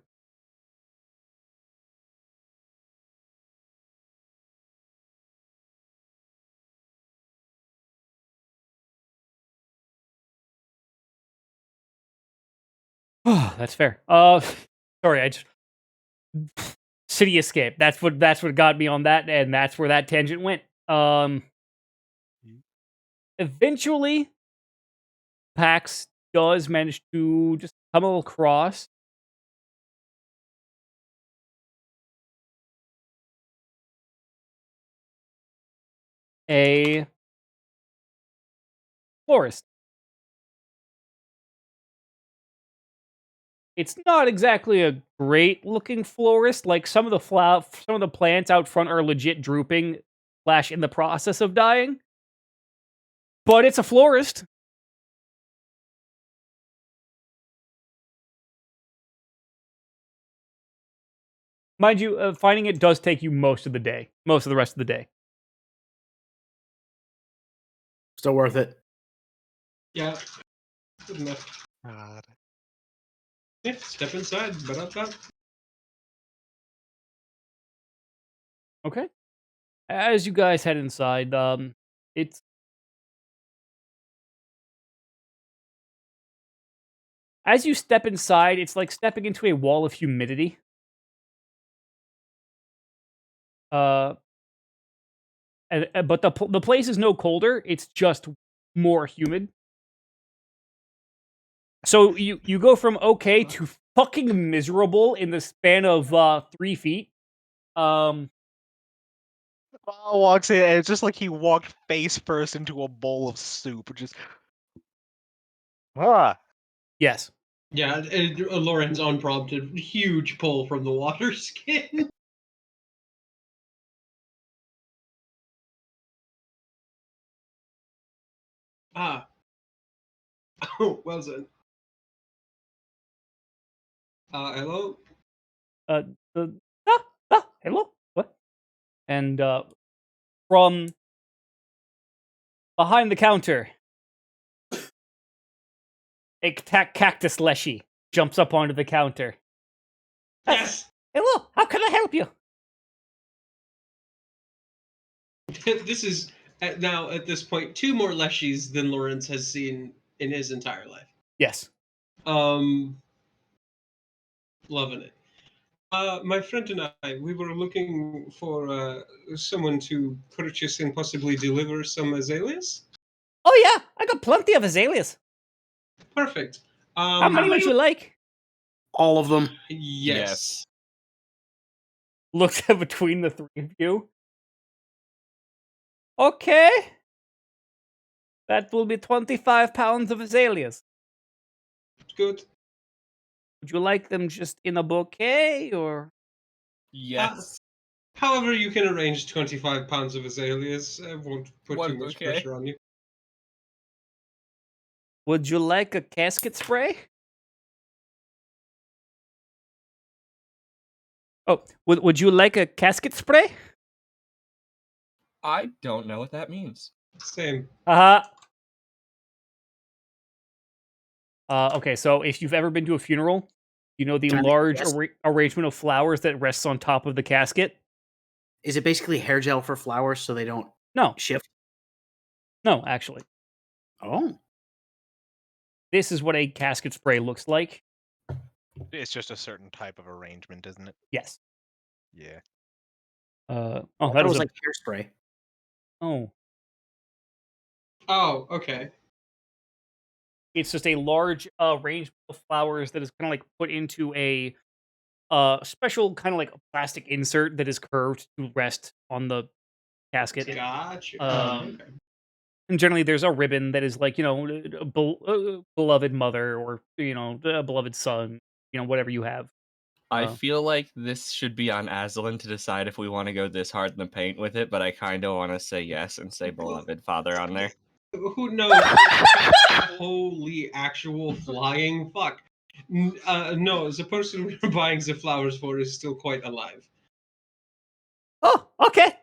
Oh, that's fair. Sorry, I just City Escape. That's what got me on that, and that's where that tangent went. Eventually, Pax does manage to just come across a florist. It's not exactly a great looking florist. Like some of the plants out front are legit drooping, / in the process of dying. But it's a florist. Mind you, finding it does take you most of the rest of the day. Still worth it. Yeah. Good enough. God. Yeah, step inside. Ba-da-da. Okay. As you guys head inside, it's as you step inside, it's like stepping into a wall of humidity. But the place is no colder. It's just more humid. So you go from okay to fucking miserable in the span of 3 feet. Val walks in, and it's just like he walked face first into a bowl of soup. Just Yes. Yeah, Lauren's unprompted. Huge pull from the water skin. Ah. Oh, well done. Hello? Hello? What? And from behind the counter, a cactus leshy jumps up onto the counter. Yes! Hello, how can I help you? This is, now, at this point, 2 more Leshies than Lawrence has seen in his entire life. Yes. Loving it. My friend and I, we were looking for someone to purchase and possibly deliver some azaleas. Oh yeah, I got plenty of azaleas. Perfect. How many would you like? All of them. Yes. Looks at between the 3 of you. Okay. That will be 25 pounds of azaleas. Good. Would you like them just in a bouquet, or? Yes. However, you can arrange 25 pounds of azaleas. I won't put One too much bouquet. pressure on you. Would you like a casket spray? Oh, would you like a casket spray? I don't know what that means. Same. Okay, so if you've ever been to a funeral, you know the Can I make a large guess? arrangement of flowers that rests on top of the casket? Is it basically hair gel for flowers so they don't No, shift? no, actually. Oh. This is what a casket spray looks like. It's just a certain type of arrangement, isn't it? Yes. Yeah. Oh, I that thought it is was a... like hairspray. Oh. Oh, okay. It's just a large arrangement of flowers that is kind of like put into a special kind of like plastic insert that is curved to rest on the casket. Gotcha. Um, Okay. And generally, there's a ribbon that is like, a beloved mother, or, a beloved son, whatever you have. I feel like this should be on Aslan to decide if we want to go this hard in the paint with it, but I kind of want to say yes and say beloved father on there. Who knows? Holy actual flying fuck. No, the person we were buying the flowers for is still quite alive. Oh, okay.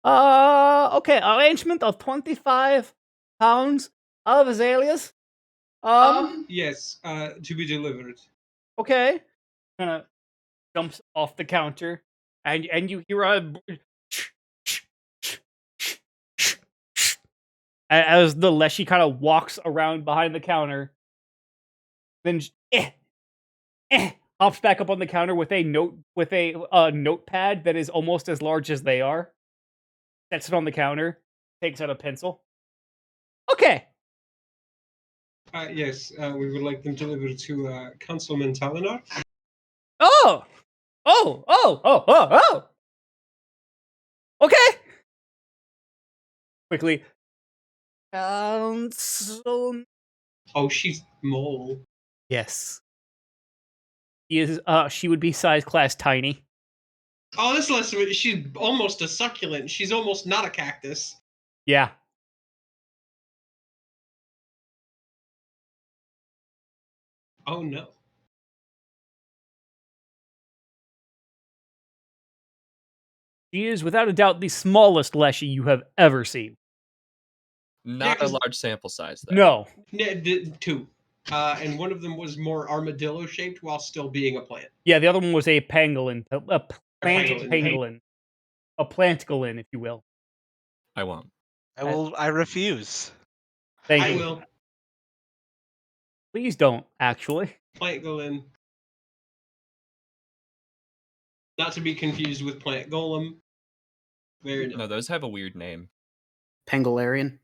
Okay. Arrangement of 25 pounds of azaleas. Yes, to be delivered. Okay. Kind of jumps off the counter, and you hear a as the Leshy kind of walks around behind the counter, then hops back up on the counter with a notepad that is almost as large as they are. Sets it on the counter, takes out a pencil. Okay. Yes, we would like them delivered to Councilman Talinar. Oh. Okay. Quickly. So Oh, she's mole. yes. She would be size class tiny. Oh, this less. She's almost a succulent. She's almost not a cactus. Yeah. Oh no. She is without a doubt the smallest Leshy you have ever seen. Not a 'cause- large sample size, though. No. Two. And one of them was more armadillo shaped while still being a plant. Yeah, the other one was a pangolin. A plant pangolin. pangolin. A plantgolin, if you will. I won't. I refuse. Thank I you. will. Please don't, actually. Plant golem. Not to be confused with plant golem. Very nice. No, those have a weird name. Pangolarian.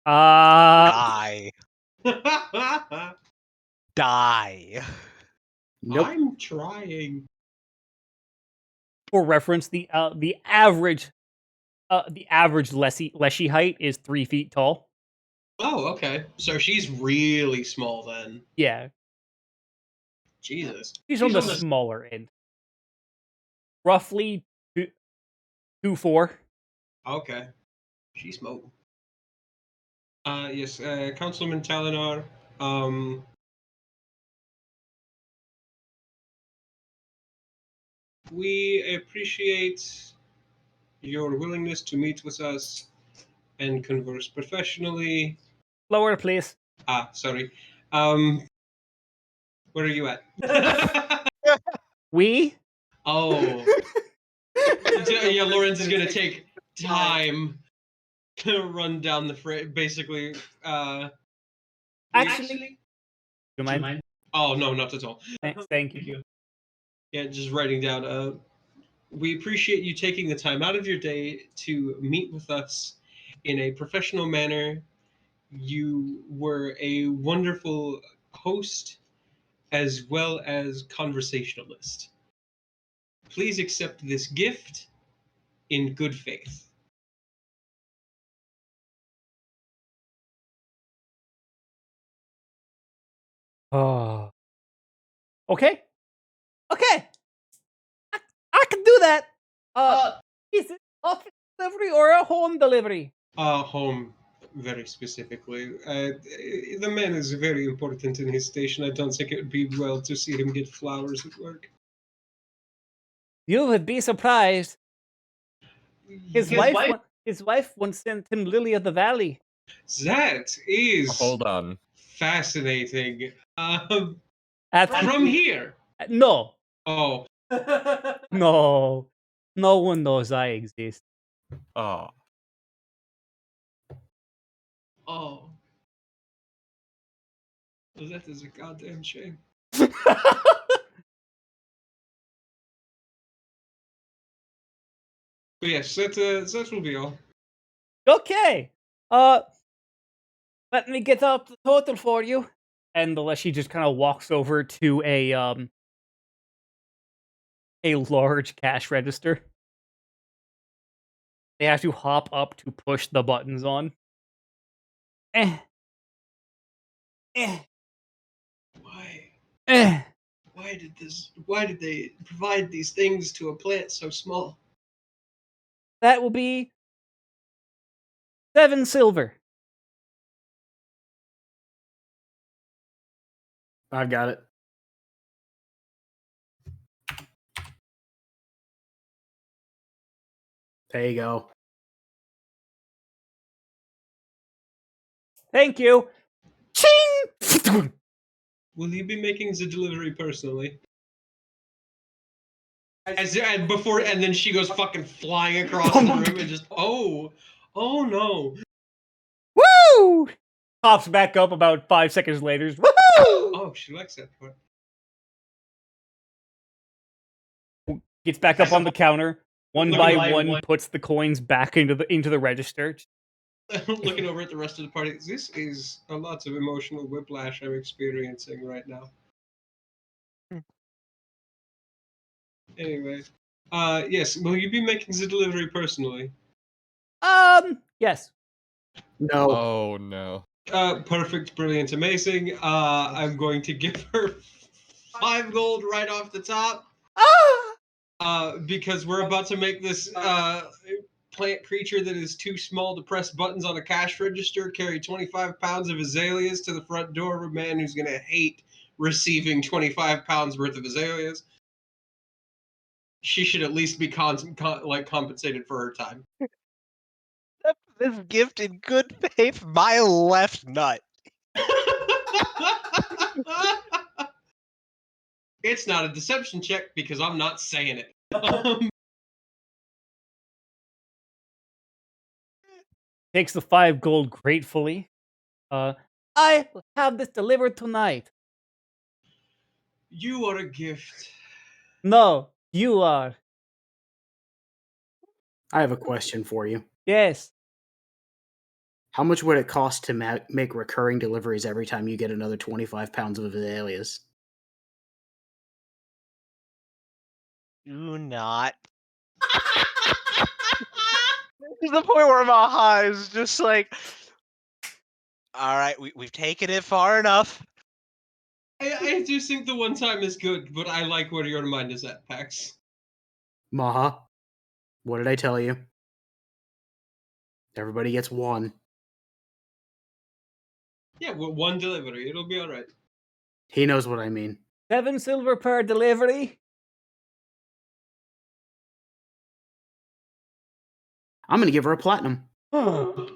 Die. Die. Nope. I'm trying. For reference, the average Leshy height is 3 feet tall. Oh, okay. So she's really small then. Yeah, Jesus. she's on the smaller end. Roughly 2'4". Okay. She's small. Yes, Councilman Talinar. We appreciate your willingness to meet with us and converse professionally. Lower, please. Sorry. Where are you at? We? Oh. Yeah, Lawrence is gonna take time to run down the basically. Actually, do you mind? Oh no, not at all. Thank you. Yeah, just writing down. We appreciate you taking the time out of your day to meet with us in a professional manner. You were a wonderful host as well as conversationalist. Please accept this gift in good faith. Oh. Okay. Okay. I can do that. Is it office delivery or a home delivery? Home, very specifically. The man is very important in his station. I don't think it would be well to see him get flowers at work. You would be surprised. His Yes, wife once sent him Lily of the Valley. That is Hold on. fascinating. Absolutely. From here. No. Oh, No. No one knows I exist. Oh. oh. Well, that is a goddamn shame. But yes, that will be all. Okay. Let me get up the total for you. And the Leshy just kind of walks over to a large cash register. They have to hop up to push the buttons on. Why? Why did they provide these things to a plant so small? That will be 7 silver. I've got it. There you go. Thank you. Ching! Will you be making the delivery personally? And then she goes fucking flying across the room and just oh no. Woo! Pops back up about 5 seconds later. Woohoo! Oh, she likes that part. Gets back up on the counter. One by one, puts the coins back into the register. Looking over at the rest of the party, this is a lot of emotional whiplash I'm experiencing right now. Anyway, yes, will you be making the delivery personally? Yes. No. Oh no. Perfect, brilliant, amazing. I'm going to give her 5 gold right off the top. Because we're about to make this plant creature that is too small to press buttons on a cash register carry 25 pounds of azaleas to the front door of a man who's going to hate receiving 25 pounds worth of azaleas. She should at least be compensated for her time. This gift in good faith, my left nut. It's not a deception check because I'm not saying it. Takes the 5 gold gratefully. I will have this delivered tonight. You are a gift. No, you are. I have a question for you. Yes. How much would it cost to make recurring deliveries every time you get another 25 pounds of azaleas? Do not. To the point where Maha is just like, all right, we've taken it far enough. I do think the one time is good, but I like where your mind is at, Pax. Maha, what did I tell you? Everybody gets one. Yeah, well, 1 delivery. It'll be all right. He knows what I mean. 7 silver per delivery. I'm going to give her a platinum. I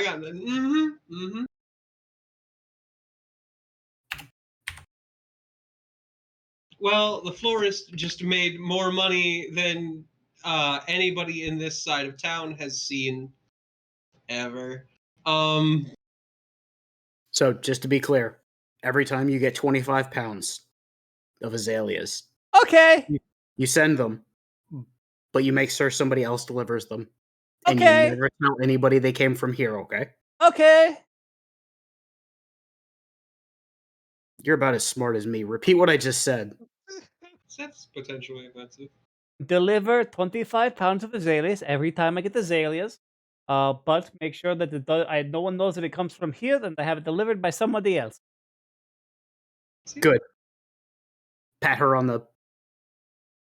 got the Well, the florist just made more money than anybody in this side of town has seen ever. So, just to be clear, every time you get 25 pounds of azaleas, Okay. you send them, but you make sure somebody else delivers them. And Okay. you never tell anybody they came from here, okay? Okay. You're about as smart as me. Repeat what I just said. That's potentially offensive. Deliver 25 pounds of azaleas every time I get azaleas. But make sure that no one knows that it comes from here, then I have it delivered by somebody else. Good. Pat her on the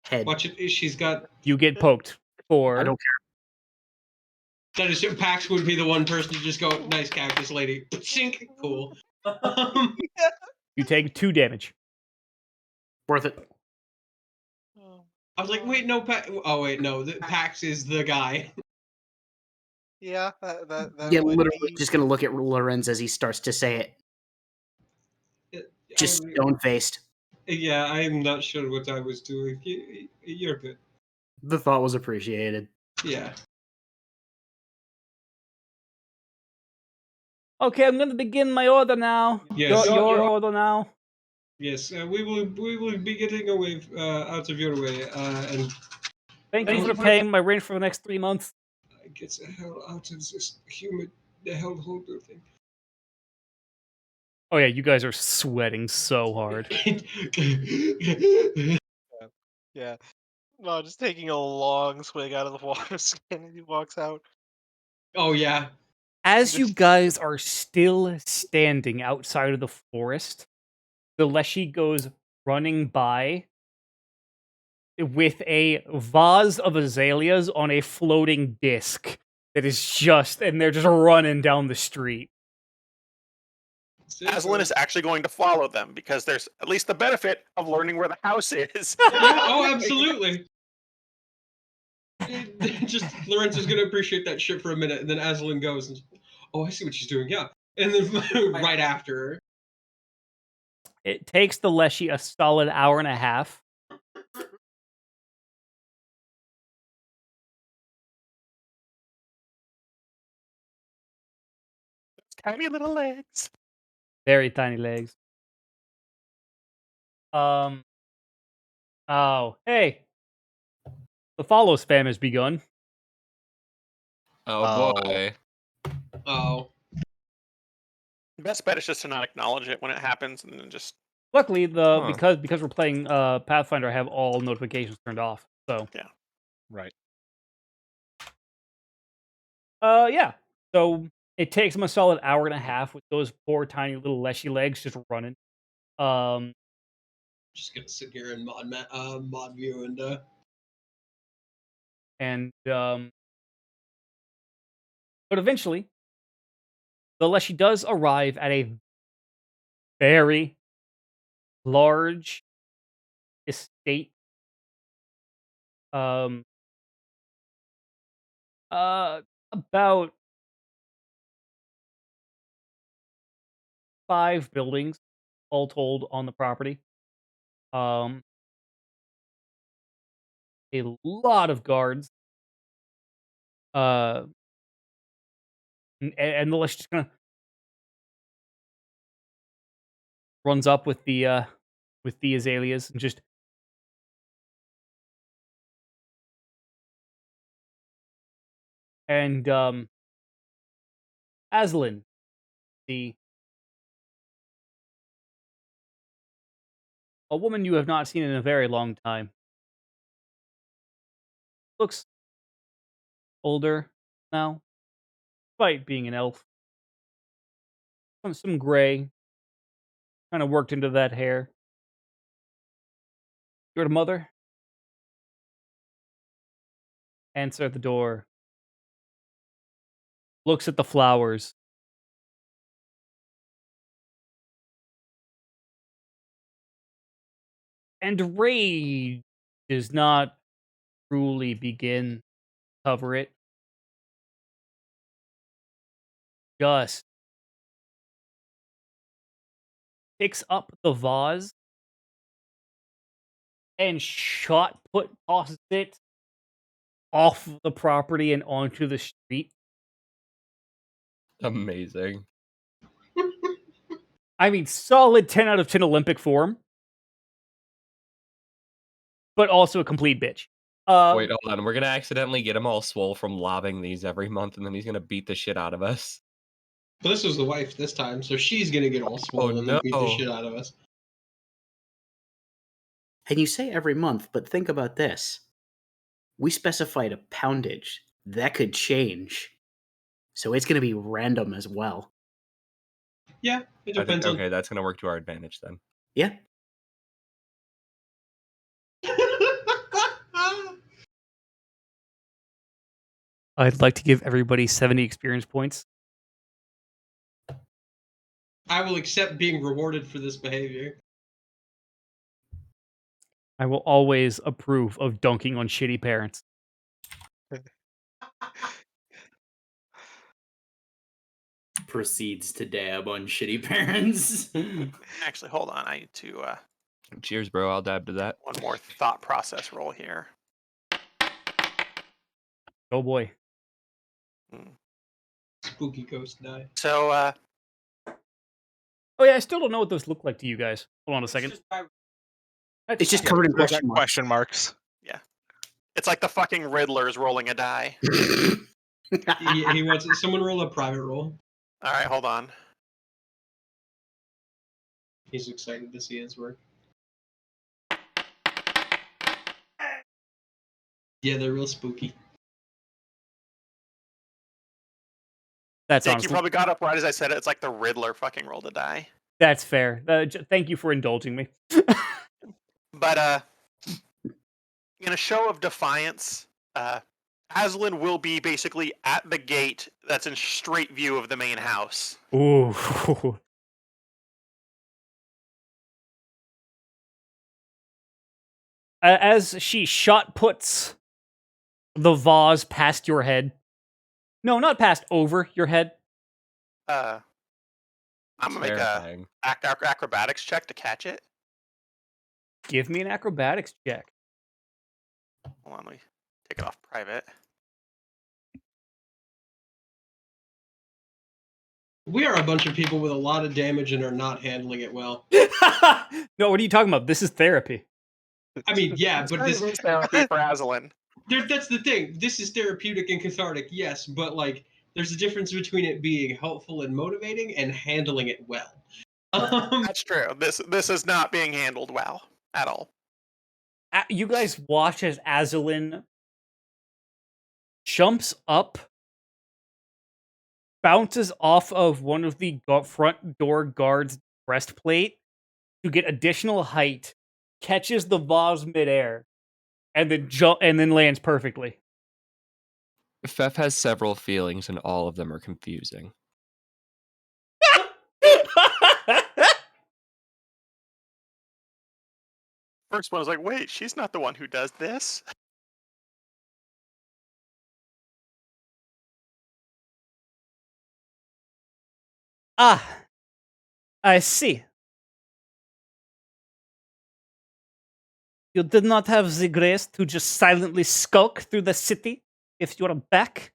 head. Watch it. She's got. You get poked for. I don't That is, Pax would be the one person to just go, nice cactus lady. Sink. Cool. You take 2 damage. Worth it. I was like, wait, no, oh, wait, no. Pax is the guy. Yeah, that Yeah, would literally be... just going to look at Lorenz as he starts to say it. Just stone-faced. Yeah, I'm not sure what I was doing. You're good. The thought was appreciated. Yeah. Okay, I'm going to begin my order now. Yes. Your order now. Yes, we will be getting away out of your way, and Thank you for paying my rent for the next 3 months. get the hell out of this humid hellhole thing. Oh yeah, you guys are sweating so hard. Yeah. No, just taking a long swig out of the water skin as he walks out. Oh yeah. As you guys are still standing outside of the forest, the Leshy goes running by with a vase of azaleas on a floating disc that is and they're just running down the street. Aslan is actually going to follow them because there's at least the benefit of learning where the house is. Yeah, oh, absolutely. Just Lorenz is going to appreciate that shit for a minute, and then Aslan goes, and, oh, I see what she's doing, yeah. And then right after her. It takes the Leshy a solid hour and a half. Tiny little legs. Very tiny legs. Oh, hey. The follow spam has begun. Oh boy. Oh. Best bet is just to not acknowledge it when it happens, and then just Luckily, Huh. because we're playing Pathfinder, I have all notifications turned off. So Right. yeah. So it takes them a solid hour and a half with those poor tiny little Leshy legs just running. Just gonna sit here in mod view and but eventually, the Leshy does arrive at a very large estate. About 5 buildings, all told, on the property. A lot of guards. And the Lesh just kind of runs up with the azaleas and just Aslan, a woman you have not seen in a very long time. Looks older now, despite being an elf. Some gray, kind of worked into that hair. Your mother? Answer at the door. Looks at the flowers. And rage does not truly begin to cover it. Just picks up the vase and tosses it off the property and onto the street. Amazing. I mean, solid 10 out of 10 Olympic form, but also a complete bitch. Wait, hold on. We're gonna accidentally get him all swole from lobbing these every month, and then he's gonna beat the shit out of us. But this was the wife this time, so she's gonna get all swollen and beat the shit out of us. And you say every month, but think about this. We specified a poundage. That could change. So it's going to be random as well. Yeah, it I think, depends on... okay, that's gonna work to our advantage then. Yeah. I'd like to give everybody 70 experience points. I will accept being rewarded for this behavior. I will always approve of dunking on shitty parents. Proceeds to dab on shitty parents. Actually, hold on. I need to Cheers, bro. I'll dab to that. one more thought process roll here. Oh boy. Spooky ghost die. So, Oh yeah, I still don't know what those look like to you guys. Hold on a second. It's just covered in Look at question marks. question marks. yeah. It's like the fucking Riddler's rolling a die. He wants someone roll a private roll. All right, hold on. He's excited to see his work. Yeah, they're real spooky. That's Dick, honestly, you probably got up right as I said it. It's like the Riddler fucking rolled a die. that's fair. Thank you for indulging me. But in a show of defiance, Aslan will be basically at the gate that's in straight view of the main house. Ooh. as she shot puts the vase past your head. No, not past, over your head. I'm gonna make a Terrifying. acrobatics check to catch it. Give me an acrobatics check. Hold on, let me take it off private. We are a bunch of people with a lot of damage and are not handling it well. No, what are you talking about? This is therapy. I mean, yeah, but this therapy for Azalin. that's the thing. This is therapeutic and cathartic, yes, but like there's a difference between it being helpful and motivating and handling it well. That's true. This is not being handled well at all. You guys watch as Azalin jumps up, bounces off of one of the front door guard's breastplate to get additional height, catches the vase midair, and then lands perfectly. Fef has several feelings, and all of them are confusing. First one was like, wait, she's not the one who does this. Ah, I see. You did not have the grace to just silently skulk through the city if you are back.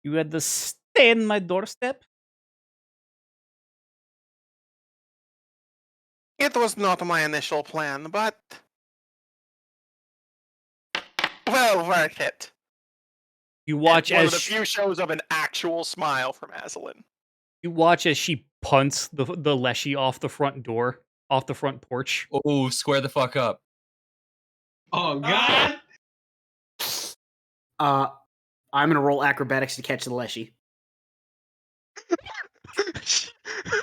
You had to stay in my doorstep. It was not my initial plan, but well worth it. You watch One as of the few shows of an actual smile from Azalin. you watch as she punts the Leshy off the front door, off the front porch. Oh, square the fuck up. Oh god! I'm gonna roll acrobatics to catch the Leshy.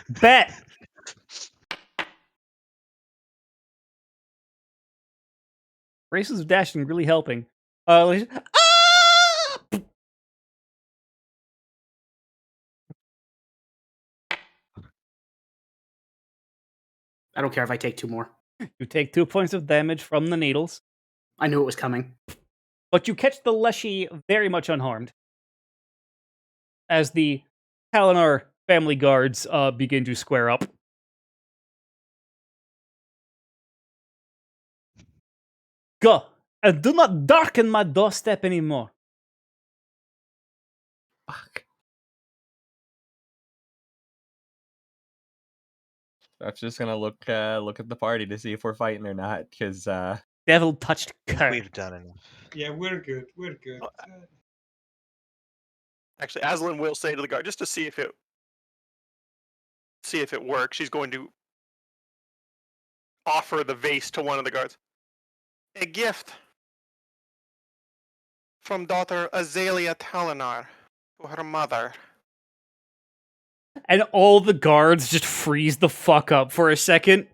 Bet. Races of dashing really helping. Leshy- ah! I don't care if I take 2 more. You take 2 points of damage from the needles, I knew it was coming. but you catch the Leshy very much unharmed. As the Kalinar family guards begin to square up. Go, and do not darken my doorstep anymore. Fuck. I'm just gonna look at the party to see if we're fighting or not, because Devil touched cur. We've done enough. Yeah, we're good. We're good. Actually, Azalin will say to the guard, just to see if it works, she's going to offer the vase to one of the guards. A gift from daughter Azalea Talinar to her mother. And all the guards just freeze the fuck up for a second.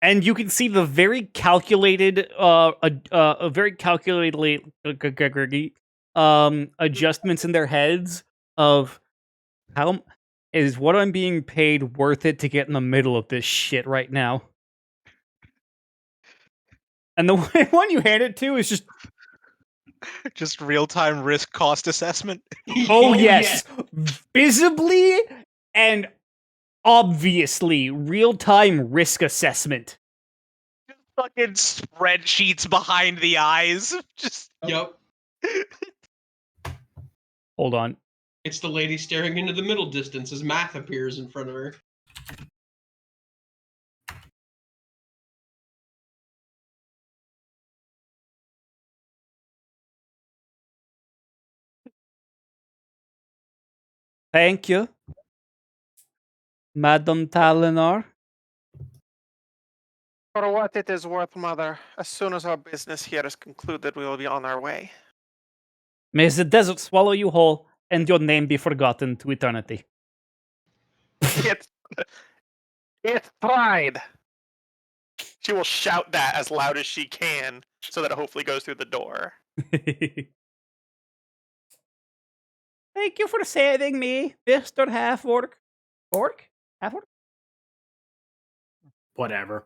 And you can see the very calculated, adjustments in their heads of how is what I'm being paid worth it to get in the middle of this shit right now. And the one you hand it to is just, Just real-time risk cost assessment. oh yes, visibly and obviously real-time risk assessment. Fucking spreadsheets behind the eyes. Just Yup. Hold on. It's the lady staring into the middle distance as math appears in front of her. Thank you, Madam Talinar. For what it is worth, Mother, as soon as our business here is concluded, we will be on our way. May the desert swallow you whole, and your name be forgotten to eternity. It's pride. She will shout that as loud as she can, so that it hopefully goes through the door. Thank you for saving me, Mr. Half-Orc. Orc? Half-Orc? Whatever.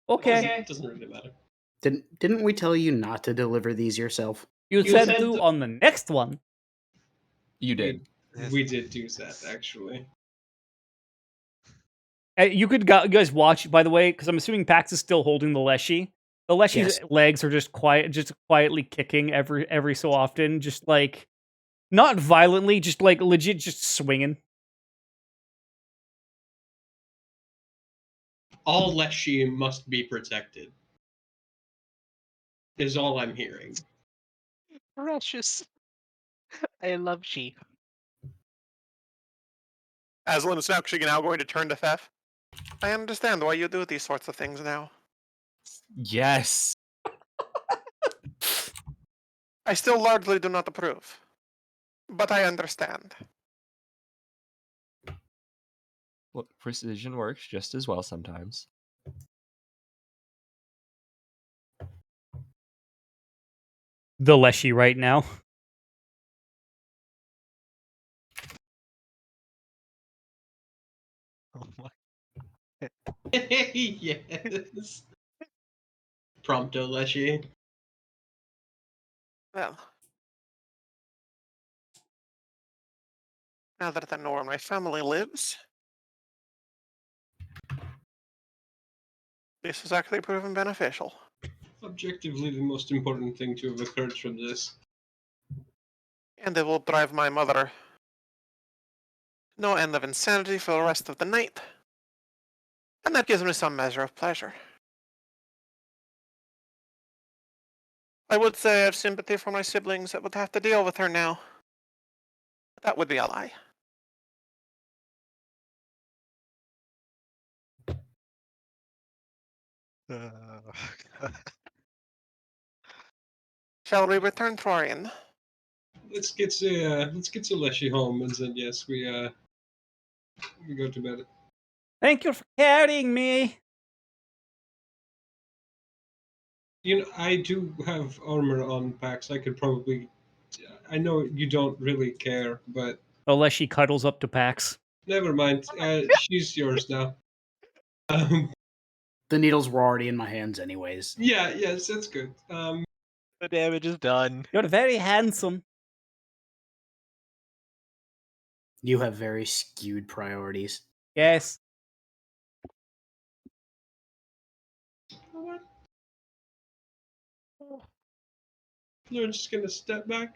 Okay. It doesn't really matter. Didn't we tell you not to deliver these yourself? You said to on the next one. You did. We did do that, actually. You could you guys watch, by the way, because I'm assuming Pax is still holding the Leshy. The Leshy's Yes. legs are just quietly kicking every so often, just like not violently, just like legit, just swinging. All Leshy must be protected. Is all I'm hearing. Precious. I love she. Aslan is actually now going to turn to Thef. I understand why you do these sorts of things now. Yes. I still largely do not approve. But I understand. Look, precision works just as well sometimes. The Leshy right now. Oh my. Yes. Prompto Leshy. Well. Now that I know where my family lives, this has actually proven beneficial. Objectively, the most important thing to have occurred from this. And it will drive my mother no end of insanity for the rest of the night. And that gives me some measure of pleasure. I would say I have sympathy for my siblings that would have to deal with her now. But that would be a lie. Shall we return to our inn? Let's get to Leshy home, and then yes, we go to bed. Thank you for carrying me. You know, I do have armor on Pax. I could probably. I know you don't really care, but The Leshy cuddles up to Pax. never mind. She's yours now. The needles were already in my hands, anyways. Yeah, yes, that's good. The damage is done. You're very handsome. You have very skewed priorities. Yes. We're just gonna step back.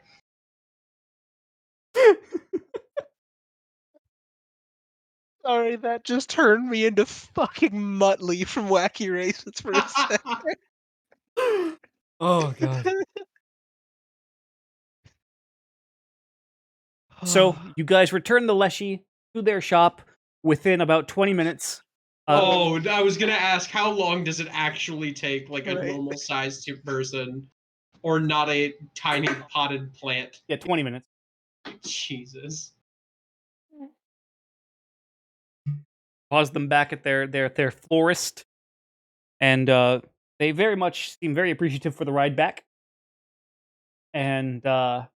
Sorry, that just turned me into fucking Muttley from Wacky Races for a second. Oh god. So you guys return the Leshy to their shop within about 20 minutes. Oh, I was gonna ask, how long does it actually take, like a Right. normal sized person, or not a tiny potted plant? Yeah, 20 minutes. Jesus. Pause them back at their florist, and they very much seem very appreciative for the ride back. And guys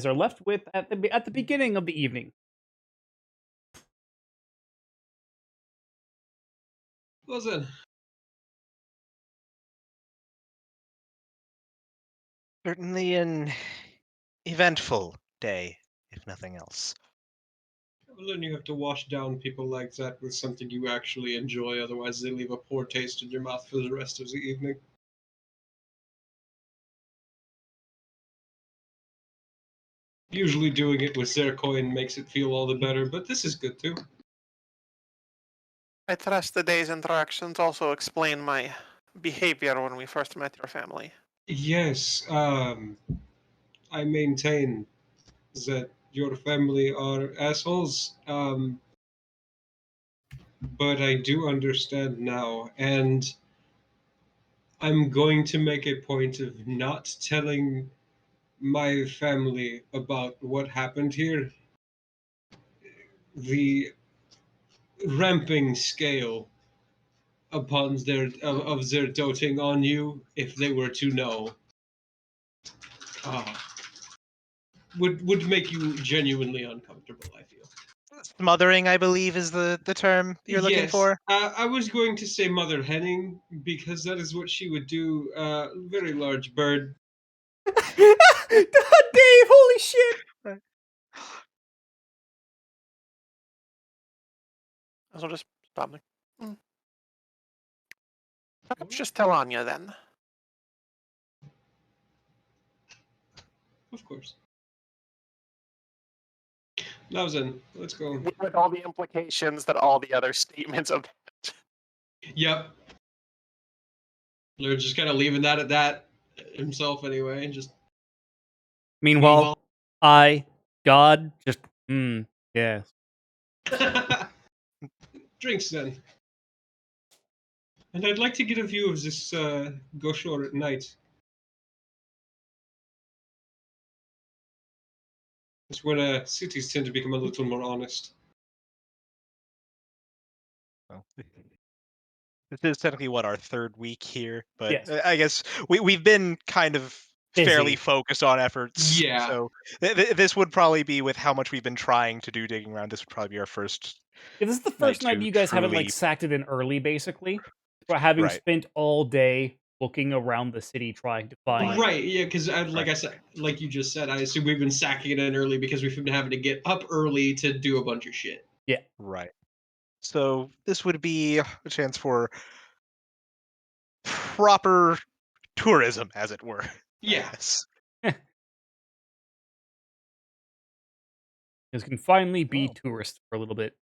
are left with at the beginning of the evening. Well then, Certainly an eventful day, if nothing else. well then you have to wash down people like that with something you actually enjoy, otherwise they leave a poor taste in your mouth for the rest of the evening. Usually doing it with Zercoin makes it feel all the better, but this is good too. I trust the day's interactions also explain my behavior when we first met your family. Yes, I maintain that your family are assholes, but I do understand now, and I'm going to make a point of not telling my family about what happened here. The ramping scale upon of their doting on you, if they were to know, would make you genuinely uncomfortable, I feel. Smothering, I believe, is the term you're looking Yes, for. I was going to say Mother Henning because that is what she would do. Very large bird. Dave, holy shit! So just stop me. Perhaps just tell Anya then. Of course. Lauzen, let's go. With all the implications that all the other statements of Yep. They're just kind of leaving that at that himself anyway, and just. Meanwhile, God, just, yes. Drinks then. And I'd like to get a view of this Goshore at night. It's when cities tend to become a little more honest. Well, this is technically our third week here, but Yes. I guess we've been kind of fairly Busy. focused on efforts. Yeah. So this would probably be, with how much we've been trying to do digging around, this would probably be our first. Yeah, this is the first night to you guys haven't, like, truly- sacked it in early, basically. For having Right. spent all day looking around the city trying to find... Right, yeah, because like Right. I said, like you just said, I assume we've been sacking it in early because we've been having to get up early to do a bunch of shit. Right. So this would be a chance for proper tourism, as it were. Yeah. Yes. You can finally be Oh. tourists for a little bit.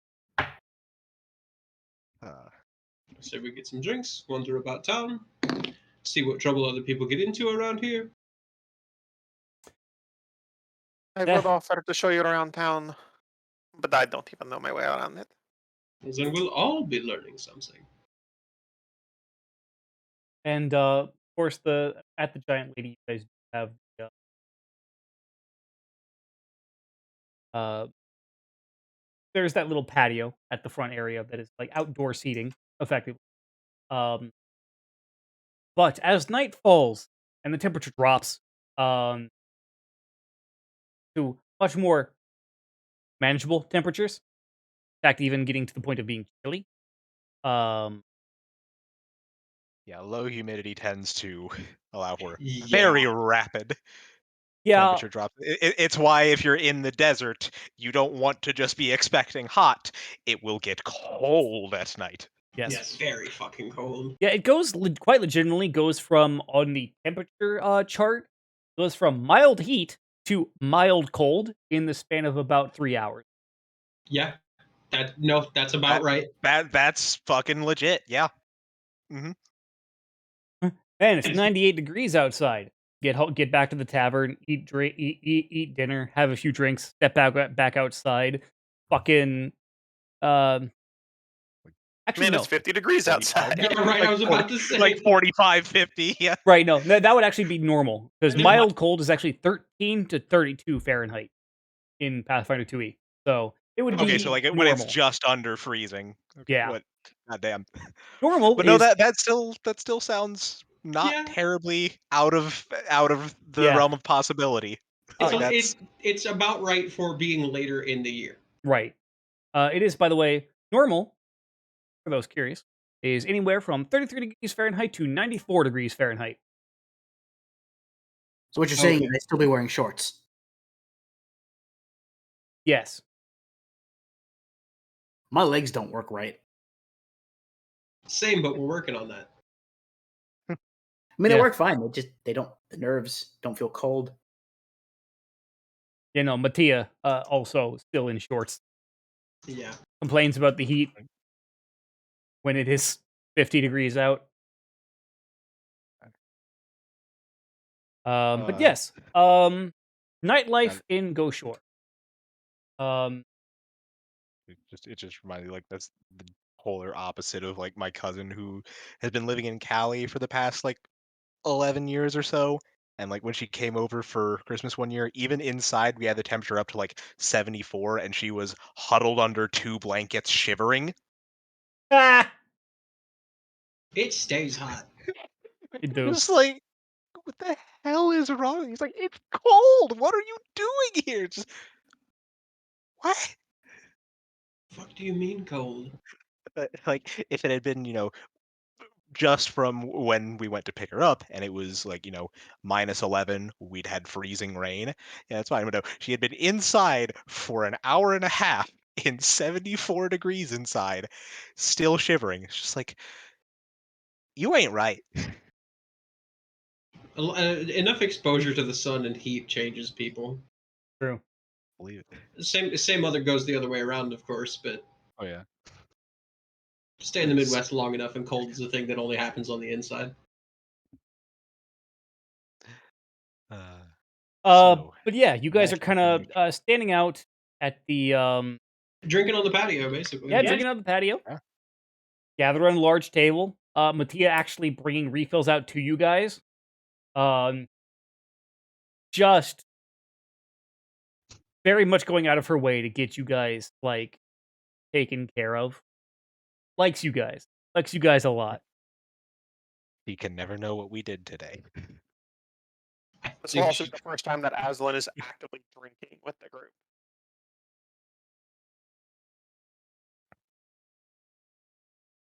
So we get some drinks, wander about town, see what trouble other people get into around here. I Yeah. would offer to show you around town, but I don't even know my way around it. And then we'll all be learning something. And, of course, at the Giant Lady, you guys have there's that little patio at the front area that is, like, outdoor seating, effectively. But as night falls and the temperature drops, to much more manageable temperatures, in fact, even getting to the point of being chilly, Yeah, low humidity tends to allow for Yeah. very rapid yeah, temperature drop. It's why, if you're in the desert, you don't want to just be expecting hot. It will get cold at night. yes. Very fucking cold. Yeah, it goes quite legitimately goes from, on the temperature chart, goes from mild heat to mild cold in the span of about 3 hours. Yeah. That's about right. That's fucking legit. Yeah. Man, it's 98 degrees outside. Get back to the tavern, eat dinner, have a few drinks, step back outside. Fucking actually Man, no. it's 50 degrees 45. outside. Yeah, right, I was about to say. Like 45, 50. Yeah. Right, no. That would actually be normal because And then mild cold is actually 13 to 32 Fahrenheit in Pathfinder 2e. So, it would be Okay, so like when it's normal. just under freezing. Okay, Yeah. What? Goddamn. Normal But no, is that still sounds not Yeah. terribly out of the Yeah. realm of possibility. It's about right for being later in the year. right. It is, by the way, normal, for those curious, is anywhere from 33 degrees Fahrenheit to 94 degrees Fahrenheit. So what you're saying Okay. is I'd still be wearing shorts. Yes. My legs don't work right. Same, but we're working on that. I mean, Yeah. they work fine. The nerves don't feel cold. You know, Mattia also still in shorts. Yeah. Complains about the heat when it is 50 degrees out. But yes, nightlife in Goshore. It just reminded me, like, that's the polar opposite of like my cousin, who has been living in Cali for the past like 11 years or so. And like when she came over for Christmas one year, even inside we had the temperature up to like 74, and she was huddled under 2 blankets shivering. Ah, It stays hot. it do. Just like, what the hell is wrong? He's like, it's cold. What are you doing here? Just what? fuck do you mean cold? Like if it had been, just from when we went to pick her up and it was like, -11, we'd had freezing rain. Yeah, that's fine. But no, she had been inside for an hour and a half in 74 degrees inside, still shivering. It's just like, you ain't right. Enough exposure to the sun and heat changes people. True. Believe it. Same other goes the other way around, of course, but Oh yeah. stay in the Midwest long enough and cold is a thing that only happens on the inside. So But yeah, you guys are magic kind damage. of standing out at the Drinking on the patio, basically. yeah, drinking on the patio. Yeah. Gather around a large table. Mattia actually bringing refills out to you guys. Just very much going out of her way to get you guys like taken care of. Likes you guys. Likes you guys a lot. He can never know what we did today. This will also be the first time that Aslan is actively drinking with the group.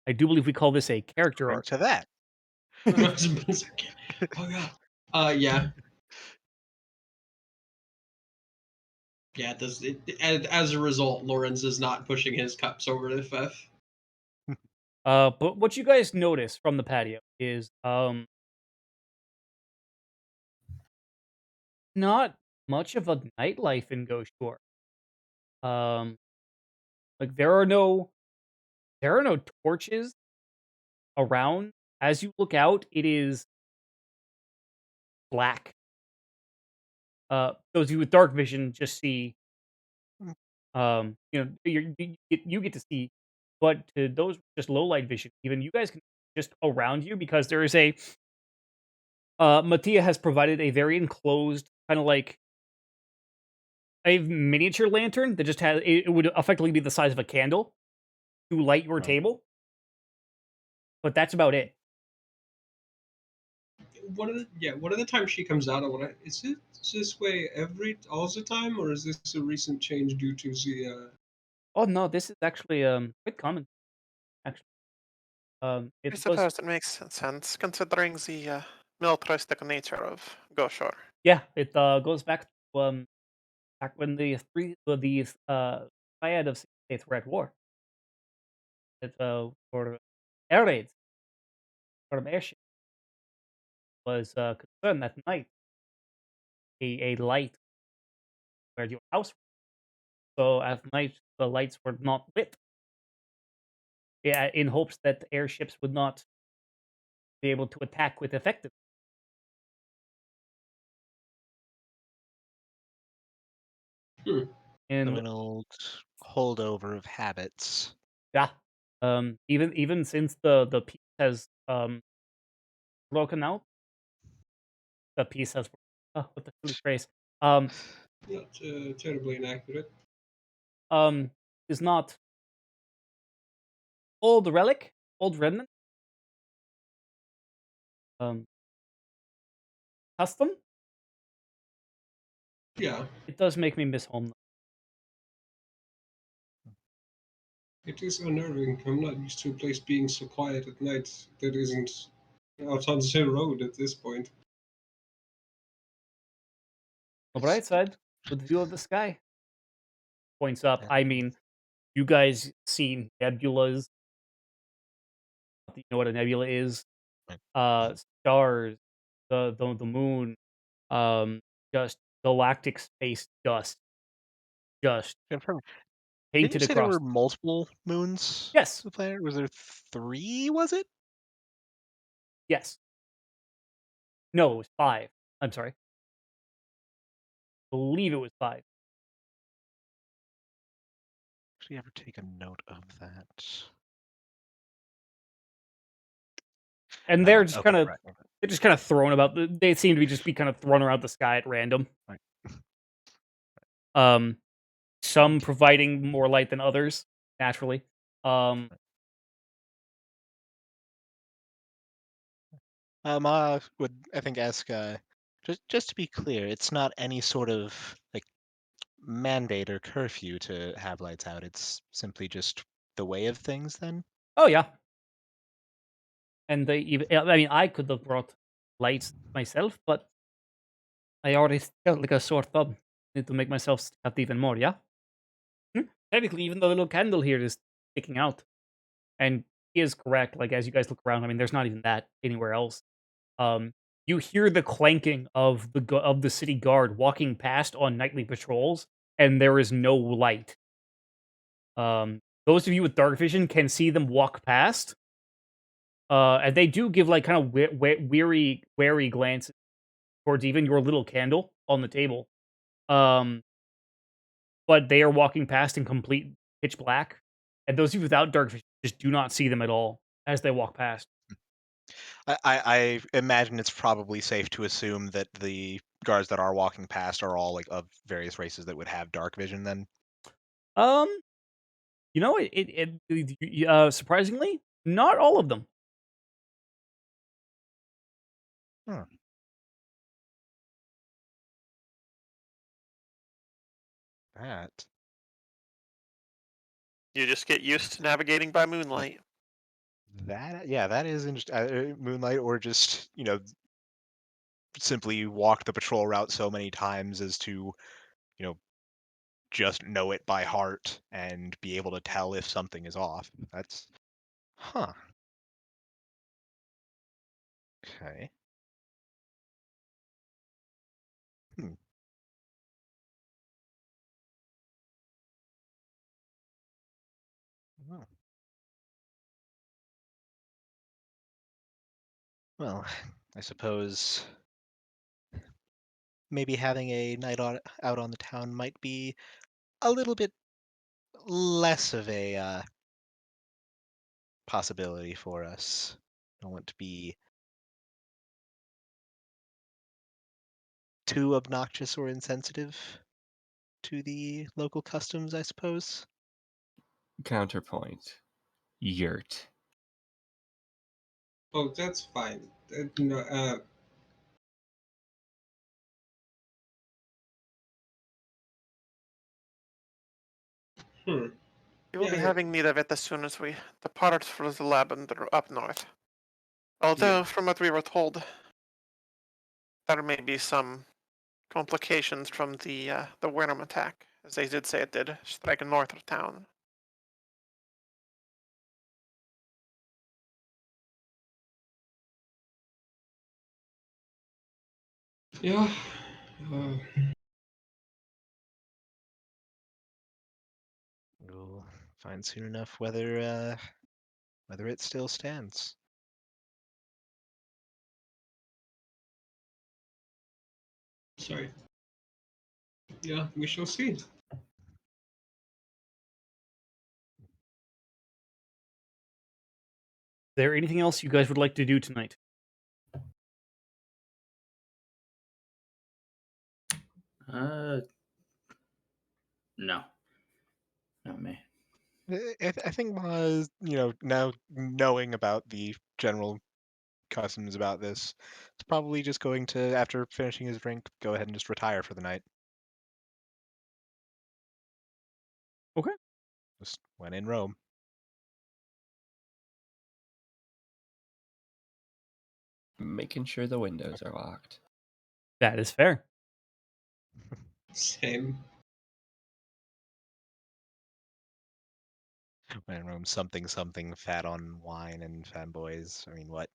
I do believe we call this a character Drink arc. to that. Oh god. Yeah. Yeah, as a result, Lawrence is not pushing his cups over to Fef. But what you guys notice from the patio is not much of a nightlife in Ghost Shore. Like there are no torches around. As you look out, it is black. Those of you with dark vision just see, you get to see, but to those with just low light vision, even you guys can just around you because there is a. Mattia has provided a very enclosed kind of like a miniature lantern that just has it would effectively be the size of a candle to light your Oh. table, but that's about it. One of the times she comes out, is it this way all the time, or is this a recent change due to the? Oh no, this is actually quite common. Actually, I it was suppose it makes sense considering the militaristic nature of Goshore. yeah, it goes back to back when the triad of states were at war. It for air raids from airship was concerned that night a light where your house was. So at night the lights were not lit. Yeah, in hopes that the airships would not be able to attack with effectiveness. Hmm. And An old holdover of habits. yeah, even since the peace has broken out, the peace has what the silly phrase Not terribly inaccurate. is not old relic, old remnant, custom. Yeah, It does make me miss home. it is unnerving. I'm not used to a place being so quiet at night that isn't out on the road at this point. On the bright side, with the view of the sky, points up. Yeah. I mean, you guys seen nebulas? You know what a nebula is? Stars, the moon, just galactic space dust, just Confirm. Didn't you painted say there across. were multiple moons Yes, to the planet? Was there 3, was it? yes. No, it was 5. I'm sorry. I believe it was 5. Actually, ever take a note of that? And they're just Okay, kind of right. they're just kind of thrown about. They seem to be just be kind of thrown around the sky at random. Right. Some providing more light than others, naturally. Would I think ask just to be clear, it's not any sort of like mandate or curfew to have lights out. It's simply just the way of things then? Oh yeah, and they even. I mean, I could have brought lights myself, but I already felt like a sore thumb. Need to make myself cut even more. Yeah. Technically, even the little candle here is sticking out, and he is correct. Like as you guys look around, I mean, there's not even that anywhere else. You hear the clanking of of the city guard walking past on nightly patrols, and there is no light. Those of you with dark vision can see them walk past, and they do give like kind of wary glances towards even your little candle on the table. Um, but they are walking past in complete pitch black, and those of you without dark vision just do not see them at all as they walk past. I imagine it's probably safe to assume that the guards that are walking past are all like of various races that would have dark vision then. Um, you know, surprisingly, not all of them. Huh. That. You just get used to navigating by moonlight. That is interesting. Moonlight, or just simply walk the patrol route so many times as to you know just know it by heart and be able to tell if something is off. That's huh. Okay. Hmm. Well, well, I suppose maybe having a night out on the town might be a little bit less of a possibility for us. Don't want to be too obnoxious or insensitive to the local customs, I suppose. Counterpoint. Yurt. Oh, that's fine. Hmm. We will be Yeah, having need of it as soon as we depart for the lab up north. Although, yeah. from what we were told, there may be some complications from the Wyndham attack, as they did say it did, striking north of town. Yeah. Uh, We'll find soon enough whether it still stands. sorry. Yeah, we shall see. Is there anything else you guys would like to do tonight? No, not me. I think now knowing about the general customs about this, it's probably just going to, after finishing his drink, go ahead and just retire for the night. Okay. Just when in Rome. Making sure the windows are locked. That is fair. Same. When in Rome, something fat on wine and fanboys. I mean, what?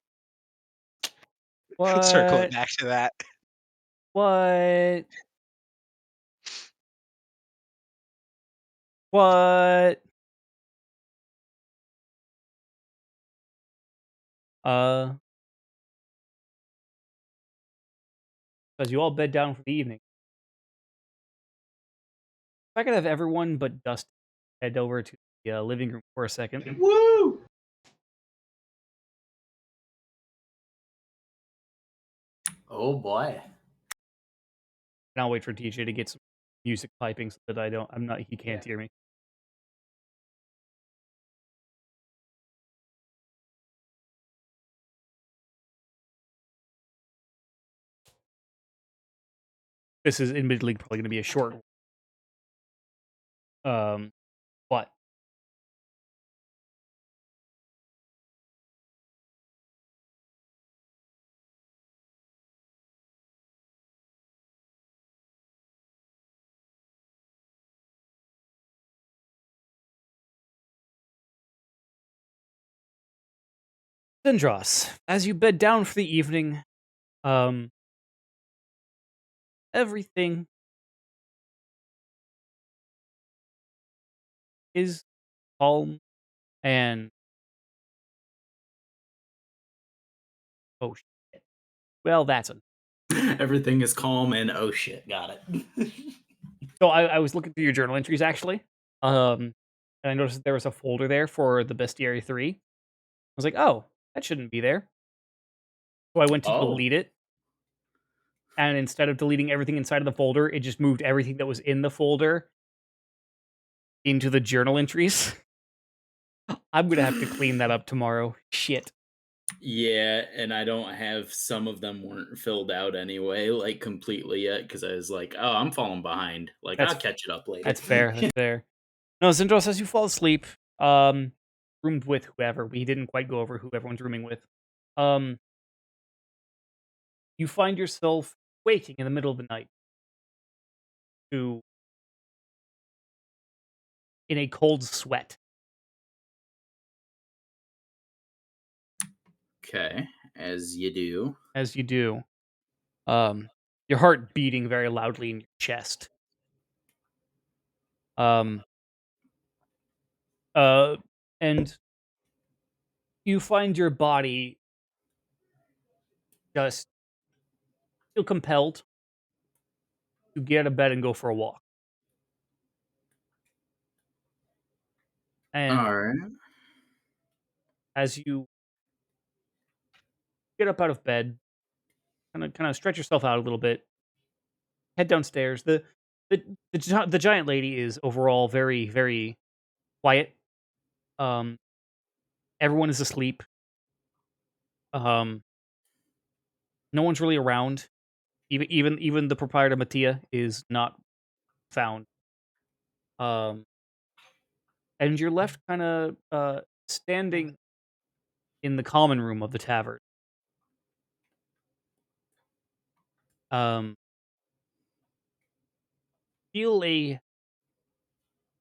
Circle it What? back to that. What? What? Because you all bed down for the evening. If I could have everyone but Dustin head over to the living room for a second. Woo! Oh boy. And I'll wait for TJ to get some music piping so that he can't hear me. This is admittedly probably going to be a short one. What? Sindros, as you bed down for the evening, um, everything is calm and oh shit. Well, that's a Everything is calm and oh shit, got it. so I was looking through your journal entries actually, and I noticed that there was a folder there for the Bestiary 3. I was like, oh, that shouldn't be there. So I went to Oh. delete it, and instead of deleting everything inside of the folder, it just moved everything that was in the folder into the journal entries. I'm gonna have to clean that up tomorrow. Shit. Yeah, and I don't have some of them weren't filled out anyway, like completely yet, because I was like, oh, I'm falling behind. Like, That's I'll catch it up later. That's fair. That's fair. No, Zindros, as you fall asleep, roomed with whoever. We didn't quite go over who everyone's rooming with. Um, you find yourself waking in the middle of the night to in a cold sweat. Okay, as you do. As you do. Your heart beating very loudly in your chest. Um, uh, and you find your body just feel compelled to get out of bed and go for a walk. And All right. as you get up out of bed, kind of stretch yourself out a little bit, head downstairs. The giant lady is overall very very quiet. Um, everyone is asleep. Um, no one's really around. Even the proprietor Mattia is not found. And you're left kind of standing in the common room of the tavern. Um, feel a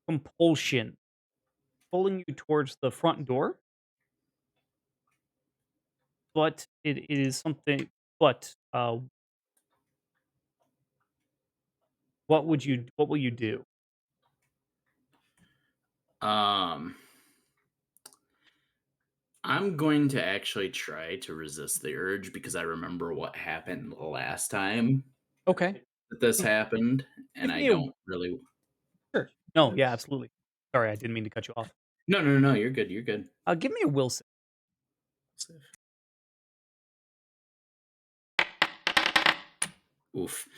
compulsion pulling you towards the front door, but it is something. But what will you do? Um, I'm going to actually try to resist the urge because I remember what happened the last time Okay, that this happened, and give I me a don't really. sure. No, yeah, absolutely. Sorry, I didn't mean to cut you off. No. You're good. You're good. Give me a will save. Oof.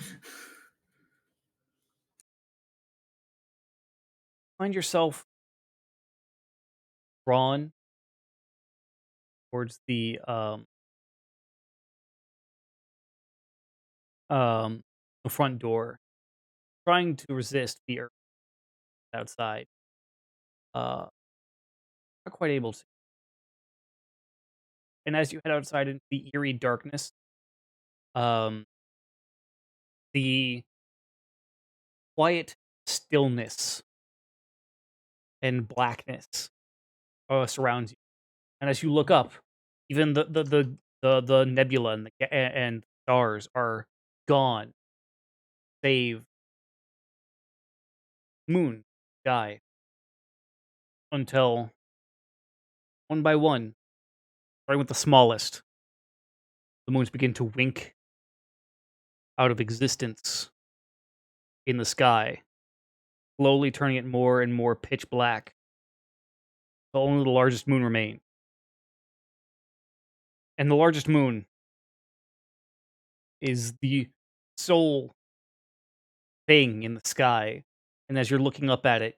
Find yourself drawn towards the front door, trying to resist the urge outside. Not quite able to. And as you head outside into the eerie darkness, um, the quiet stillness and blackness surrounds you. And as you look up, even the nebula and and stars are gone, save moon, sky, until one by one, starting with the smallest, the moons begin to wink out of existence in the sky, slowly turning it more and more pitch black. So only the largest moon remains. And the largest moon is the sole thing in the sky. And as you're looking up at it,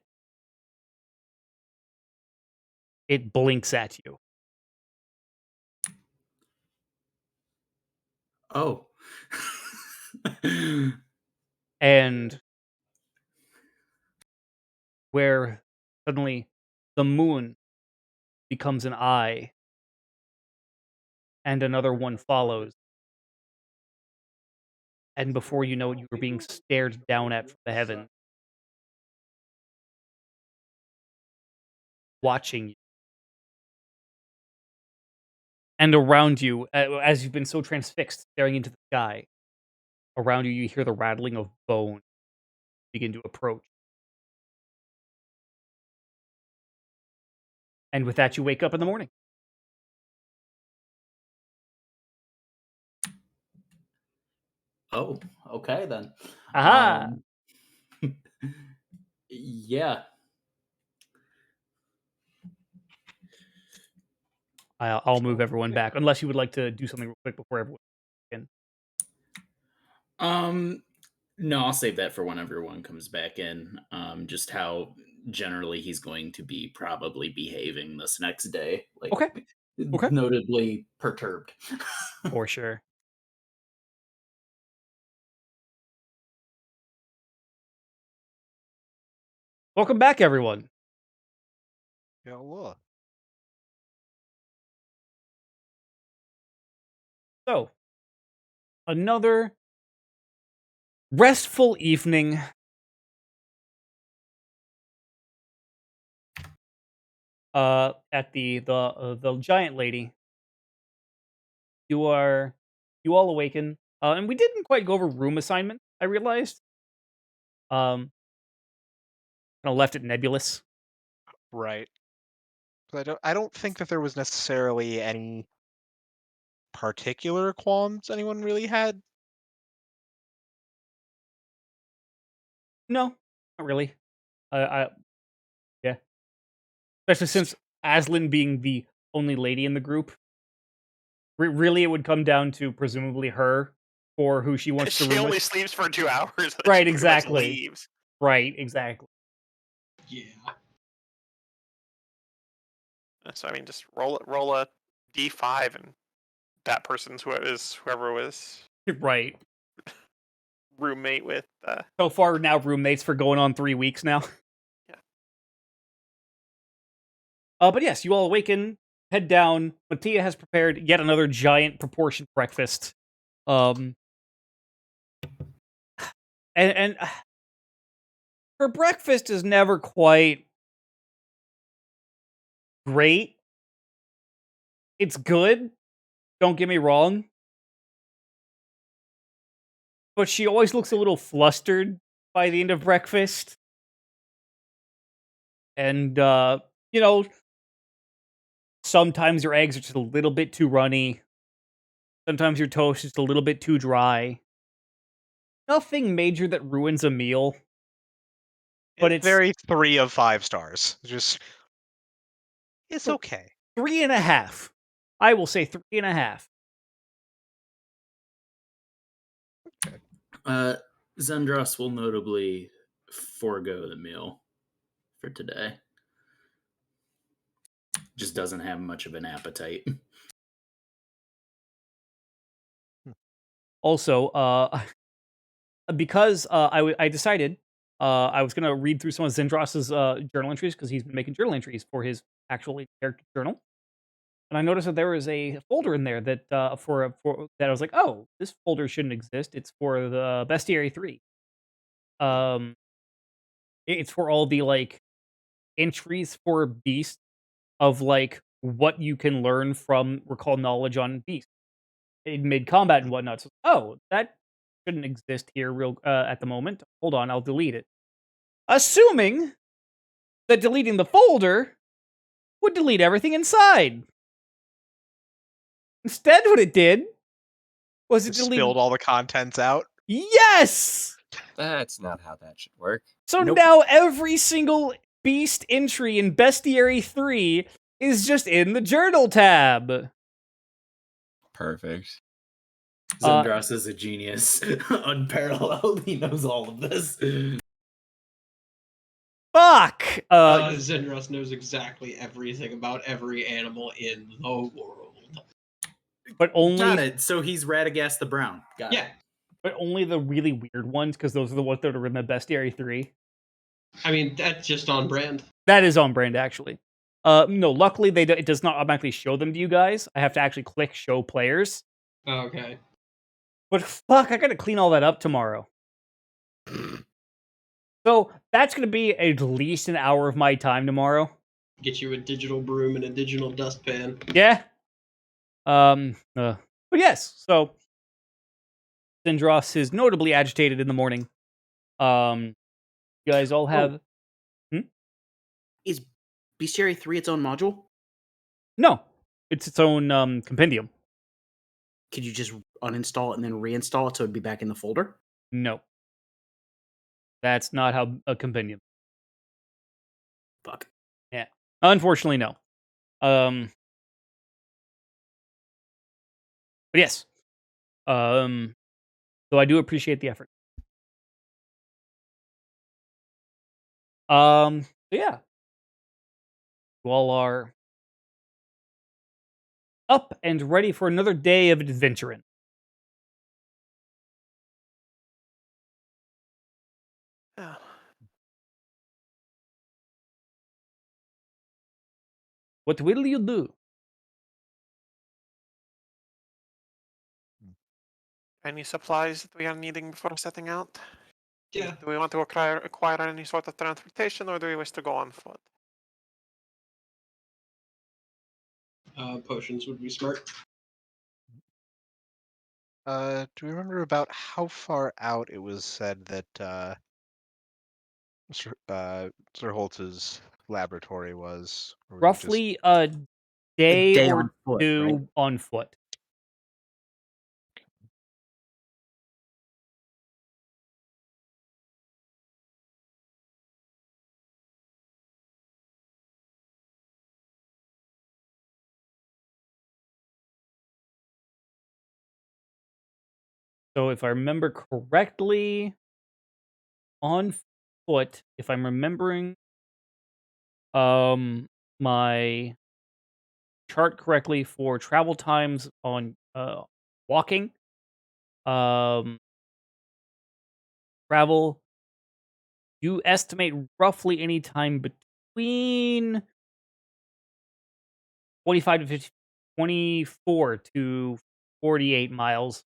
it blinks at you. Oh. And where suddenly the moon becomes an eye, and another one follows. And before you know it, you were being stared down at from the heavens, watching you. And around you, as you've been so transfixed, staring into the sky, around you, you hear the rattling of bone begin to approach. And with that, you wake up in the morning. Oh, okay then. Aha! Yeah. I'll move everyone back, unless you would like to do something real quick before everyone in. No, I'll save that for when everyone comes back in. Just how generally he's going to be probably behaving this next day. Like, Okay. Okay. notably perturbed. For sure. Welcome back, everyone. Hello. So, another restful evening. At the giant lady. You all awaken. And we didn't quite go over room assignment, I realized. Kind of left it nebulous. Right. But I don't think that there was necessarily any particular qualms anyone really had. No, not really. Yeah. Especially since Aslan being the only lady in the group. Really, it would come down to presumably her for who she wants to She room only with. sleeps for 2 hours. And Right, she pretty much exactly. leaves. Right, exactly. Yeah. So I mean, just roll a d5, and that person's whoever was Right. roommate with. So far now, roommates for going on 3 weeks now. Yeah. But yes, you all awaken, head down. Mattia has prepared yet another giant proportioned breakfast. And her breakfast is never quite great. It's good. Don't get me wrong. But she always looks a little flustered by the end of breakfast. And, sometimes your eggs are just a little bit too runny. Sometimes your toast is just a little bit too dry. Nothing major that ruins a meal. But it's very 3 of 5 stars. It's Look, okay. 3.5. I will say 3.5. Zendros will notably forego the meal for today. Just doesn't have much of an appetite. Also, because I decided I was going to read through some of Zendros's journal entries, because he's been making journal entries for his actual character journal. And I noticed that there was a folder in there that for that I was like, oh, this folder shouldn't exist. It's for the Bestiary 3. It's for all the like entries for Beast of like what you can learn from recall knowledge on Beast in mid combat and whatnot. So, oh, that shouldn't exist here real at the moment. Hold on, I'll delete it. Assuming that deleting the folder would delete everything inside. Instead, what it did was it deleted Spilled all the contents out. Yes! That's not how that should work. So Nope. now every single Beast entry in Bestiary 3 is just in the journal tab. Perfect. Zendros is a genius. Unparalleled. He knows all of this. Fuck! Zendros knows exactly everything about every animal in the world. But only Got it. So he's Radagast the Brown. Got Yeah. it. but only the really weird ones, because those are the ones that are in the Bestiary 3. I mean, that's just on brand. That is on brand, actually. No, luckily it does not automatically show them to you guys. I have to actually click show players. Okay. But fuck, I gotta clean all that up tomorrow. So that's gonna be at least an hour of my time tomorrow. Get you a digital broom and a digital dustpan. Yeah. But yes, so Zindros is notably agitated in the morning. You guys all have Is Bestiary 3 its own module? no, it's its own compendium. Could you just uninstall it and then reinstall it so it'd be back in the folder? No, that's not how a compendium. Fuck. Yeah, unfortunately, no. But yes, so I do appreciate the effort. So yeah, you all are up and ready for another day of adventuring. Yeah. What will you do? Any supplies that we are needing before setting out? Yeah. Do we want to acquire any sort of transportation, or do we wish to go on foot? Potions would be smart. Do we remember about how far out it was said that Sir Holtz's laboratory was? Or was it just- Roughly a day, day or on foot, two right? on foot. So if I remember correctly, on foot, if I'm remembering my chart correctly for travel times on walking, travel, you estimate roughly any time between 25 to 50, 24 to 48 miles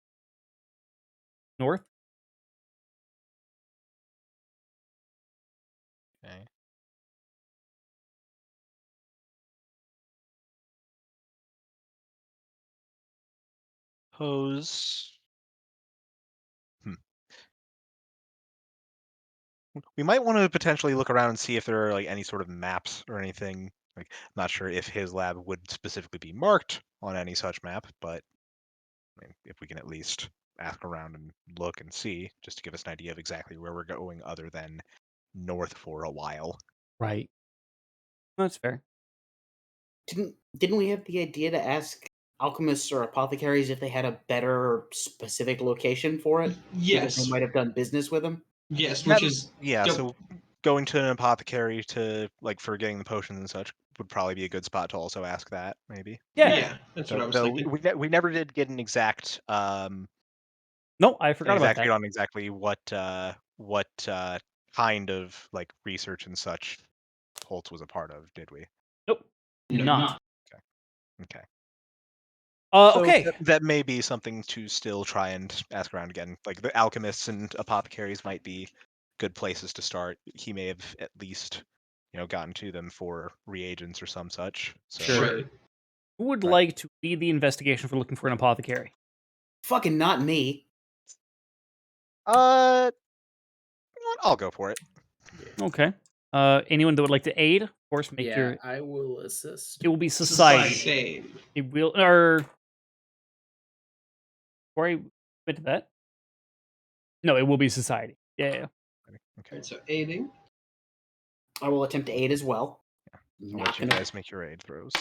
north. Okay. Pose. We might want to potentially look around and see if there are like any sort of maps or anything. Like, I'm not sure if his lab would specifically be marked on any such map, but I mean, if we can at least ask around and look and see, just to give us an idea of exactly where we're going, other than north for a while. Right. That's fair. Didn't we have the idea to ask alchemists or apothecaries if they had a better specific location for it? Because Yes. they might have done business with them. Yes, That- which is Yeah, Yep. so going to an apothecary to like for getting the potions and such would probably be a good spot to also ask that, maybe. Yeah. That's what I was Though thinking. we never did get an exact No, I forgot about exact read that. on exactly what kind of like research and such Holtz was a part of, did we? Nope. Did No, not. Okay. So Okay. that may be something to still try and ask around again. Like the alchemists and apothecaries might be good places to start. He may have at least, gotten to them for reagents or some such. So Sure. Right. Who would Right. like to lead the investigation for looking for an apothecary? Fucking not me. you know what, I'll go for it. Okay. Anyone that would like to aid, of course, make Yeah, your. I will assist. It will be society. Same. It will, or before I get to that. No, it will be society. Yeah. Okay. Right, so aiding. I will attempt to aid as well. I'll Not let you gonna. guys make your aid throws.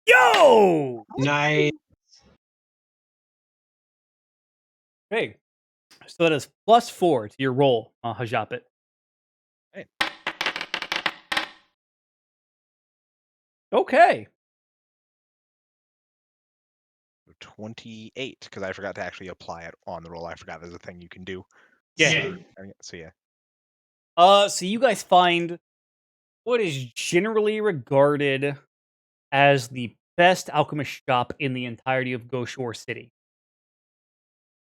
Yo. Nice. Okay. So that is +4 to your roll, Hajapit. Hey. Okay. 28, because I forgot to actually apply it on the roll. I forgot there's a thing you can do. Yeah. So yeah. So you guys find what is generally regarded as the best alchemist shop in the entirety of Goshore City.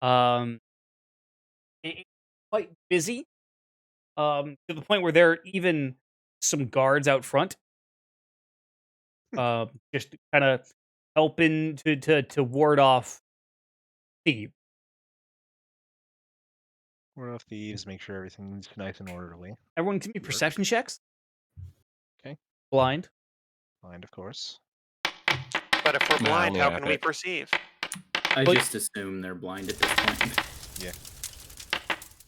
Um, it's quite busy. To the point where there are even some guards out front, just kind of helping to ward off thieves. Ward off thieves, make sure everything's nice and orderly. Everyone, give me Work. perception checks. Okay. Blind. Blind, of course. But if we're Nah, blind, only how half can we it. perceive? I But- just assume they're blind at this point.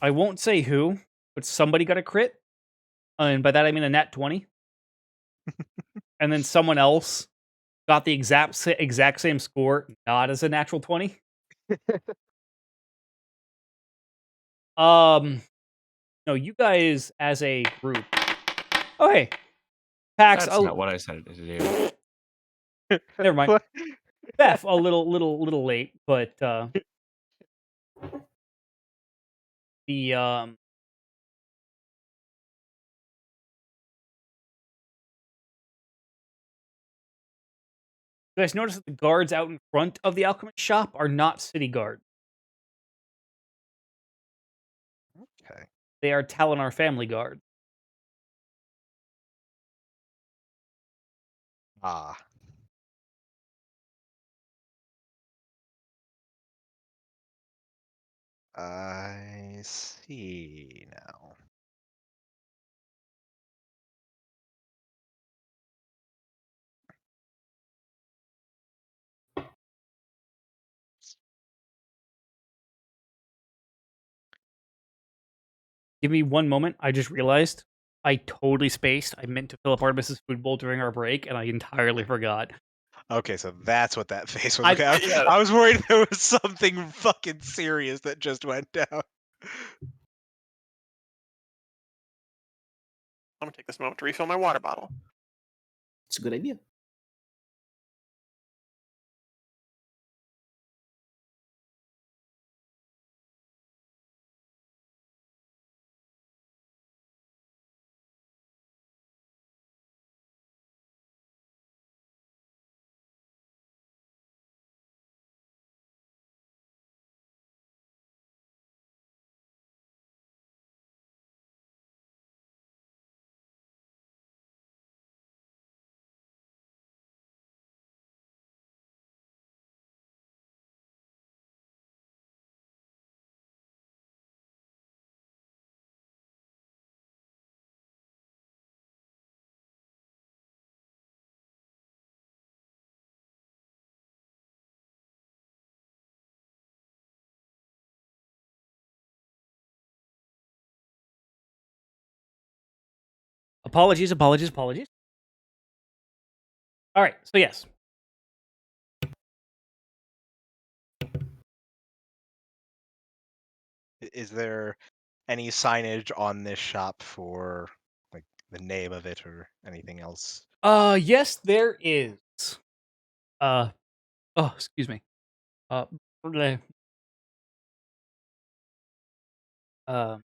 I won't say who, but somebody got a crit, and by that I mean a nat 20. And then someone else got the exact same score, not as a natural 20. No, you guys as a group. Oh hey, Pax. That's not what I said to do. Never mind. Beth, a little late, but the you guys notice that the guards out in front of the alchemist shop are not city guards. Okay. They are Talinar family guards. Ah. I see now. Give me one moment. I just realized I totally spaced. I meant to fill up Artemis's food bowl during our break, and I entirely forgot. Okay, so that's what that face was. I- Okay, yeah. I was worried there was something fucking serious that just went down. I'm gonna take this moment to refill my water bottle. It's a good idea. Apologies. All right. So yes, Is there any signage on this shop for like the name of it or anything else? yes, there is. Oh, excuse me. Bleh. Uh,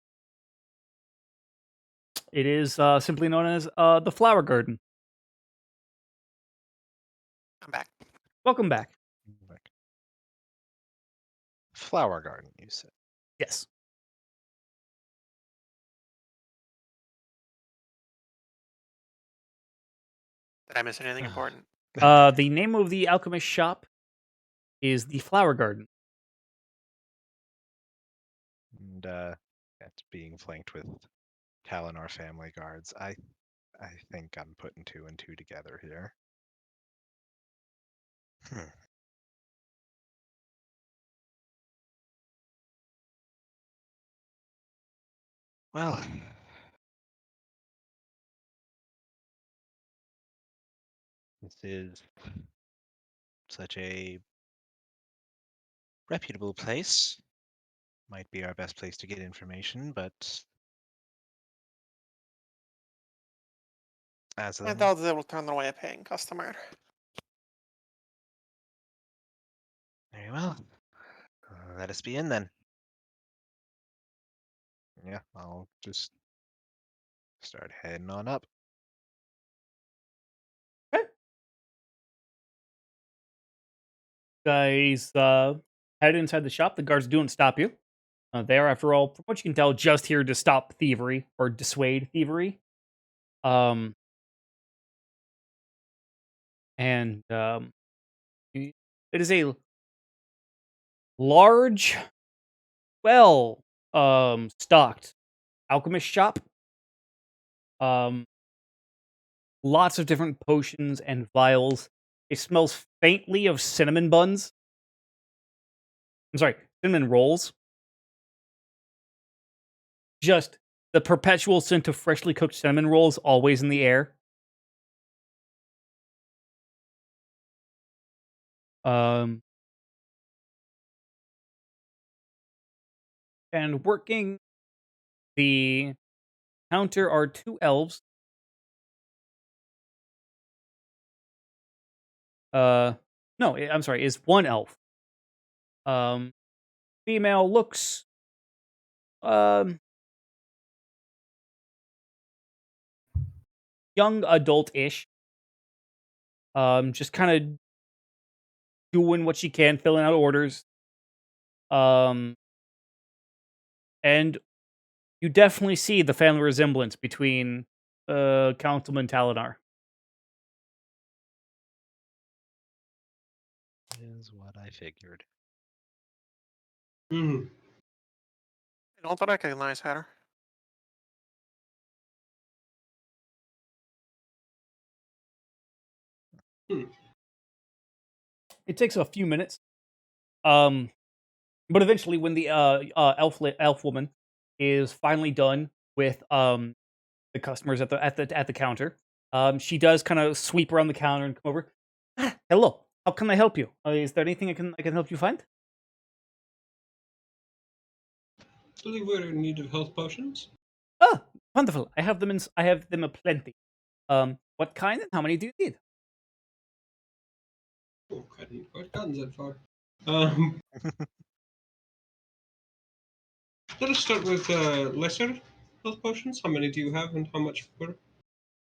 it is simply known as the Flower Garden. I'm back. Welcome back. Like, flower garden, you said. Yes. Did I miss anything important? The name of the alchemist shop is the Flower Garden. And it's being flanked with Talinar family guards. I think I'm putting two and two together here. Well, this is such a reputable place. Might be our best place to get information, but as I of doubt they will turn away a paying customer. very well, let us be in then. Yeah, I'll just Start heading on up. Guys, head inside the shop. The guards don't stop you. They are, after all, from what you can tell, just here to stop thievery or dissuade thievery. Um, and it is a large, well, stocked alchemist shop. Lots of different potions and vials. It smells faintly of cinnamon buns. I'm sorry, cinnamon rolls. Just the perpetual scent of freshly cooked cinnamon rolls always in the air. And working the counter are two elves. No, I'm sorry, is one elf. Female looks, young adult-ish. Just kind of doing what she can, filling out orders. And you definitely see the family resemblance between Councilman Talinar. Is what I figured. Hmm. I don't recognize her. It takes a few minutes. But eventually, when the elf woman is finally done with the customers at the counter, she does kind of sweep around the counter and come over. Ah, hello, how can I help you? Is there anything I can help you find? I believe we're in need of health potions. Ah, wonderful. I have them I have them aplenty. What kind and how many do you need? Oh, I hadn't quite gotten that far. Um, Let us start with lesser health potions. How many do you have, and how much for?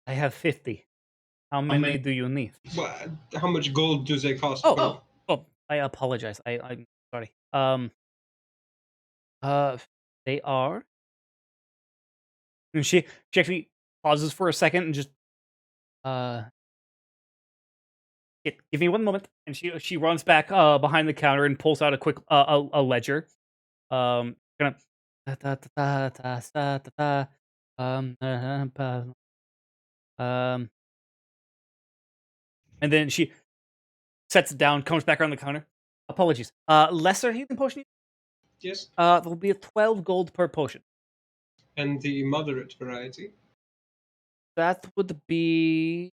I have 50. How many do you need? Well, how much gold do they cost? Oh, I apologize. I'm sorry. They are. And she actually pauses for a second and just give me one moment. And she runs back behind the counter and pulls out a quick a ledger. Kind of um and then she sets it down, comes back around the counter. Apologies. Lesser healing potion. Yes. There will be a 12 gold per potion. And the moderate variety. That would be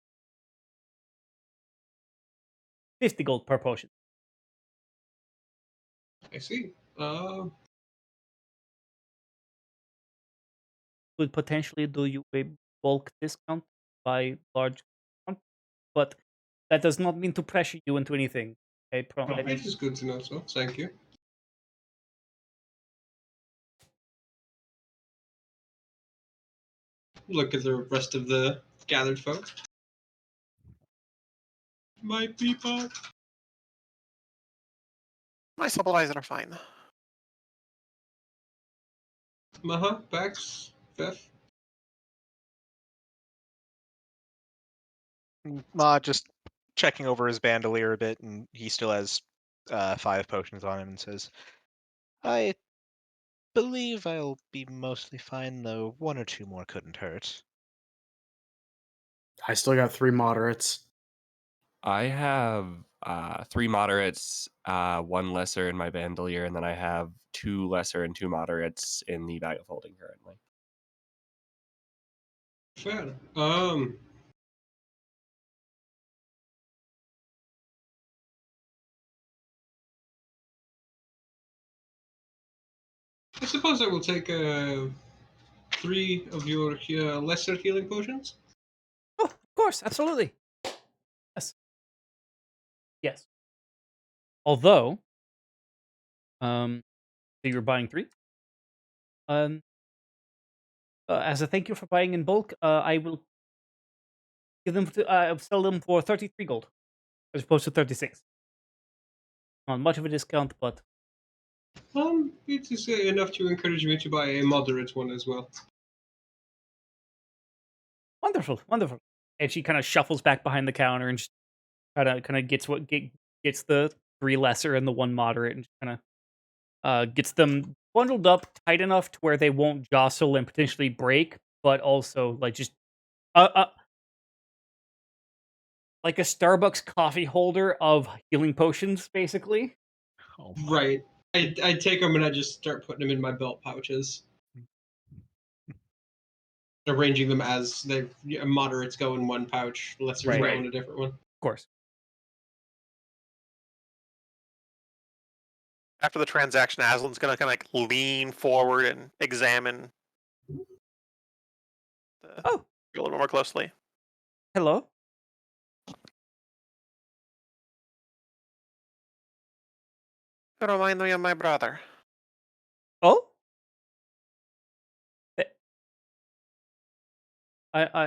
50 gold per potion. I see. Would potentially do you a bulk discount by large amount, but that does not mean to pressure you into anything. It is good to know, so thank you. Look at the rest of the gathered folk. My people. My supplies are fine. Maha, Bax, Fef. Ma just checking over his bandolier a bit, and he still has 5 potions on him, and says, "I believe I'll be mostly fine, though 1 or 2 more couldn't hurt." I still got 3 moderates. I have 3 moderates, 1 lesser in my bandolier, and then I have 2 lesser and 2 moderates in the bag of holding currently. Fair. I suppose I will take 3 of your lesser healing potions. Oh, of course, absolutely. Yes. Yes. Although, so you're buying 3. As a thank you for buying in bulk, I will give them sell them for 33 gold as opposed to 36. Not much of a discount, but It is enough to encourage me to buy a moderate one as well. wonderful, wonderful. And she kind of shuffles back behind the counter and just kind of gets the 3 lesser and the 1 moderate, and kind of gets them bundled up tight enough to where they won't jostle and potentially break, but also like just like a Starbucks coffee holder of healing potions, basically. Oh my. Right. I take them and I just start putting them in my belt pouches. Arranging them as moderates go in one pouch, lessers Right. go Right. in a different one. Of course. After the transaction, Aslan's gonna kind of like lean forward and examine the Oh, a little more closely. hello. You remind me of my brother. Oh? Eh,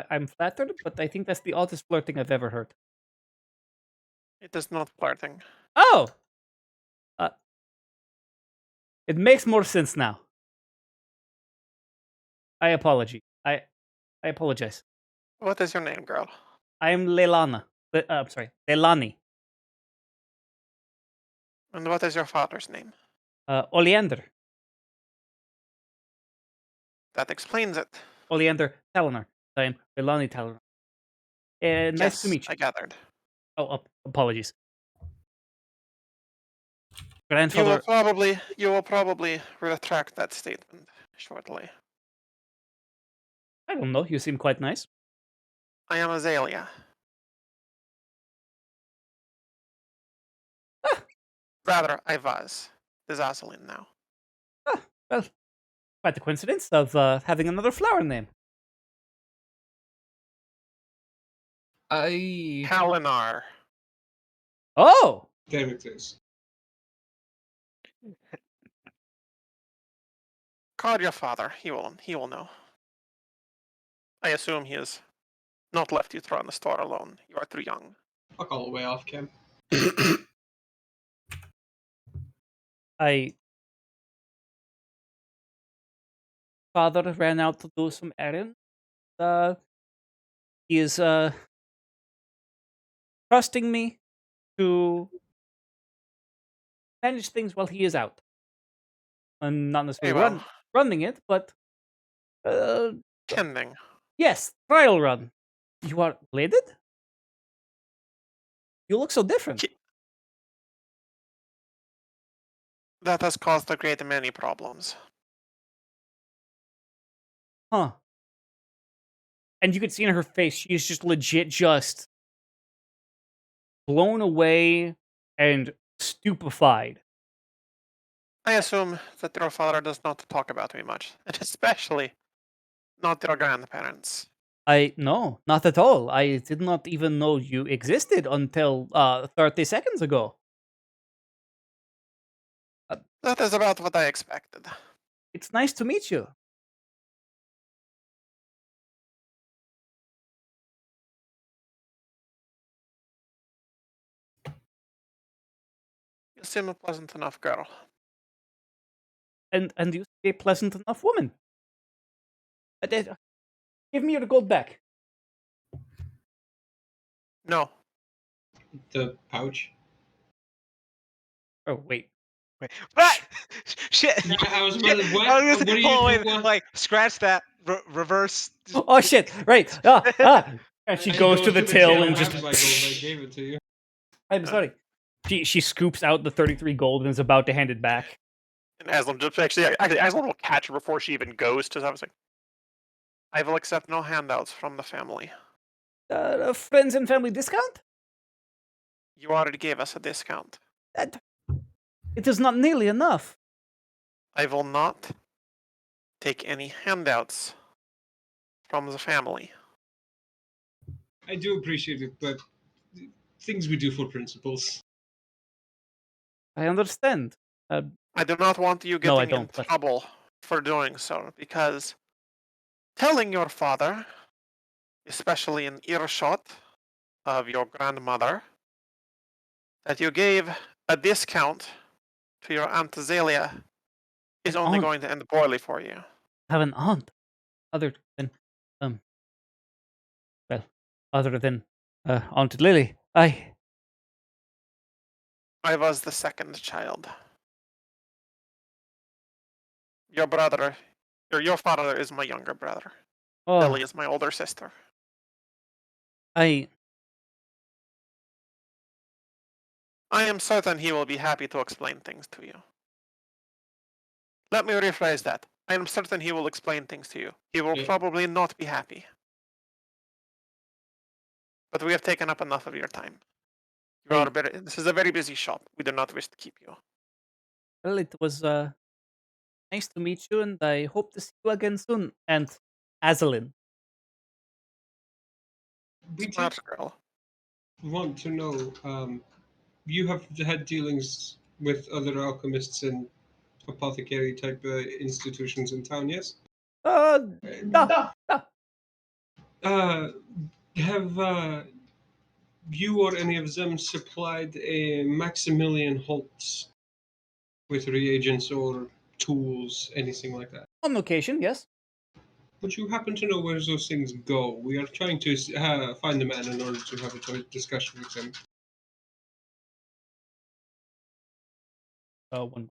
I'm flattered, but I think that's the oddest flirting I've ever heard. It is not flirting. Oh! It makes more sense now. I apologize. I apologize. What is your name, girl? I'm Leilana. I'm sorry, Leilani. And what is your father's name? Oleander. That explains it. Oleander Talinar. I'm Leilani Talinar. Nice to Yes, meet you. I gathered. Oh, apologies. You Grandfather. will probably retract that statement shortly. I don't know. You seem quite nice. I am Azalea. Ah, Rather, I was. It is Azalin now. well, quite the coincidence of having another flower name. I Kalinar. Oh! There it is. Call your father. He will know. I assume he has not left you to run the store alone. You are too young. I'll call it way off, Cam. Father ran out to do some errands. He is trusting me to manage things while he is out. I'm not necessarily Very well. running it, but Tending. yes, trial run. You are bladed? You look so different. That has caused a great many problems. Huh. And you could see in her face, she is just legit just blown away and stupefied. I assume that your father does not talk about me much, and especially not your grandparents. No, not at all. I did not even know you existed until 30 seconds ago. That is about what I expected. It's nice to meet you. You seem a pleasant enough girl. And you a pleasant enough woman. Give me your gold back. No. The pouch. Oh, wait. What? Shit. Yeah, I was about to. What? I was What gonna are pull away, you doing? like scratch that, reverse. Oh, shit. Right. And she goes to the till and just... I gave it to you. I'm sorry. She scoops out the 33 gold and is about to hand it back. And Aslan just actually Aslan will catch her before she even goes to something. I will accept no handouts from the family. Friends and family discount? You already gave us a discount. It is not nearly enough. I will not take any handouts from the family. I do appreciate it, but things we do for principles. I understand. I do not want you No, I getting don't, in but- trouble for doing so, because telling your father, especially in earshot of your grandmother, that you gave a discount to your Aunt Azalea is An only aunt. going to end poorly for you. Have an aunt other than um well other than Aunt Lily. I was the second child. Your brother, your father is my younger brother. Lily oh is my older sister. I I am certain he will be happy to explain things to you. Let me rephrase that. I am certain he will explain things to you. He will Yeah. probably not be happy. But we have taken up enough of your time. This is a very busy shop. We do not wish to keep you. well, it was nice to meet you, and I hope to see you again soon. And Azalin. We did Smart girl. want to know. You have had dealings with other alchemists and apothecary type institutions in town, yes? Da, da. Uh, have you or any of them supplied a Maximilian Holtz with reagents or tools, anything like that? On occasion, yes. Would you happen to know where those things go? We are trying to find the man in order to have a discussion with him. One.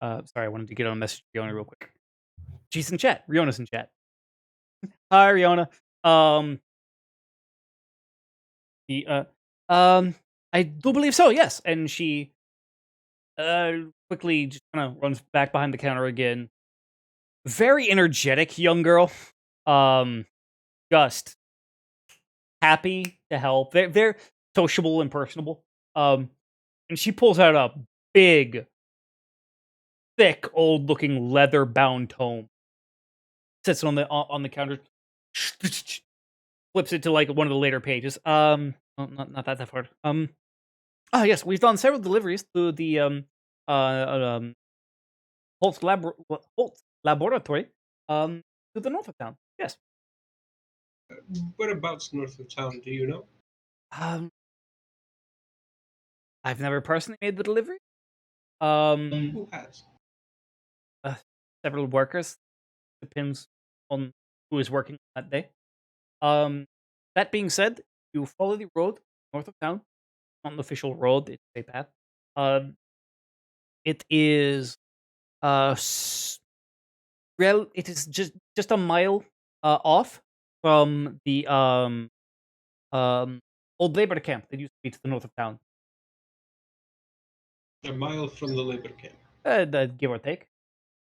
Sorry, I wanted to get on a message to Riona real quick. She's in chat. Riona's in chat. Hi, Riona. The I do believe so. Yes, and she quickly just kind of runs back behind the counter again. Very energetic young girl. Just happy to help. They're sociable and personable. And she pulls out a big, thick, old-looking leather-bound tome. Sits it on the counter. Flips it to like one of the later pages. Not that far. Yes, we've done several deliveries to the Holtz Holtz Laboratory, to the north of town. Yes. Whereabouts north of town, do you know? Um, I've never personally made the delivery. Who has? Several workers. Depends on who is working that day. That being said, you follow the road north of town. Not an official road; it's a path. It is it is just a mile off from the old labor camp that used to be to the north of town. A mile from the labor camp. Give or take.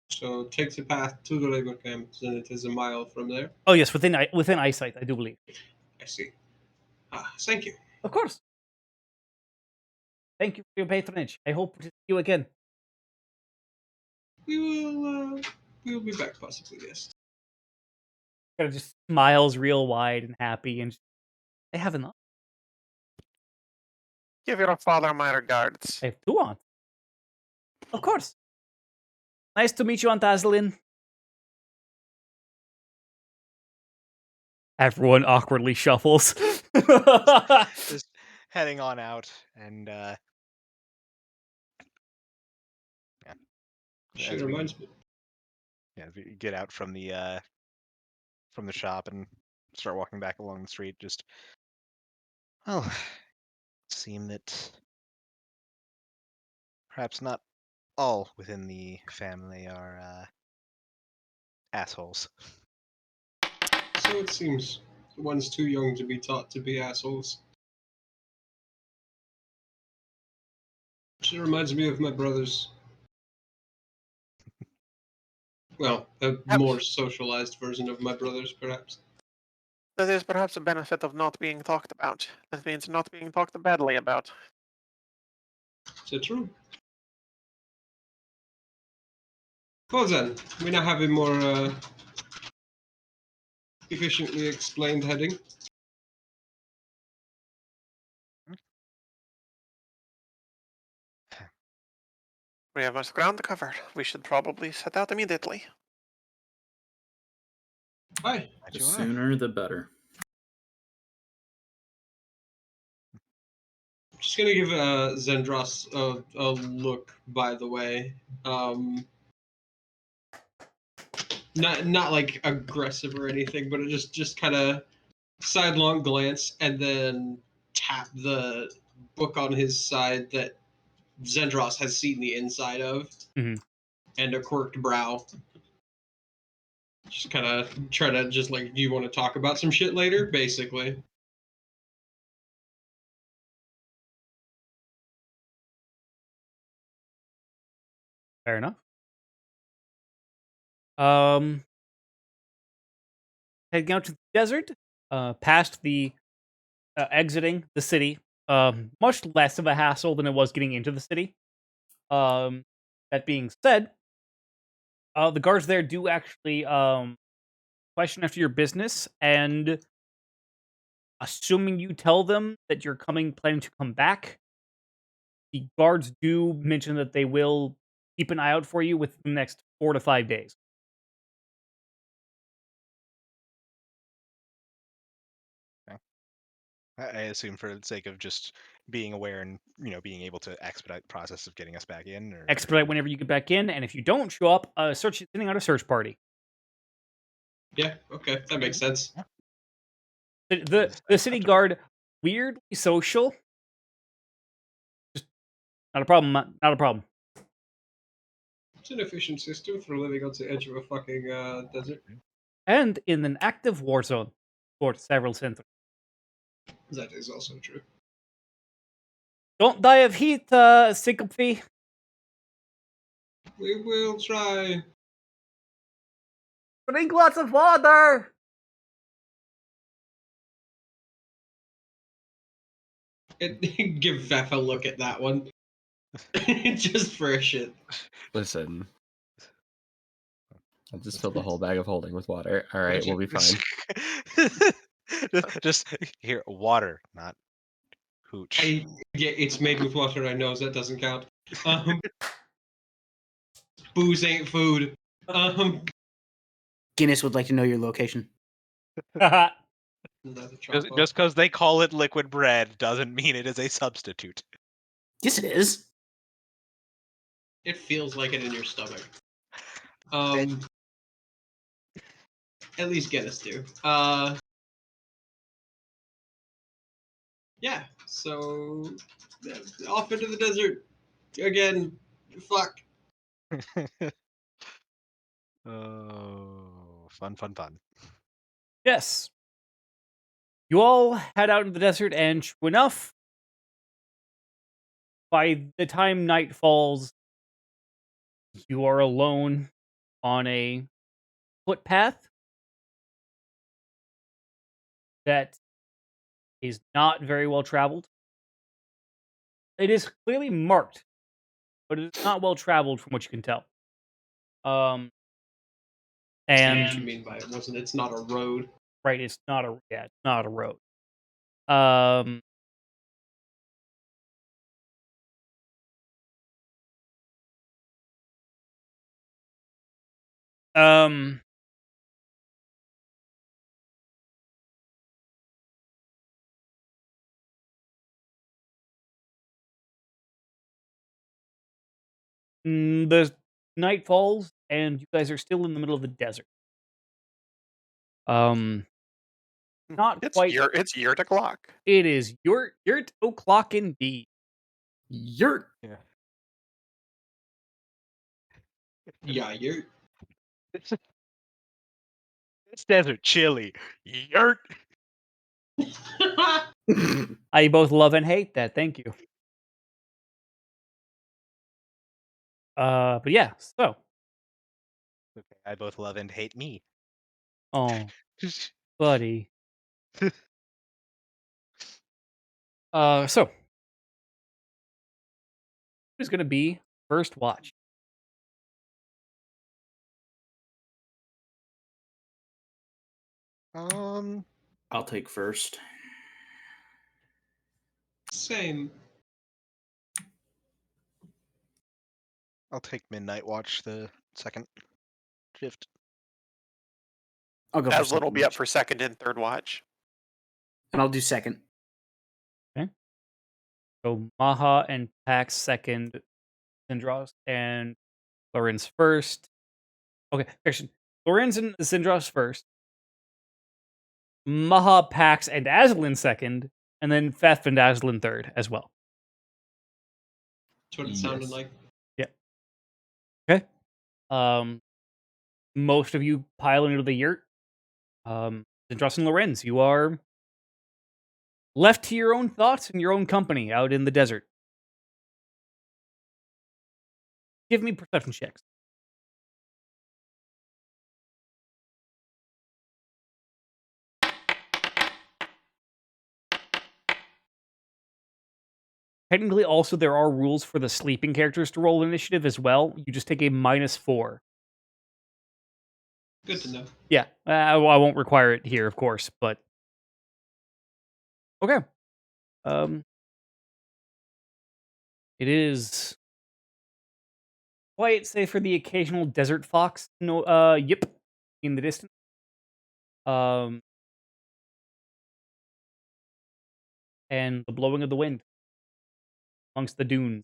So take the path to the labor camp, and it is a mile from there. Oh yes, within eyesight, I do believe. I see. Thank you. Of course. Thank you for your patronage. I hope to see you again. We will be back possibly, yes. Kind of just smiles real wide and happy, and I have enough. Give your father my regards. I have two aunts. Of course. Nice to meet you, Aunt Azalin. Everyone awkwardly shuffles. Just heading on out, and yeah. She as we- reminds me. Yeah, as we get out from the shop and start walking back along the street, just well, it seem that perhaps not all within the family are assholes. So it seems. One's too young to be taught to be assholes. She reminds me of my brothers. Well, a more socialized version of my brothers, perhaps. That is perhaps a benefit of not being talked about. That means not being talked badly about. Is it true? Well then, we now have a more efficiently explained heading. We have much ground covered. We should probably set out immediately. Hi. The sooner the better. Just gonna give Zendros a look. By the way, not like aggressive or anything, but just kind of sidelong glance, and then tap the book on his side that Zendros has seen the inside of, Mhm. and a quirked brow. Just kind of try to just like, do you want to talk about some shit later? Basically. Fair enough. Heading out to the desert, past the exiting the city. Much less of a hassle than it was getting into the city. That being said, the guards there do actually question after your business, and assuming you tell them that you're planning to come back, the guards do mention that they will keep an eye out for you within the next 4 to 5 days. I assume for the sake of just being aware and being able to expedite the process of getting us back in. Or... Expedite whenever you get back in, and if you don't show up, sending out a search party. Yeah. Okay, that makes sense. The city guard, weirdly social. Just not a problem. Not a problem. It's an efficient system for living on the edge of a fucking desert. And in an active war zone for several centuries. That is also true. Don't die of heat, Sycophy. We will try. Drink lots of water. Give Vef a look at that one. Just for a shit. Listen. I'll just fill the whole bag of holding with water. All right, we'll be fine. just here, water, not hooch. Yeah, it's made with water. I know that doesn't count. Booze ain't food. Guinness would like to know your location. Just because they call it liquid bread doesn't mean it is a substitute. Yes, it is. It feels like it in your stomach. At least Guinness do. Yeah. So off into the desert again. Fuck. Oh, fun. Yes. You all head out into the desert, and true enough, by the time night falls, you are alone on a footpath that is not very well traveled. It is clearly marked, but it is not well traveled from what you can tell. What And you mean by it wasn't? It's not a road. right, it's not a road. The night falls, and you guys are still in the middle of the desert. Not It's quite. It's yurt o'clock. It is yurt o'clock indeed. Yurt. Yeah. Yeah, you're. This desert chilly. Yurt. I both love and hate that. Thank you. But yeah. So. Okay, I both love and hate me. Oh, buddy. So who's gonna be first watch? I'll take first. Same. I'll take midnight watch, the second shift. I'll go for Aslan will second be up watch. for second and third watch. And I'll do second. So Maha and Pax second, Zindros and Lorenz first. Okay, actually, Lorenz and Zindros first. Maha, Pax, and Aslan second, and then Fef and Aslan third as well. That's what it sounded Yes. like. Okay. Most of you pile into the yurt. Zindros and Lorenz, you are left to your own thoughts and your own company out in the desert. Give me perception checks. Technically, also, there are rules for the sleeping characters to roll initiative as well. You just take a -4. Good to know. Yeah, I won't require it here, of course, but okay. It is quiet, save for the occasional desert fox. No, yip, in the distance. And the blowing of the wind amongst the dunes.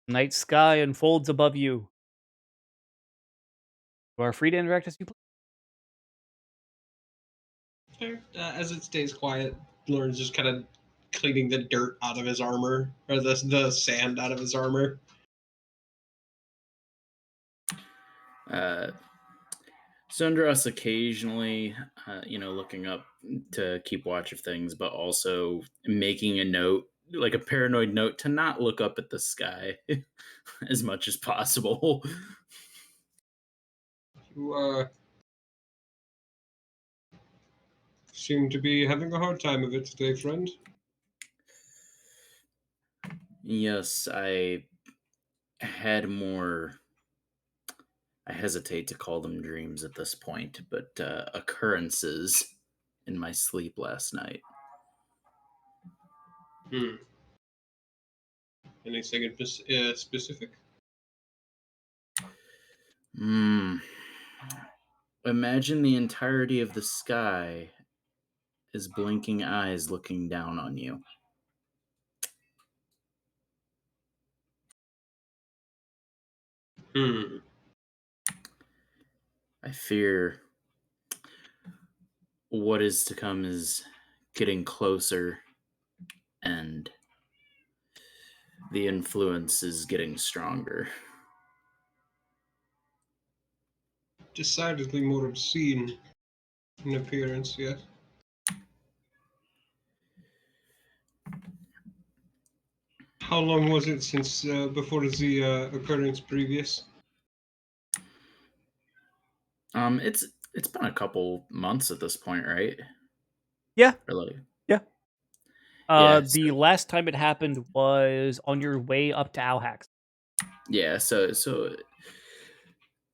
Night sky unfolds above you. You are free to interact as you please. Fair. As it stays quiet, Lauren's just kind of cleaning the dirt out of his armor, or the sand out of his armor. Sundros occasionally, looking up to keep watch of things, but also making a note, like a paranoid note, to not look up at the sky as much as possible. You seem to be having a hard time of it today, friend. Yes, I had more. I hesitate to call them dreams at this point, but occurrences in my sleep last night. Anything specific? Imagine the entirety of the sky as blinking eyes looking down on you. I fear what is to come is getting closer, and the influence is getting stronger. Decidedly more obscene in appearance, yes. How long was it since before the occurrence previous? It's been a couple months at this point, right? Yeah. Or like, Yeah. Yeah, The last time it happened was on your way up to Alhax. yeah. So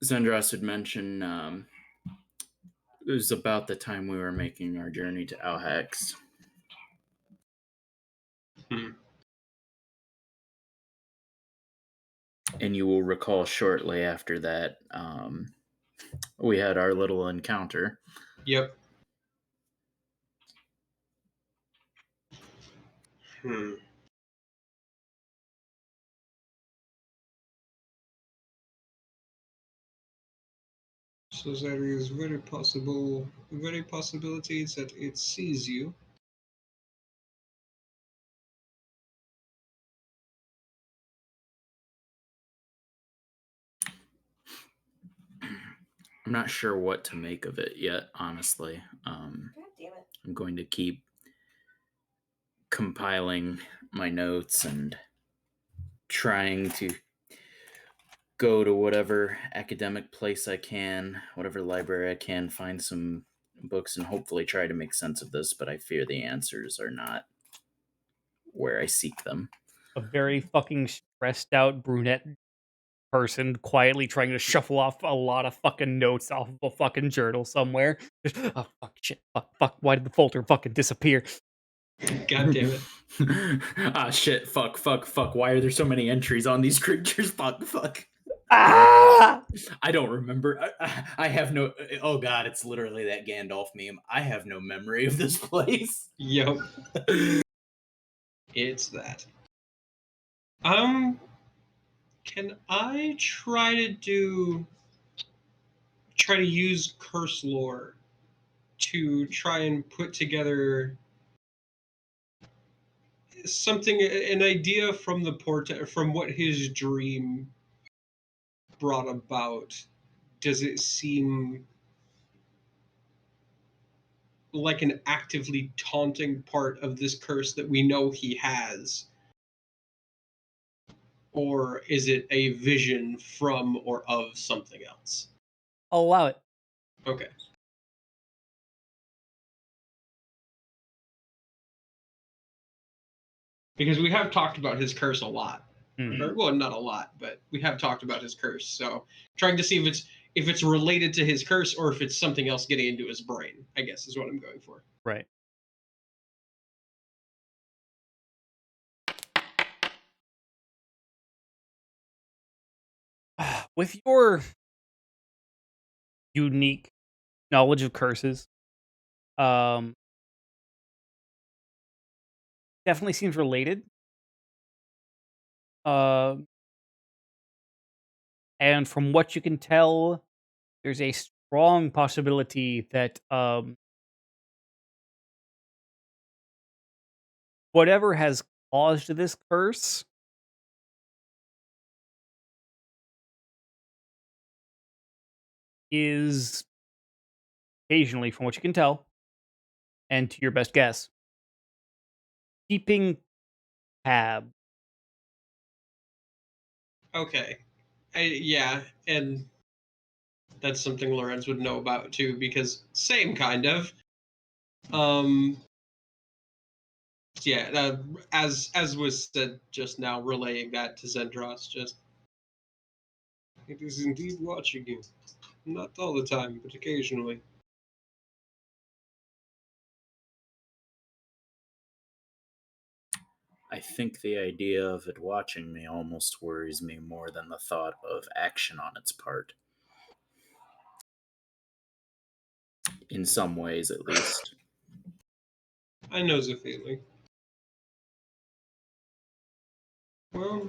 Zendros had mentioned it was about the time we were making our journey to Alhax. And you will recall shortly after that, we had our little encounter. Yep. So there is very possibility that it sees you. I'm not sure what to make of it yet, honestly. God damn it. I'm going to keep compiling my notes and trying to go to whatever academic place I can, whatever library I can, find some books and hopefully try to make sense of this, but I fear the answers are not where I seek them. A very fucking stressed out brunette person quietly trying to shuffle off a lot of fucking notes off of a fucking journal somewhere. Just, oh, fuck, shit, fuck, why did the folder fucking disappear? God damn it. Ah, shit. Fuck. Why are there so many entries on these creatures? Fuck. Ah! I don't remember. I have no. Oh god, it's literally that Gandalf meme. I have no memory of this place. Yep, it's that. Can I try to use curse lore to try and put together something, an idea from from what his dream brought about? Does it seem like an actively taunting part of this curse that we know he has? Or is it a vision from or of something else? I'll allow it. Okay. Because we have talked about his curse a lot. Or, well, not a lot, but we have talked about his curse. So trying to see if it's related to his curse or if it's something else getting into his brain, I guess is what I'm going for. Right. With your unique knowledge of curses, definitely seems related. And from what you can tell, there's a strong possibility that whatever has caused this curse is occasionally, from what you can tell, and to your best guess, keeping tab. Okay. Yeah, and that's something Lorenz would know about too, because same kind of. Yeah, as was said just now, relaying that to Zendros, just it is indeed watching you. Not all the time, but occasionally. I think the idea of it watching me almost worries me more than the thought of action on its part. In some ways, at least. I know the feeling. Well,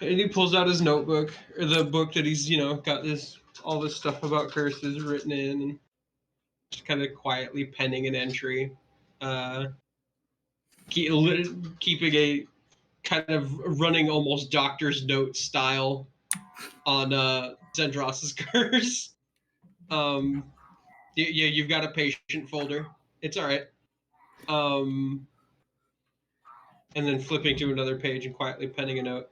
and he pulls out his notebook, or the book that he's, got all this stuff about curses written in, and just kind of quietly penning an entry. Keeping a kind of running almost doctor's note style on Zendros's curse. Yeah, you've got a patient folder. It's all right. And then flipping to another page and quietly penning a note.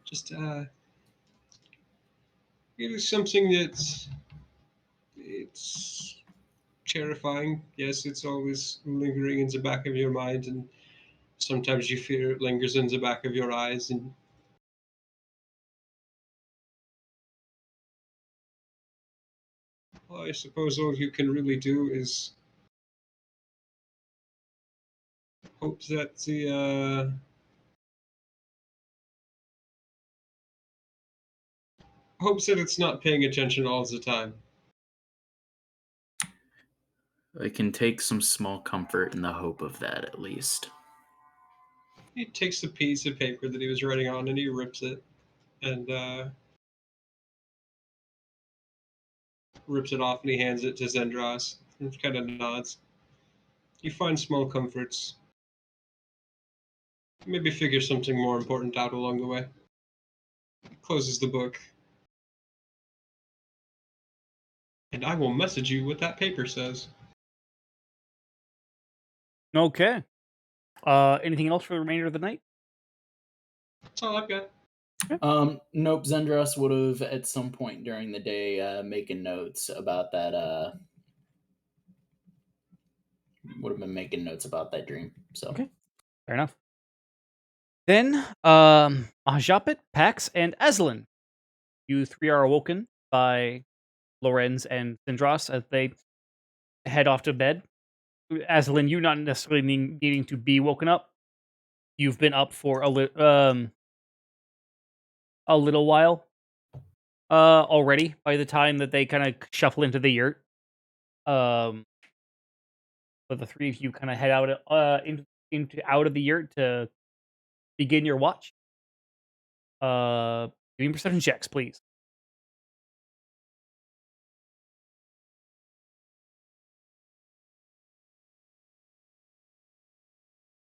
Just it is something it's terrifying. Yes, it's always lingering in the back of your mind, and sometimes you fear it lingers in the back of your eyes. And well, I suppose all you can really do is hope that hopes that it's not paying attention all the time. I can take some small comfort in the hope of that, at least. He takes the piece of paper that he was writing on and he rips it and rips it off and he hands it to Zendros and kind of nods. You find small comforts. Maybe figure something more important out along the way. Closes the book. And I will message you what that paper says. Okay. Anything else for the remainder of the night? That's all I've got. Nope. Zendros would have at some point during the day making notes about that. Would have been making notes about that dream. So Okay. Fair enough. Then, Ajapit, Pax, and Aslan, you three are awoken by Lorenz and Sindros as they head off to bed. Aslan, you not necessarily needing to be woken up. You've been up for a little while already by the time that they kind of shuffle into the yurt. But the three of you kind of head out into out of the yurt to begin your watch. Give me perception checks, please.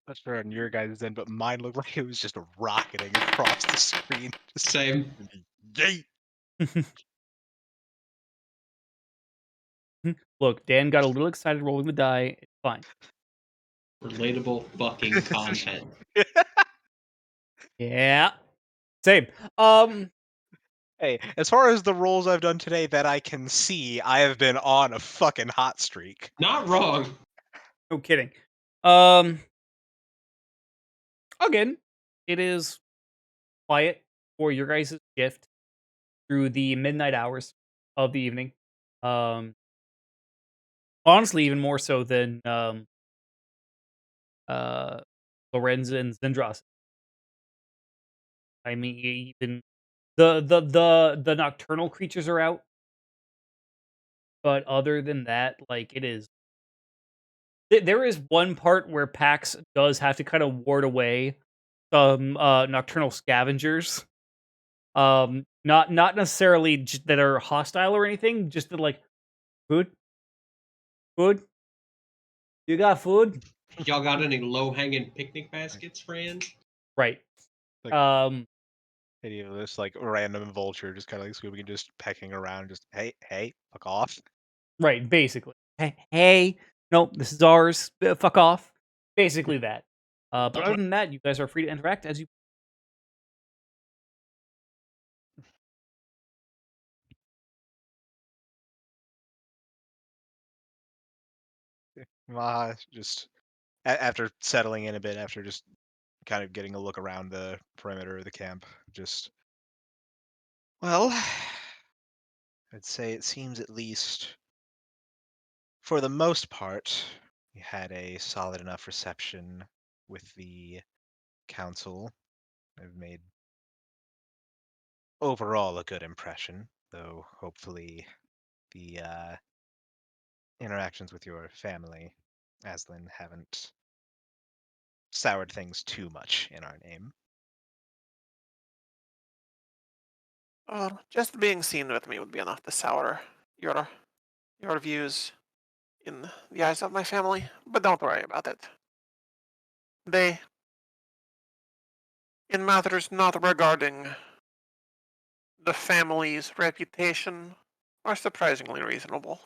Not sure on your guys' end, but mine looked like it was just rocketing across the screen. Just Same. yay! Look, Dan got a little excited rolling the die. It's fine. Relatable fucking content. Yeah. Same. Hey, as far as the rolls I've done today that I can see, I have been on a fucking hot streak. Not wrong. No kidding. Again, it is quiet for your guys' shift through the midnight hours of the evening. Honestly, even more so than Lorenz and Zendros. I mean, even the nocturnal creatures are out, but other than that, like it is. There is one part where Pax does have to kind of ward away some nocturnal scavengers. Not necessarily that are hostile or anything, just that like food, food. You got food, Y'all got any low-hanging picnic baskets, friends? right? Like- Um, Any of this like random vulture just kind of like swooping and just pecking around, just hey, fuck off. right. Basically, hey, no, this is ours. Fuck off. Basically that. But other than that, you guys are free to interact as you. Just after settling in a bit, after just kind of getting a look around the perimeter of the camp, just well, I'd say it seems at least for the most part, we had a solid enough reception with the council. I've made overall a good impression, though hopefully the interactions with your family, Aslan, haven't soured things too much in our name. Just being seen with me would be enough to sour your views in the eyes of my family. But don't worry about it. They, in matters not regarding the family's reputation, are surprisingly reasonable.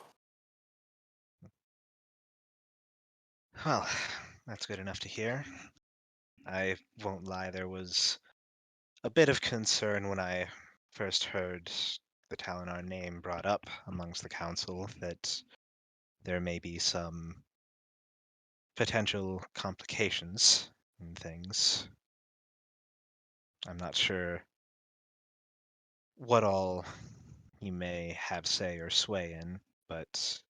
Well, that's good enough to hear. I won't lie, there was a bit of concern when I first heard the Talinar name brought up amongst the council that there may be some potential complications and things. I'm not sure what all you may have say or sway in, but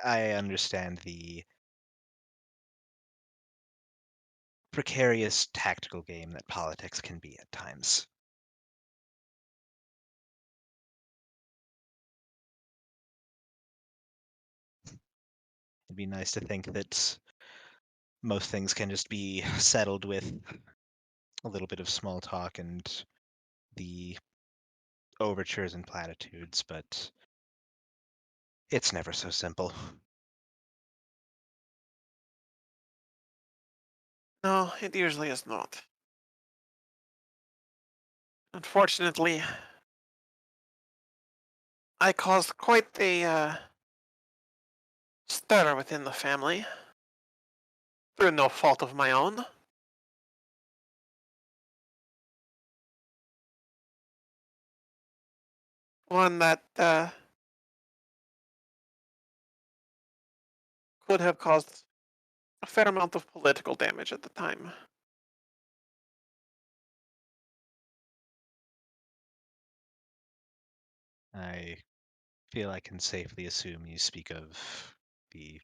I understand the precarious tactical game that politics can be at times. It'd be nice to think that most things can just be settled with a little bit of small talk and the overtures and platitudes, but it's never so simple. No, it usually is not. Unfortunately, I caused quite a stir within the family through no fault of my own. One that could have caused a fair amount of political damage at the time. I feel I can safely assume you speak of the.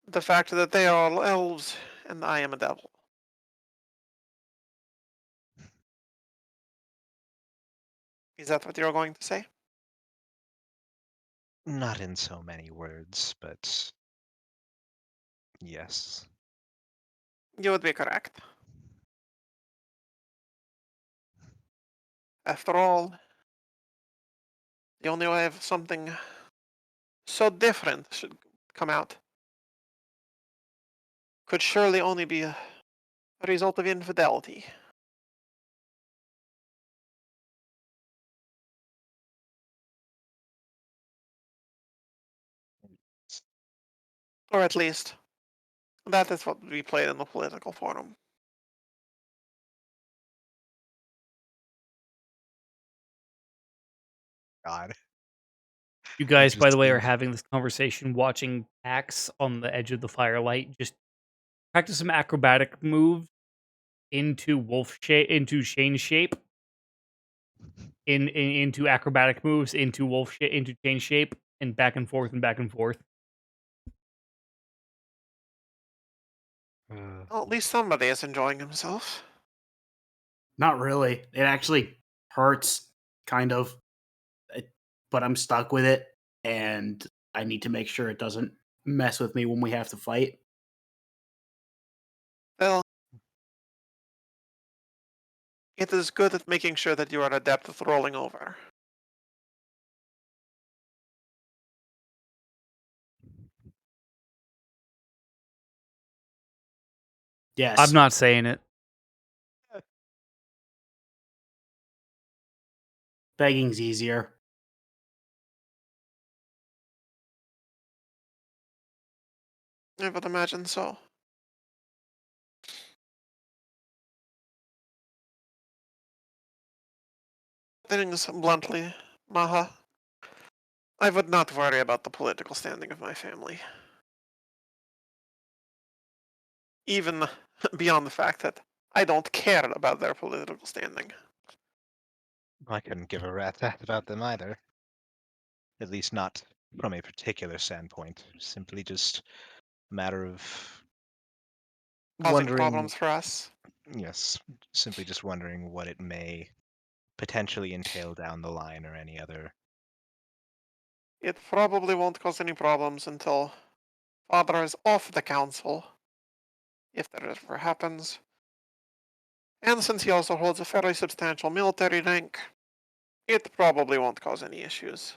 The fact that they are all elves and I am a devil. Is that what you're going to say? Not in so many words, but yes. You would be correct. After all, the only way of something so different should come out could surely only be a result of infidelity. Or at least, that is what we played in the political forum. God. You guys, by the just way, are think- having this conversation watching Axe on the edge of the firelight just practice some acrobatic moves into wolf shape, into Shane shape, into acrobatic moves into wolf shape, into chain shape, and back and forth and back and forth. Well, at least somebody is enjoying himself. Not really. It actually hurts, kind of, but I'm stuck with it, and I need to make sure it doesn't mess with me when we have to fight. Well, it is good at making sure that you are adept at rolling over. Yes. I'm not saying it. Begging's easier. I would imagine so. Things bluntly, Maha, I would not worry about the political standing of my family. Even beyond the fact that I don't care about their political standing. I couldn't give a rat's ass about them either. At least not from a particular standpoint. Simply just a matter of Causing wondering. problems for us. Yes, simply just wondering what it may potentially entail down the line or any other. It probably won't cause any problems until Father is off the council, if that ever happens. And since he also holds a fairly substantial military rank, it probably won't cause any issues.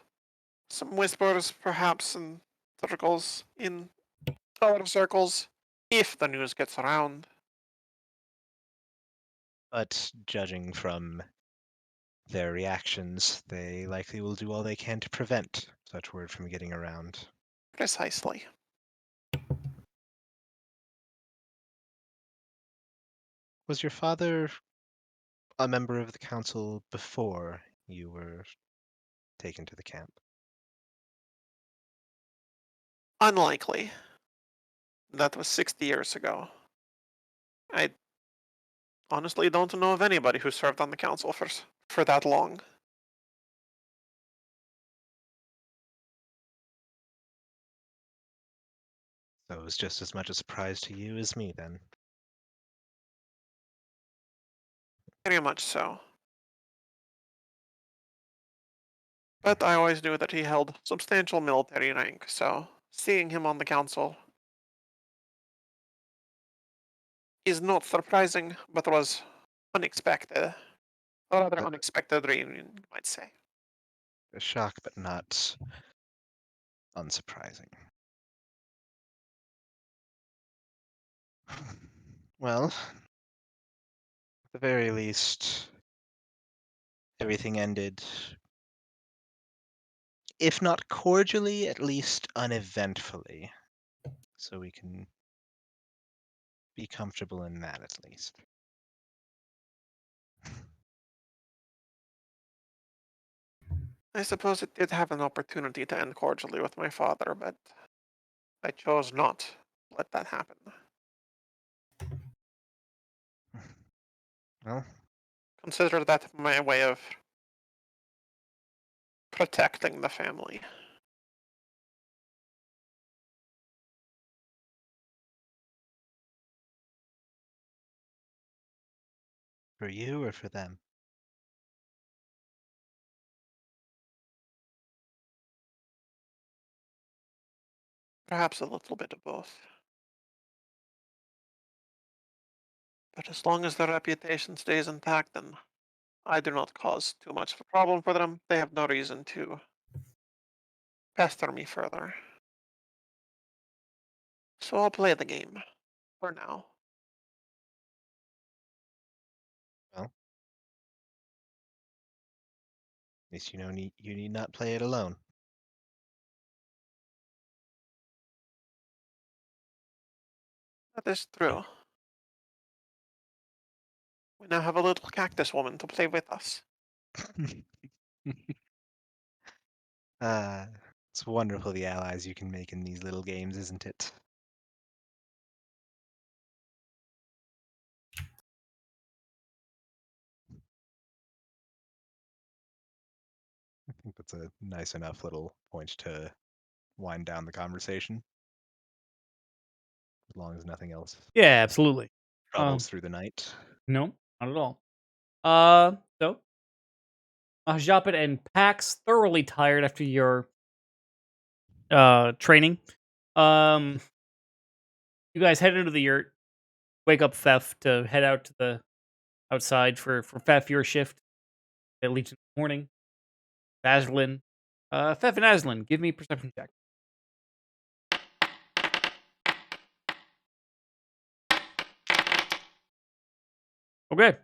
Some whispers, perhaps, in other circles, if the news gets around. But judging from their reactions, they likely will do all they can to prevent such word from getting around. Precisely. Was your father a member of the council before you were taken to the camp? Unlikely. That was 60 years ago. I honestly don't know of anybody who served on the council for that long. So it was just as much a surprise to you as me then. Very much so. But I always knew that he held substantial military rank, so seeing him on the council is not surprising, but was unexpected. Or rather, But unexpected reunion, you might say. a shock, but not unsurprising. Well, at the very least, everything ended, if not cordially, at least uneventfully. So we can be comfortable in that at least. I suppose it did have an opportunity to end cordially with my father, but I chose not to let that happen. Well, Consider that my way of protecting the family. For you or for them? Perhaps a little bit of both. But as long as their reputation stays intact, then I do not cause too much of a problem for them. They have no reason to pester me further. So I'll play the game for now. Well, at least you need not play it alone. That is true. We now have a little cactus woman to play with us. It's wonderful the allies you can make in these little games, isn't it? I think that's a nice enough little point to wind down the conversation, as long as nothing else Yeah, absolutely. troubles through the night. No, not at all. So Japet and Pax, thoroughly tired after your training. You guys head into the yurt, wake up Fef to head out to the outside for Fef, your shift. At least in the morning. Aslan. Fef and Aslan, give me perception check. Okay.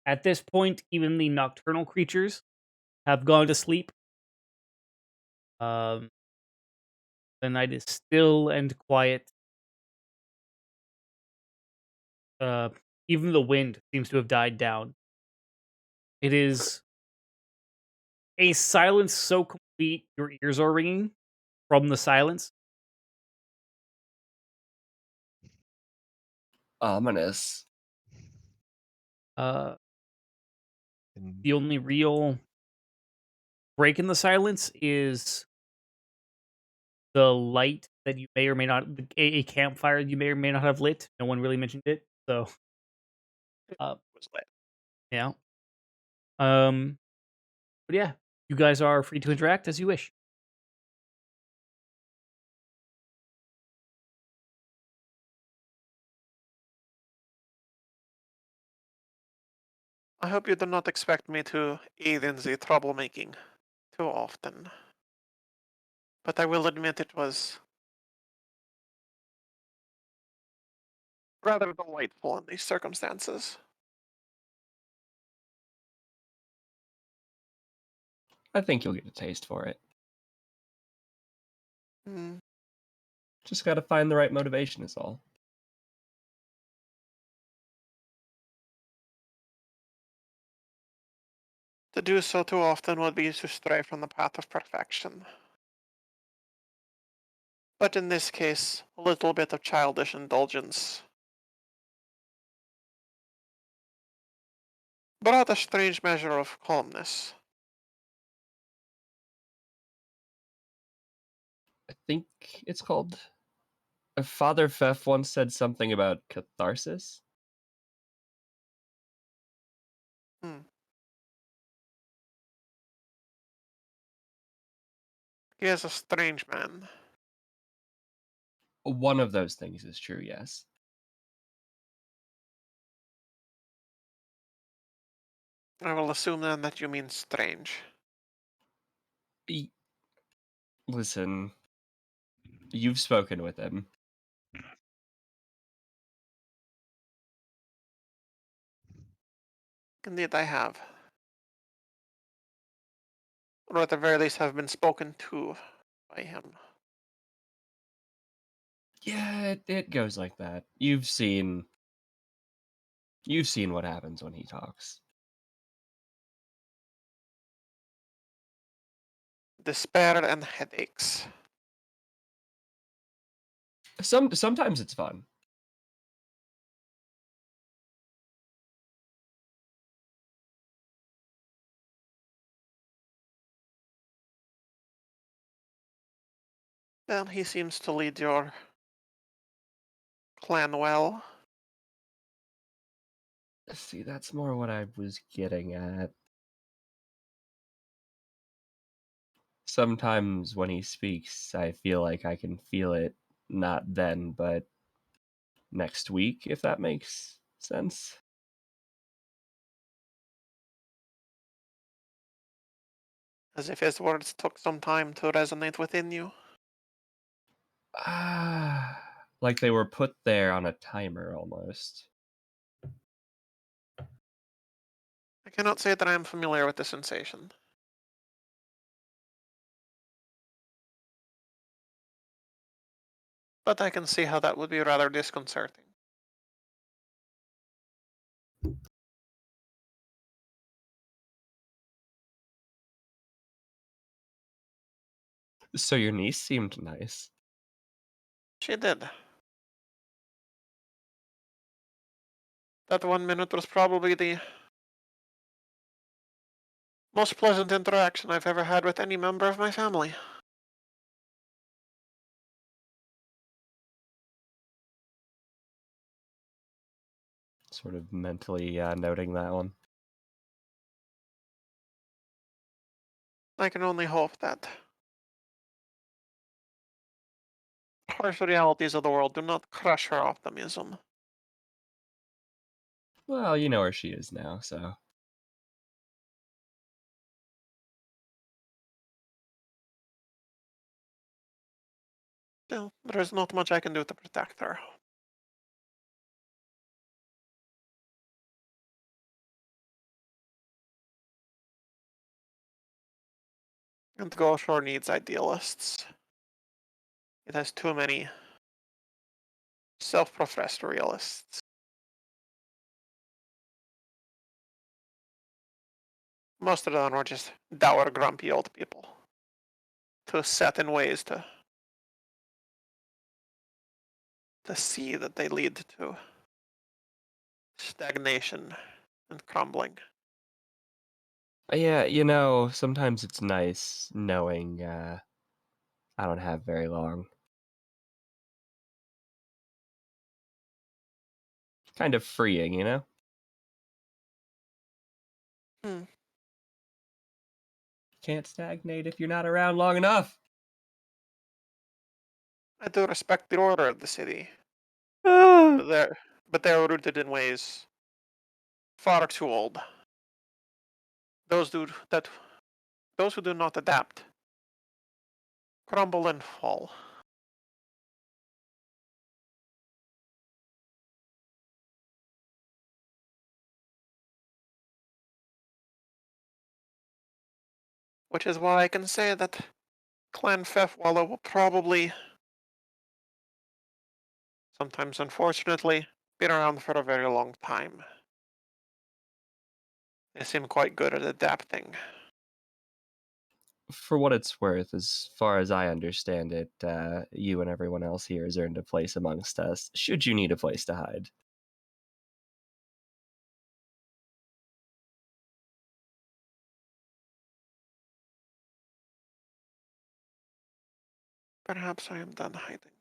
At this point, even the nocturnal creatures have gone to sleep. The night is still and quiet. Even the wind seems to have died down. It is a silence so complete your ears are ringing from the silence. Ominous. The And only real break in the silence is the light that you may or may not, a campfire you may or may not have lit. No one really mentioned it, so Was lit. yeah. But yeah, you guys are free to interact as you wish. I hope you do not expect me to aid in the troublemaking too often. But I will admit it was rather delightful in these circumstances. I think you'll get a taste for it. Hmm. Just gotta find the right motivation is all. To do so too often would be to stray from the path of perfection. But in this case, a little bit of childish indulgence brought a strange measure of calmness. I think it's called. Father Fef once said something about catharsis. Hmm. He is a strange man. One of those things is true, yes. I will assume then that you mean strange. Listen, you've spoken with him. Indeed, I have. Or at the very least have been spoken to by him. Yeah, it goes like that. You've seen what happens when he talks. Despair and headaches. Sometimes it's fun. Well, he seems to lead your clan well. See, that's more what I was getting at. Sometimes when he speaks, I feel like I can feel it, not then, but next week, if that makes sense. As if his words took some time to resonate within you. Like they were put there on a timer almost. I cannot say that I am familiar with the sensation. But I can see how that would be rather disconcerting. So your niece seemed nice. She did. That 1 minute was probably the most pleasant interaction I've ever had with any member of my family. Sort of mentally noting that one. I can only hope that harsh realities of the world do not crush her optimism. Well, you know where she is now, so. Still, there is not much I can do to protect her. And Goshore needs idealists. It has too many self-professed realists. Most of them are just dour, grumpy old people. Too set in ways to see that they lead to stagnation and crumbling. Yeah, sometimes it's nice knowing I don't have very long. Kind of freeing, you know? Can't stagnate if you're not around long enough. I do respect the order of the city, Ah. but they're rooted in ways far too old. Those who do not adapt crumble and fall. Which is why I can say that Clan Fefwalla will probably, sometimes unfortunately, be around for a very long time. They seem quite good at adapting. For what it's worth, as far as I understand it, you and everyone else here has earned a place amongst us, should you need a place to hide. Perhaps I am done hiding.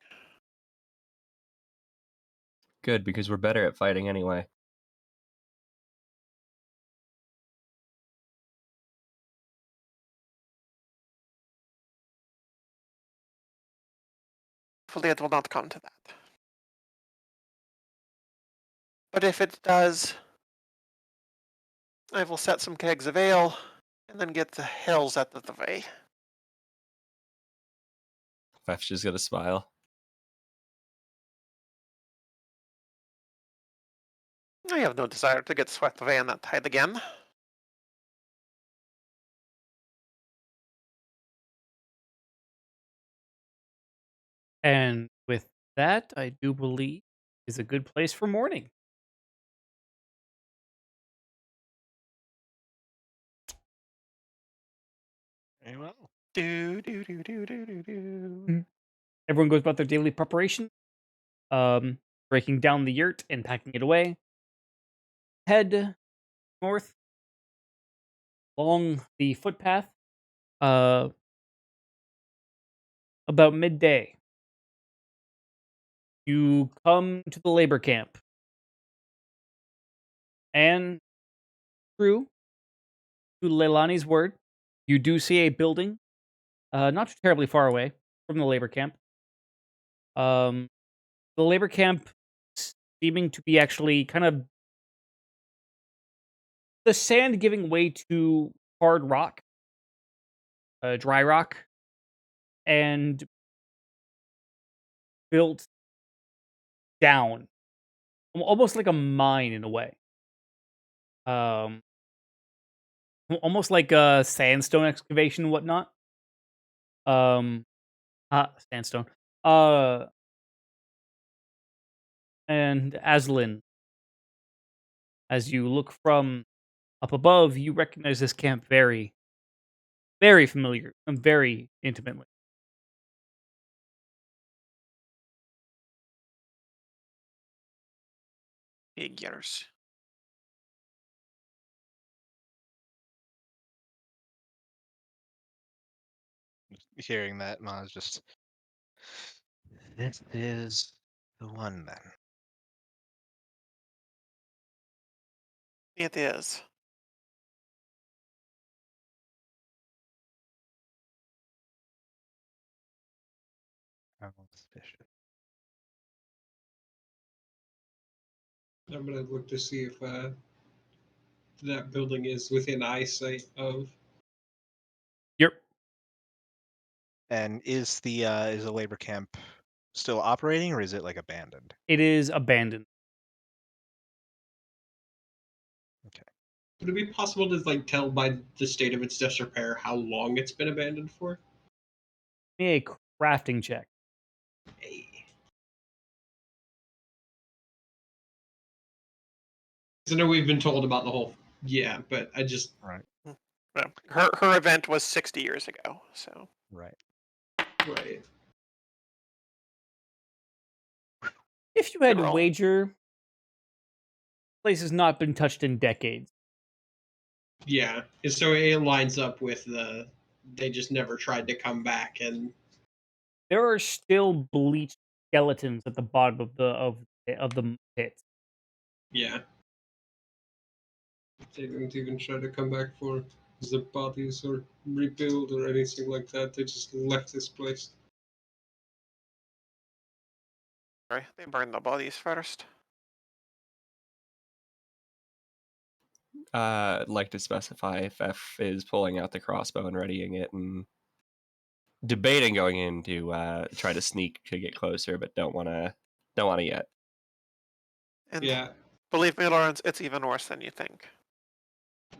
Good, because we're better at fighting anyway. Hopefully it will not come to that. But if it does, I will set some kegs of ale and then get the hells out of the way. Fef's just gonna smile. I have no desire to get swept away in that tide again. And with that, I do believe is a good place for morning. Very well. Do do do do do do do. Everyone goes about their daily preparation, breaking down the yurt and packing it away. Head north along the footpath. Uh, about midday, you come to the labor camp. And true to Leilani's word, you do see a building, not too terribly far away from the labor camp. The labor camp seeming to be actually kind of the sand giving way to hard rock, dry rock, and built down, almost like a mine in a way. Um, Almost like a sandstone excavation and whatnot. Sandstone. And Aslan, as you look from up above, you recognize this camp very, very familiar and very intimately. Figures. Hearing that, Ma's just. This is the one then. It is. How suspicious. I'm gonna look to see if that building is within eyesight of. Yep. And is the labor camp still operating, or is it like abandoned? It is abandoned. Would it be possible to like tell by the state of its disrepair how long it's been abandoned for? Give me a crafting check. Hey. I know we've been told about the whole. Yeah, but I just. Right. Well, her event was 60 years ago, so. Right. Right. If you had Good to roll. wager, place has not been touched in decades. Yeah, and so it lines up with the. They just never tried to come back, and There are still bleached skeletons at the bottom of the pit. yeah, they didn't even try to come back for the bodies or rebuild or anything like that. They just left this place. Sorry, they burned the bodies first. I'd like to specify if F is pulling out the crossbow and readying it and debating going in to try to sneak to get closer, but don't want to yet. And Yeah, believe me, Lawrence, it's even worse than you think.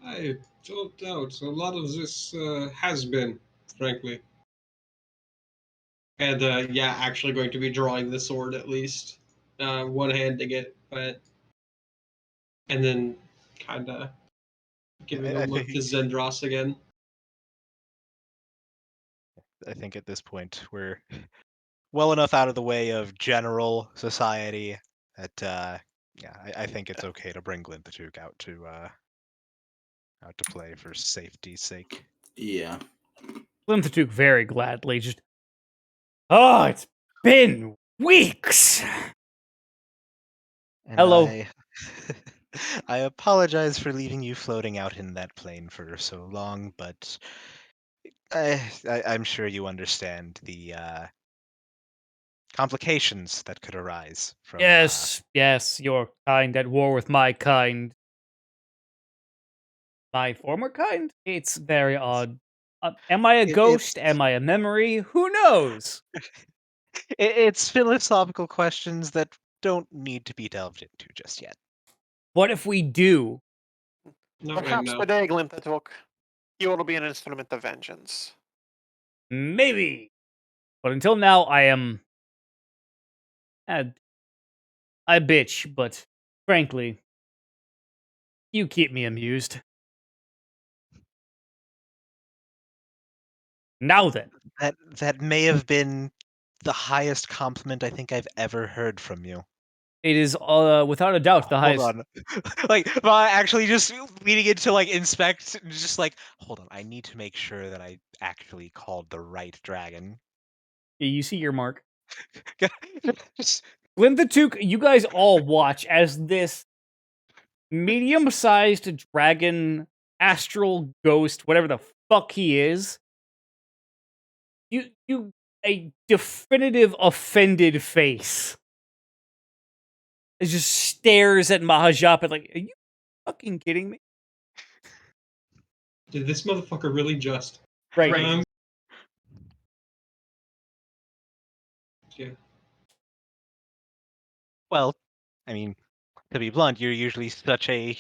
I don't doubt. A lot of this has been, frankly. And yeah, actually going to be drawing the sword at least, one-handing it, but and then kind of giving a I look to Zendros again. think at this point we're well enough out of the way of general society that yeah, I think it's okay to bring Glinthatook out to play for safety's sake. Yeah. Glinthatook very gladly just. Oh, it's been weeks. And Hello. I apologize for leaving you floating out in that plane for so long, but I'm sure you understand the complications that could arise from. Yes, yes, your kind at war with my kind. My former kind? It's very odd. Am I a ghost? Am I a memory? Who knows? It's philosophical questions that don't need to be delved into just yet. What if we do? Not right Perhaps now. the day Glinthatook, you will be an instrument of vengeance. Maybe. But until now, I am. I bitch, but frankly, you keep me amused. Now then, That may have been the highest compliment I think I've ever heard from you. it is without a doubt the Hold highest. on. Like, actually just leading into like inspect, just like, hold on, I need to make sure that I actually called the right dragon. Yeah, you see your mark. Just- Glinthatook, you guys all watch as this medium-sized dragon, astral ghost, whatever the fuck he is, you a definitive offended face. It just stares at Mahajapa like, are you fucking kidding me? Did this motherfucker really just? Right. Yeah. Well, I mean, to be blunt, you're usually such a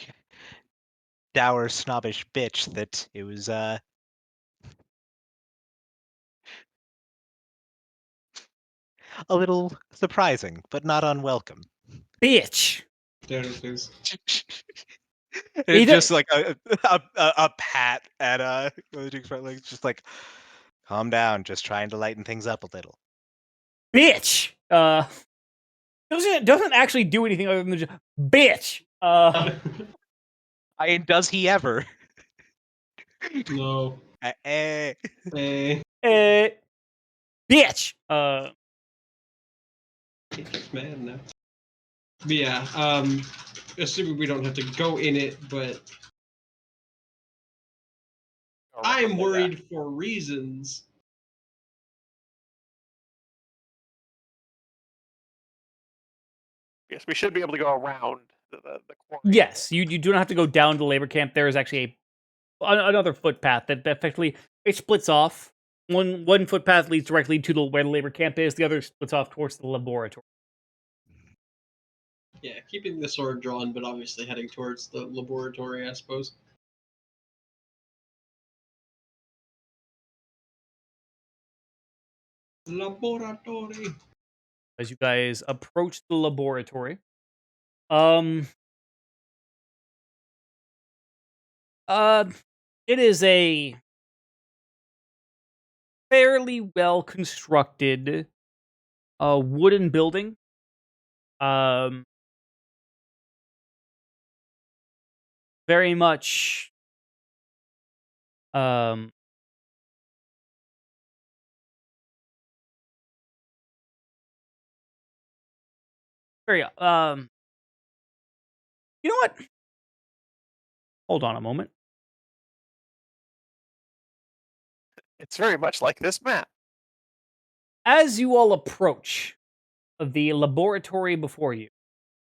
dour, snobbish bitch that it was a little surprising, but not unwelcome. Bitch. There it is. He It's do- just like a pat at like just like calm down, just trying to lighten things up a little. Bitch. Doesn't actually do anything other than just bitch. I mean, does he ever? No. Eh. Hey. Bitch. He's just mad now. But yeah, assuming we don't have to go in it, but I'm worried for reasons. Yes, we should be able to go around the quarry. Yes, you do not have to go down to labor camp. There is actually another footpath that effectively it splits off. One footpath leads directly to where the labor camp is. The other splits off towards the laboratory. Yeah, keeping the sword drawn, but obviously heading towards the laboratory, I suppose. Laboratory. As you guys approach the laboratory, it is a fairly well constructed wooden building. Very much very you know what? Hold on a moment. It's very much like this map. As you all approach the laboratory before you,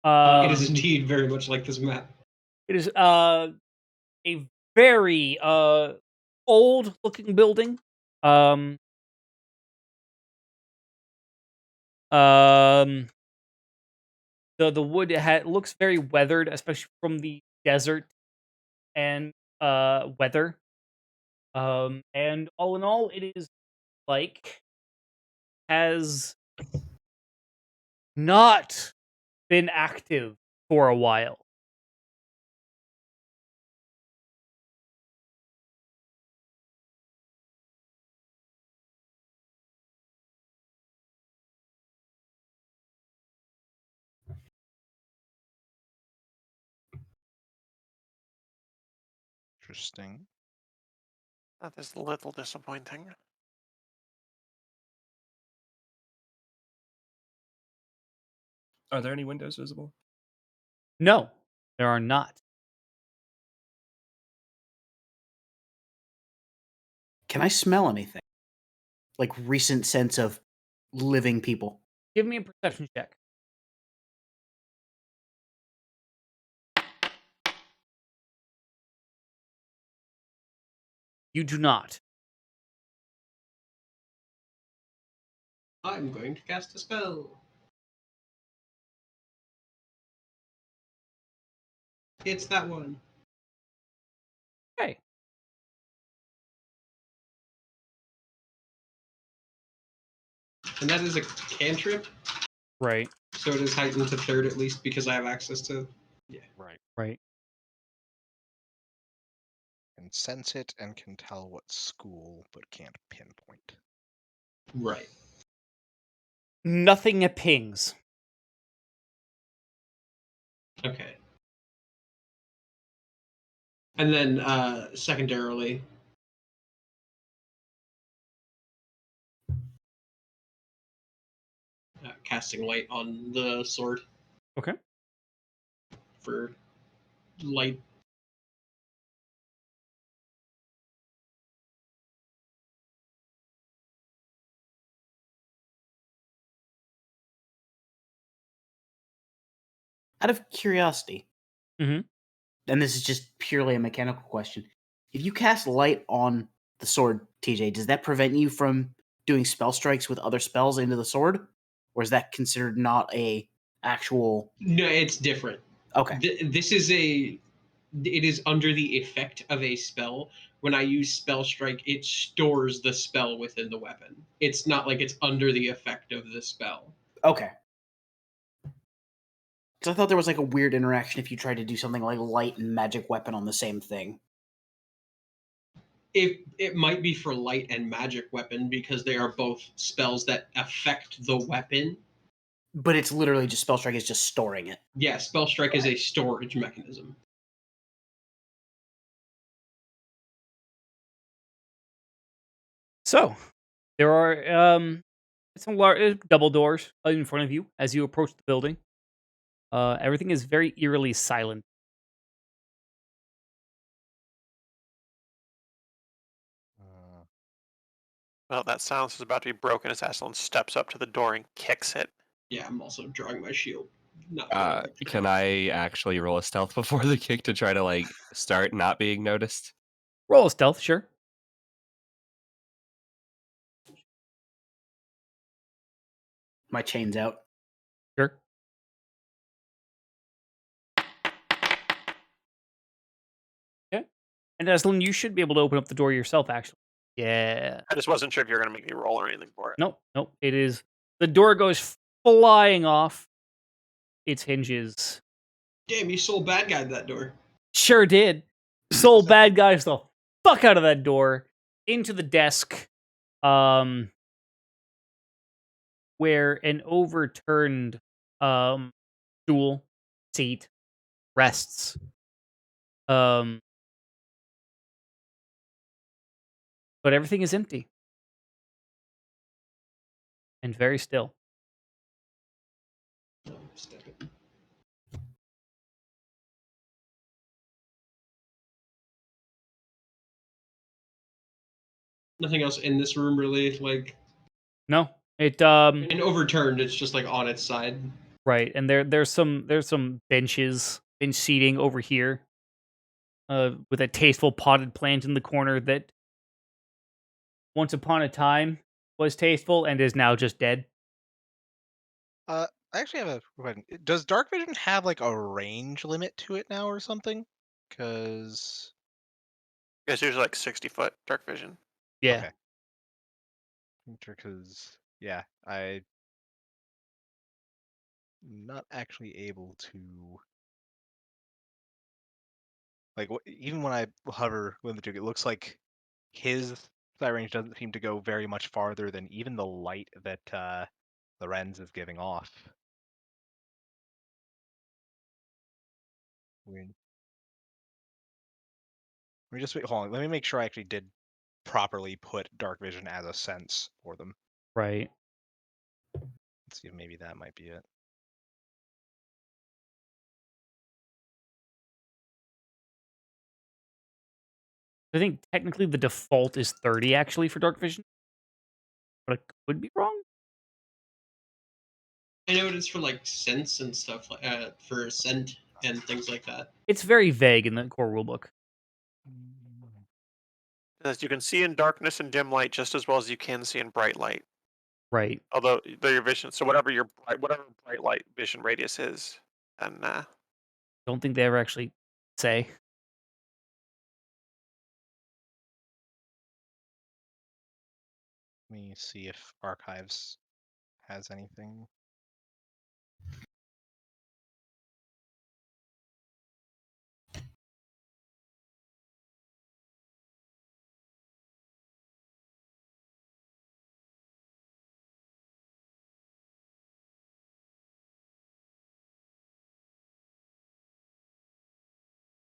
It is indeed very much like this map. it is a very old looking building. The wood looks very weathered, especially from the desert and weather. And all in all, it is like has not been active for a while. Interesting. That is a little disappointing. Are there any windows visible? No, there are not. Can I smell anything? Like recent sense of living people. Give me a perception check. You do not. I'm going to cast a spell. It's that one. Okay. And that is a cantrip, Right. so it is heightened to third at least because I have access to. Yeah. Right. Can sense it and can tell what school, but can't pinpoint. Right. Nothing pings. Okay. And then secondarily, casting light on the sword Okay. for light. Out of curiosity, Mhm. and this is just purely a mechanical question, if you cast light on the sword, TJ, does that prevent you from doing spell strikes with other spells into the sword, or is that considered not a actual? No, it's different. Okay. This is it is under the effect of a spell. When I use spell strike, it stores the spell within the weapon. It's not like it's under the effect of the spell. Okay. Because I thought there was like a weird interaction if you tried to do something like light and magic weapon on the same thing. It might be for light and magic weapon because they are both spells that affect the weapon. But it's literally just spell strike is just storing it. Yeah, spell strike is a storage mechanism. So, there are some double doors in front of you as you approach the building. Everything is very eerily silent. Well, that silence is about to be broken as Aslan steps up to the door and kicks it. Yeah, I'm also drawing my shield. Not Can I actually roll a stealth before the kick to try to like start not being noticed? Roll a stealth, sure. My chain's out. Sure. Yeah. And Aslan, you should be able to open up the door yourself, actually. Yeah. I just wasn't sure if you were going to make me roll or anything for it. Nope. It is. The door goes flying off its hinges. Damn, you sold bad guy that door. Sure did. Soul bad guys the fuck out of that door into the desk, where an overturned stool seat rests. But everything is empty and very still. Nothing else in this room really, like. No, it And overturned, it's just like on its side. right, and there's some bench seating over here, with a tasteful potted plant in the corner that once upon a time was tasteful and is now just dead. I actually have a question. Does dark vision have like a range limit to it now or something? Because It's usually like 60-foot dark vision. Yeah. Okay. Because yeah, I'm not actually able to like even when I hover with the Duke, it looks like his sight range doesn't seem to go very much farther than even the light that Lorenz is giving off. Weird. Let me just wait. Hold on. Let me make sure I actually did properly put dark vision as a sense for them. Right. Let's see if maybe that might be it. I think technically the default is 30 actually for dark vision, but I could be wrong. I know it is for like sense and stuff, for scent and things like that. It's very vague in the core rulebook. As you can see in darkness and dim light just as well as you can see in bright light. Right. Although your vision, so whatever bright light vision radius is, and Don't think they ever actually say. Let me see if Archives has anything.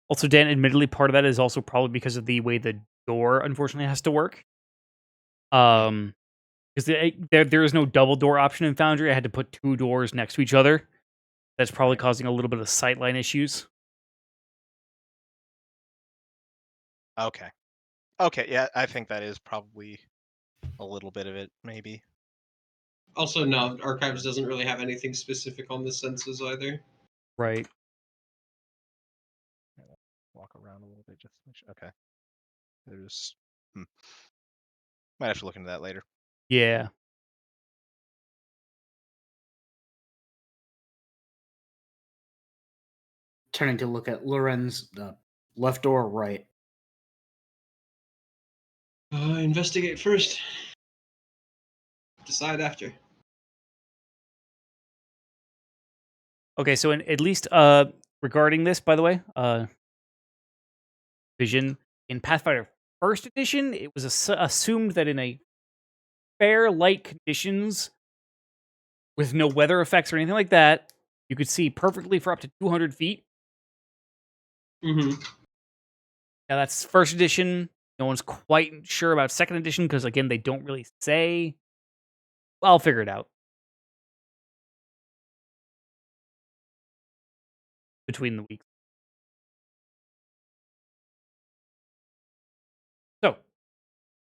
Also, Dan, admittedly, part of that is also probably because of the way the door unfortunately has to work. Because there is no double door option in Foundry. I had to put 2 doors next to each other. That's probably causing a little bit of sightline issues. Okay. Okay, yeah, I think that is probably a little bit of it, maybe. Also, no, Archives doesn't really have anything specific on the senses either. Right. Walk around a little bit just to make sure. Okay. There's. Might have to look into that later. Yeah. Turning to look at Loren's left door or right. Investigate first. Decide after. Okay, so at least regarding this, by the way, vision in Pathfinder First Edition, it was assumed that in a fair light conditions, with no weather effects or anything like that, you could see perfectly for up to 200 feet. Mm-hmm. Now that's First Edition. No one's quite sure about Second Edition because again, they don't really say. Well, I'll figure it out between the weeks. So,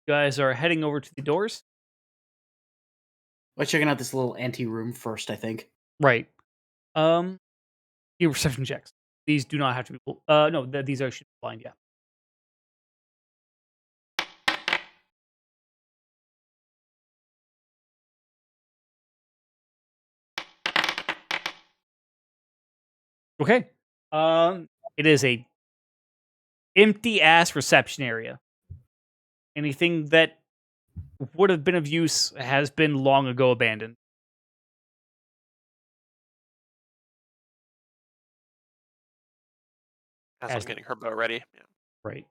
you guys are heading over to the doors. We're checking out this little ante room first, I think. Right. Your perception checks. These do not have to be. No, these are should be blind. Yeah. Okay. It is a empty ass reception area. Anything that would have been of use has been long ago abandoned. As As- I'm getting her bow ready. Yeah. Right.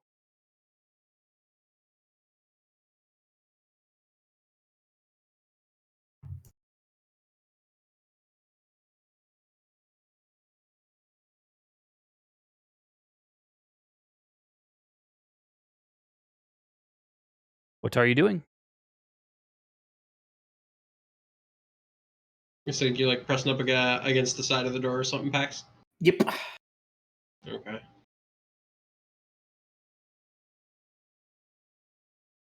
What are you doing? So you like pressing up against the side of the door or something, Pax? Yep. Okay.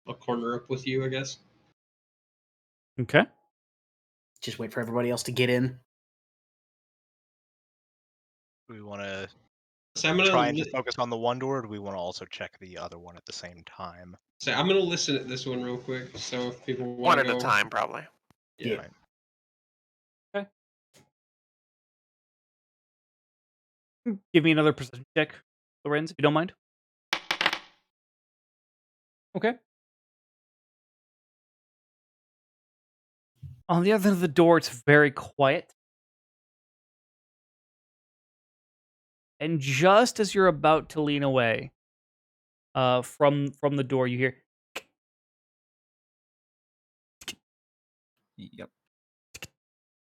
I'll corner up with you, I guess. Okay. Just wait for everybody else to get in. Do we want to So I'm gonna try and just focus on the one door, or do we want to also check the other one at the same time? I'm gonna listen at this one real quick. So if people One want at to a time, probably. Yeah. Right. Give me another perception check, Lorenz, if you don't mind. Okay. On the other end of the door, it's very quiet. And just as you're about to lean away from the door, you hear Yep.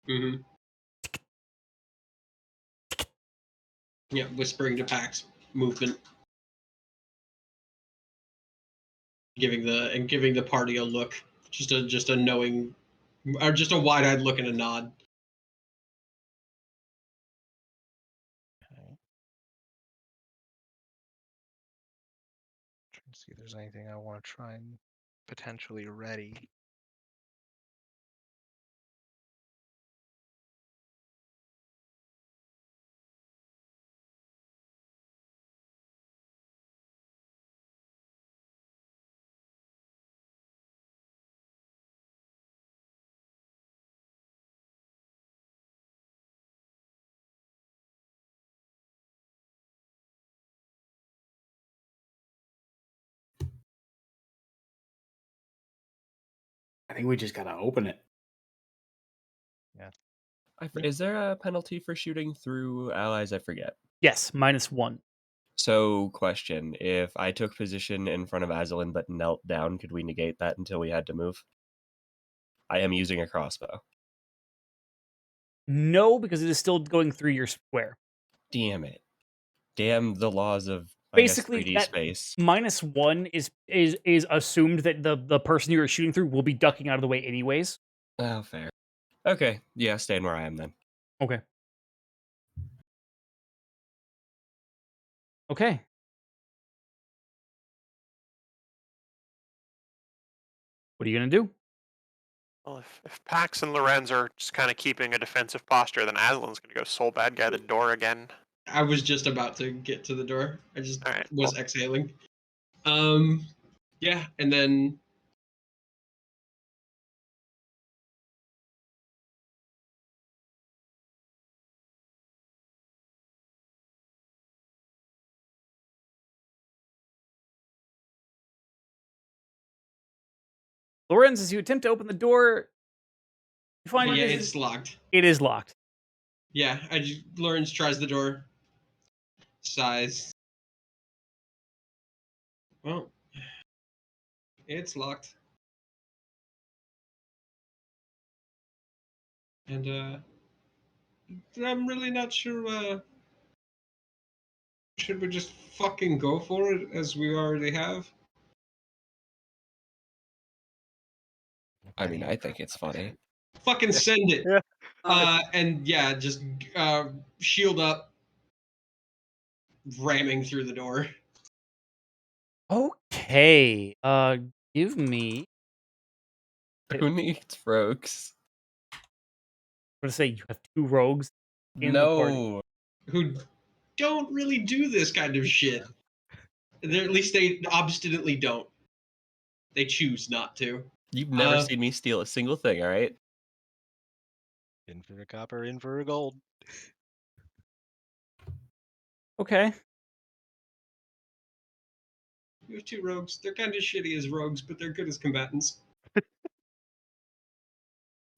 Mm-hmm. Yeah, whispering to Pax, movement. Giving the party a look. Just a knowing, or just a wide-eyed look and a nod. Okay. Trying to see if there's anything I want to try and potentially ready. I think we just gotta open it. Is there a penalty for shooting through allies? I forget. yes, -1. So, question: if I took position in front of Azalin but knelt down, could we negate that until we had to move? I am using a crossbow. No, because it is still going through your square. Damn it! Damn the laws of I guess basically 3D that space. -1 is assumed that the person you're shooting through will be ducking out of the way anyways. Oh, fair. Okay, yeah, staying where I am then. Okay. Okay. What are you gonna do? Well, if Pax and Lorenz are just kind of keeping a defensive posture, then Aslan's gonna go soul bad guy the door again. I was just about to get to the door. I just All right, was cool. exhaling. Yeah, and then Lorenz, as you attempt to open the door, you find yeah, it's locked. it is locked. Yeah, Lawrence tries the door. Sighs. Well, it's locked. And I'm really not sure. Should we just fucking go for it as we already have? I mean, I think it's funny. Fucking send it. And yeah, just shield up, ramming through the door. Okay. Give me. Who needs rogues? I'm gonna say you have 2 rogues in the party. No. Who don't really do this kind of shit. At least they obstinately don't. They choose not to. You've never seen me steal a single thing, all right? In for a copper, in for a gold. Okay. You have 2 rogues. They're kind of shitty as rogues, but they're good as combatants.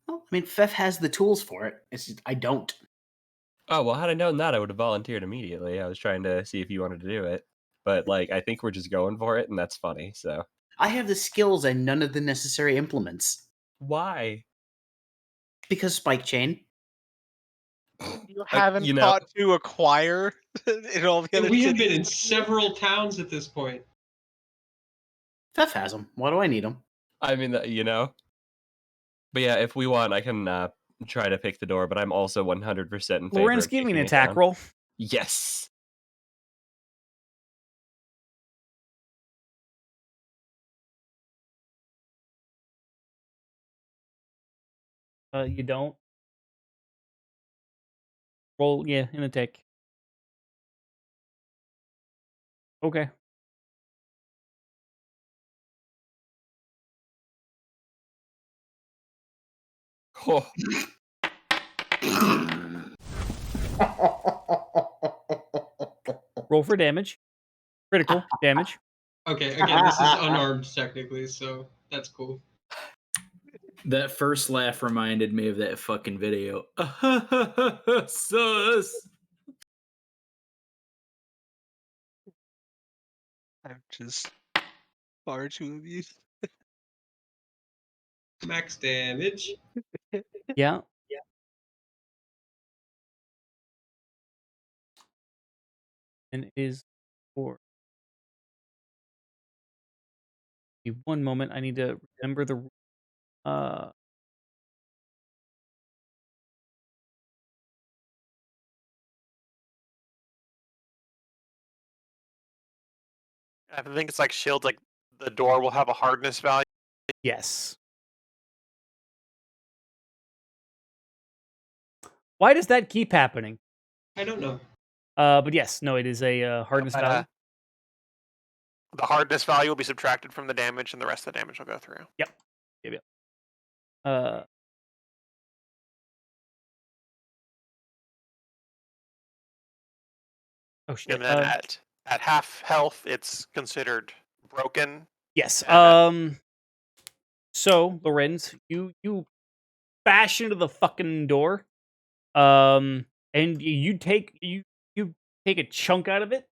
Well, I mean, Fef has the tools for it. It's just, I don't. Oh, well, had I known that, I would have volunteered immediately. I was trying to see if you wanted to do it. But, like, I think we're just going for it, and that's funny, so. I have the skills and none of the necessary implements. Why? Because Spike Chain. You haven't you know- thought to acquire in all the other We have been cities? in several towns at this point. Fef has them. Why do I need them? I mean, you know? But yeah, if we want, I can try to pick the door, but I'm also 100% in favor Lorenz, of give me an kicking it attack down. roll. Yes! You don't. Roll, yeah, an attack. Okay. Oh, Roll for damage. Critical damage. Okay, again, this is unarmed technically, so that's cool. That first laugh reminded me of that fucking video. Sus. I'm just far too amused. Max damage. Yeah. And it is for. Give me 1 moment. I need to remember the. I think it's like shields. Like the door will have a hardness value. Yes. Why does that keep happening? I don't know. But yes, no, it is a hardness But, value. The hardness value will be subtracted from the damage, and the rest of the damage will go through. Yep. Uh, oh shit. And then at half health, it's considered broken. Yes. and So Lorenz, you bash into the fucking door, and you take a chunk out of it.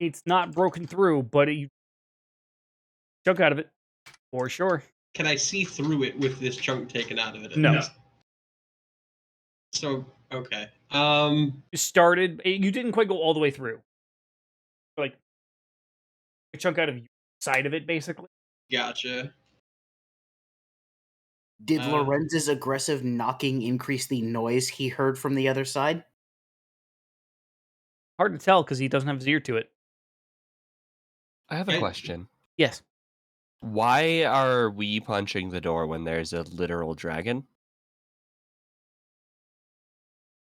It's not broken through, but you chunk out of it for sure. Can I see through it with this chunk taken out of it? At No. least? So, Okay. You started. You didn't quite go all the way through. Like a chunk out of your side of it, basically. Gotcha. Did Lorenz's aggressive knocking increase the noise he heard from the other side? Hard to tell because he doesn't have his ear to it. I have a I- question. Yes. Why are we punching the door when there's a literal dragon?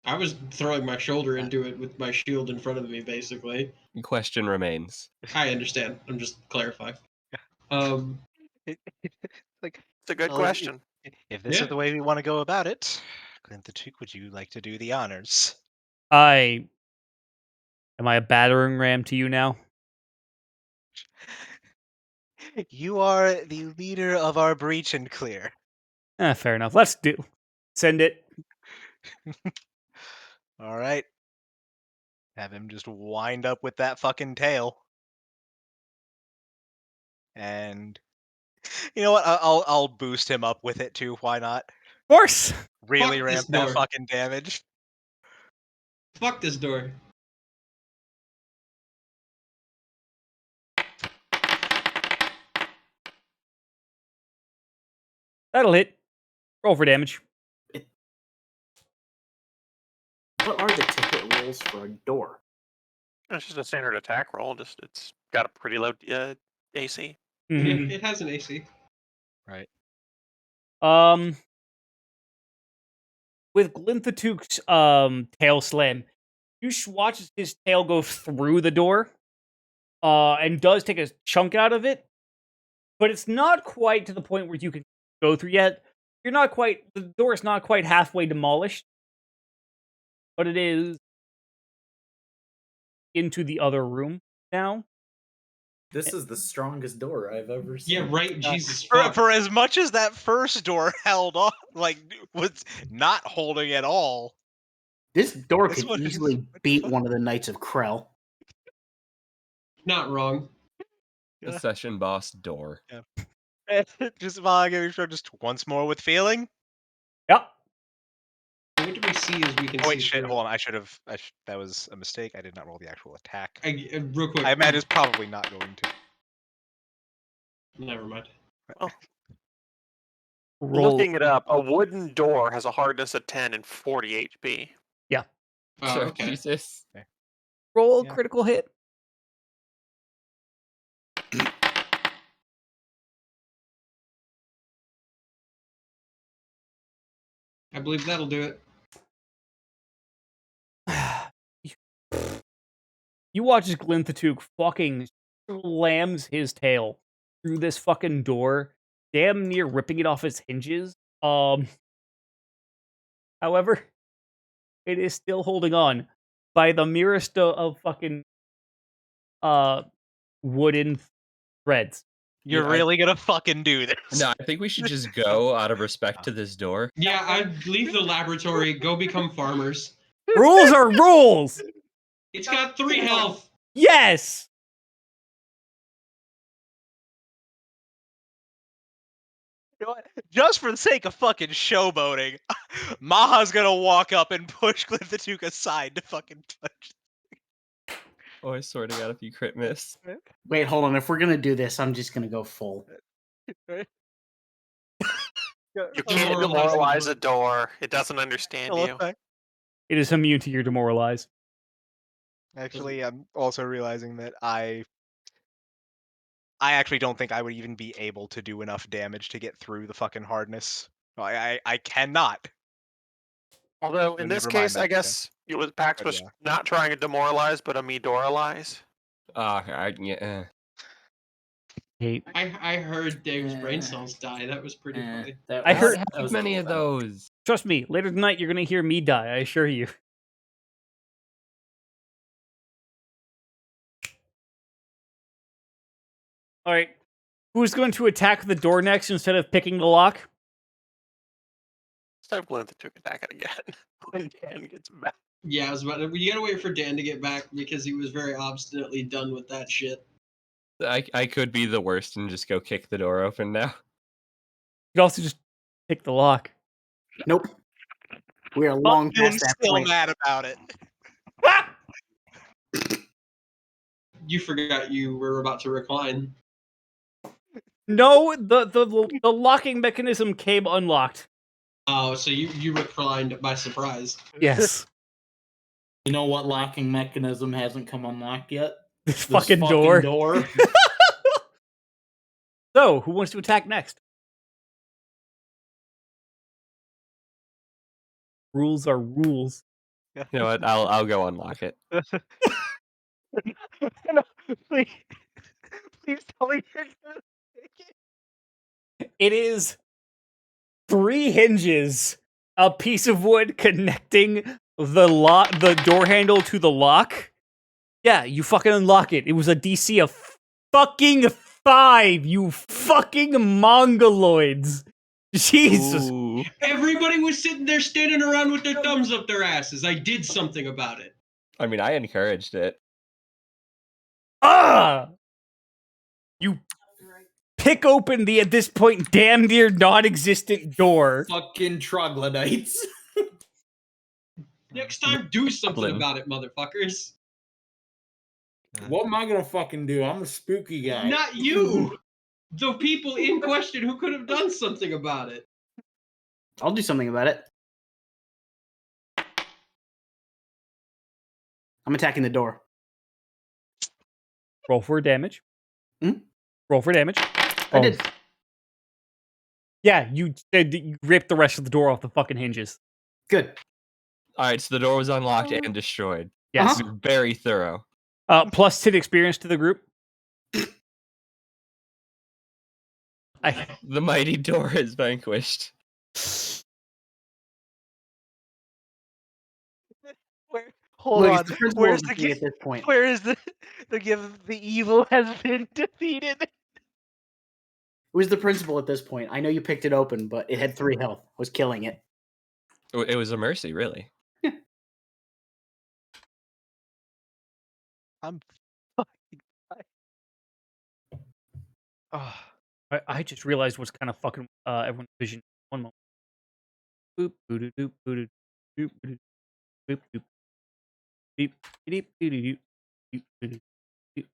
I was throwing my shoulder into it with my shield in front of me, basically. Question remains. I understand. I'm just clarifying. Like, It's a good well, question. if this Yeah. is the way we want to go about it, Clint the Duke, would you like to do the honors? Am I a battering ram to you now? You are the leader of our breach and clear. Fair enough. Let's send it. All right. Have him just wind up with that fucking tail. And you know what? I'll boost him up with it too. Why not? Of course. Really Fuck ramp this that door. fucking damage. Fuck this door. That'll hit. Roll for damage. What are the ticket rolls for a door? It's just a standard attack roll. It's got a pretty low AC. Mhm. Yeah, it has an AC. Right. With Glinthatook's tail slam, you watch his tail go through the door, and does take a chunk out of it, but it's not quite to the point where you can go through yet. The door is not quite halfway demolished, but it is into the other room now. This is the strongest door I've ever seen. Yeah, right. Jesus fuck. For as much as that first door held on, like, was not holding at all. This door This could one is- easily what the beat fuck? one of the Knights of Krell. Not wrong. The Yeah. session boss door. Just while just once more with feeling. Yep. What do we see as we can Oh, wait, see shit, through? hold on. That was a mistake. I did not roll the actual attack. Real quick. I imagine it's probably not going to. Never mind. Roll. Looking it up, a wooden door has a hardness of 10 and 40 HP. Oh, okay. Jesus. Roll a Yeah. critical hit. I believe that'll do it. You watch as Glinthatook fucking slams his tail through this fucking door, damn near ripping it off its hinges. However, it is still holding on by the merest of fucking wooden threads. You're Yeah, really gonna fucking do this? No, I think we should just go out of respect to this door. Yeah, I'd leave the laboratory, go become farmers. Rules are rules. It's got 3 health. Yes. You know what? Just for the sake of fucking showboating, Maha's gonna walk up and push Glinthatook aside to fucking touch. Oh, I swear to God, if you crit miss. Wait, hold on. If we're gonna do this, I'm just gonna go full. You can't demoralize a door. It doesn't understand you. It is immune to your demoralize. Actually, I'm also realizing that I actually don't think I would even be able to do enough damage to get through the fucking hardness. I cannot. Although in But this never mind case, I that, guess Pax But was yeah. not trying to demoralize, but a me-doralize. Yeah. Hate. I heard Dave's brain cells die. That was pretty funny. I heard- How many of those? Trust me, later tonight you're gonna hear me die. I assure you. All right, who's going to attack the door next instead of picking the lock? So Glinthatook attack it again when Dan gets back. Yeah, I was about to, you gotta wait for Dan to get back because he was very obstinately done with that shit. I could be the worst and just go kick the door open now. You could also just pick the lock. Nope. We are Fuck long you, I'm past that still point. mad about it. You forgot you were about to recline. No, the locking mechanism came unlocked. Oh, so you reclined by surprise. Yes. You know what locking mechanism hasn't come unlocked yet? This fucking door. door. So, who wants to attack next? Rules are rules. You know what? I'll go unlock it. No, please, please tell me you're gonna take it. It is 3 hinges, a piece of wood connecting the door handle to the lock. Yeah, you fucking unlock it. It was a DC of fucking 5, you fucking mongoloids. Jesus. Ooh. Everybody was sitting there standing around with their thumbs up their asses. I did something about it. I mean, I encouraged it. Ah! You pick open the, at this point, damn near non-existent door. Fucking troglodytes. Next time, do something Goblin. about it, motherfuckers. What am I gonna fucking do? I'm a spooky guy. Not you! The people in question who could have done something about it. I'll do something about it. I'm attacking the door. Roll for damage. Hmm? Roll for damage. I did. Yeah, you ripped the rest of the door off the fucking hinges. Good. All right, so the door was unlocked and destroyed. Yes. This is very thorough. Plus 10 experience to the group. The mighty door is vanquished. Hold Look, on. it's the principle Where's of the the thing gi- at this point. Where is the evil has been defeated? It was the principle at this point. I know you picked it open, but it had 3 health. I was killing it. It was a mercy, really. I'm fucking. Oh. I just realized what's kind of fucking everyone's vision. One moment. Boop, boo-doo, doop, boo-doo, doop, boo-doo, boop, doop. Beep, beep, doo-doo-doo, doop, boo-doo, doop.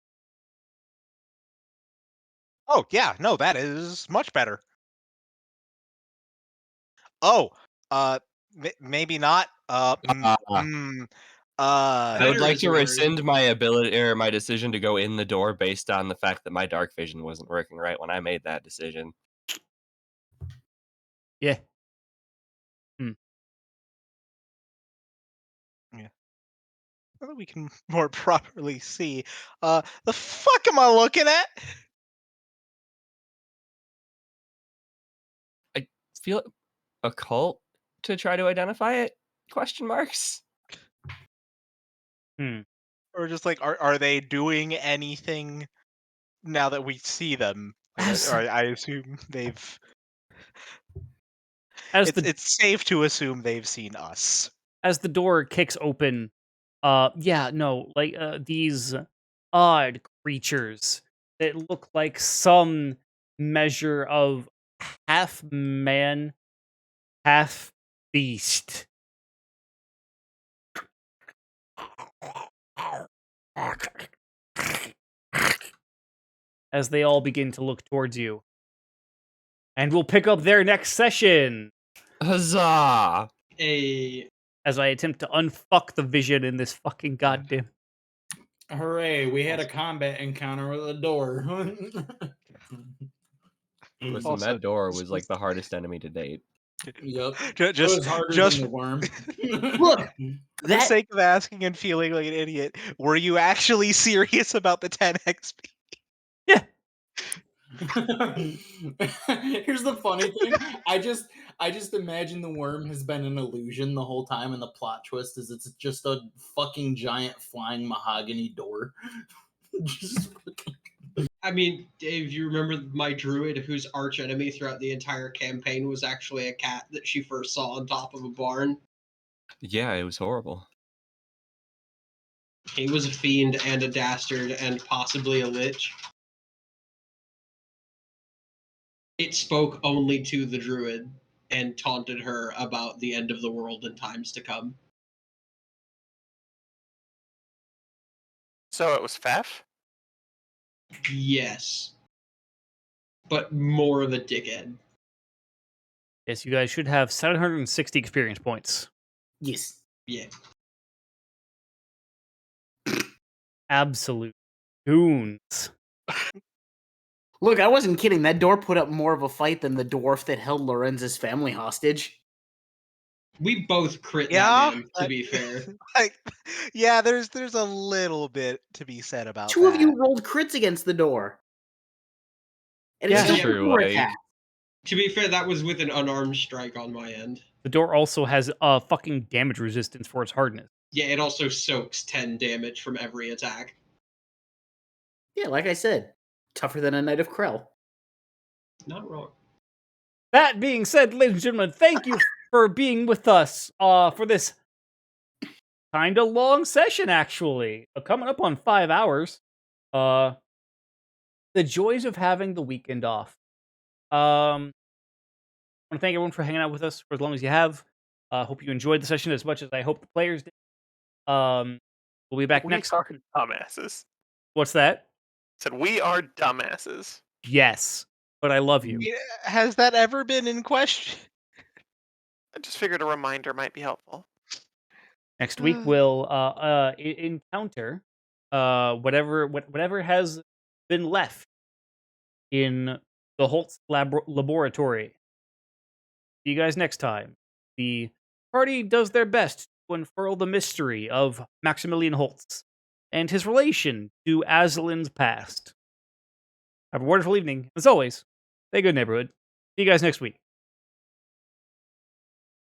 Oh yeah, no, that is much better. Oh, maybe not. I would Better like is to a word. rescind my ability or my decision to go in the door based on the fact that my dark vision wasn't working right when I made that decision. Yeah. So that we can more properly see. The fuck am I looking at? I feel occult to try to identify it? Question marks. Or just like, are they doing anything now that we see them? As- Or I assume they've. As It's safe to assume they've seen us. as the door kicks open, these odd creatures that look like some measure of half man, half beast. As they all begin to look towards you. And we'll pick up their next session Huzzah! as I attempt to unfuck the vision in this fucking goddamn. Hooray, we had a combat encounter with a door. Listen, Also, that door was like the hardest enemy to date. Yep. Just, It was harder just than the worm. Look, for the sake of asking and feeling like an idiot, were you actually serious about the 10 XP? Here's the funny thing. I just imagine the worm has been an illusion the whole time, and the plot twist is it's just a fucking giant flying mahogany door. Just fucking- I mean, Dave, you remember my druid whose arch enemy throughout the entire campaign was actually a cat that she first saw on top of a barn? Yeah, it was horrible. He was a fiend and a dastard and possibly a lich. It spoke only to the druid. and taunted her about the end of the world in times to come. So it was Pfaff? Yes. But more of a dickhead. Yes, you guys should have 760 experience points. Yes. Yeah. Absolute goons. Look, I wasn't kidding. That door put up more of a fight than the dwarf that held Lorenz's family hostage. We both crit Yeah, that man, to be fair. like, yeah, there's a little bit to be said about Two that. of you rolled crits against the door. And Yeah, it's still true, door like- attack. To be fair, that was with an unarmed strike on my end. The door also has a fucking damage resistance for its hardness. Yeah, it also soaks 10 damage from every attack. Yeah, like I said, tougher than a Knight of Krell. Not wrong. That being said, ladies and gentlemen, thank you for being with us for this kind of long session, actually. Coming up on 5 hours. The joys of having the weekend off. I want to thank everyone for hanging out with us for as long as you have. Hope you enjoyed the session as much as I hope the players did. We'll be back We next. are dumbasses. What's that? Said we are dumbasses. Yes, but I love you. Yeah, has that ever been in question? I just figured a reminder might be helpful. Next week we'll encounter whatever has been left in the Holtz laboratory. See you guys next time. The party does their best to unfurl the mystery of Maximilian Holtz and his relation to Aslan's past. Have a wonderful evening. As always, stay good, neighborhood. See you guys next week.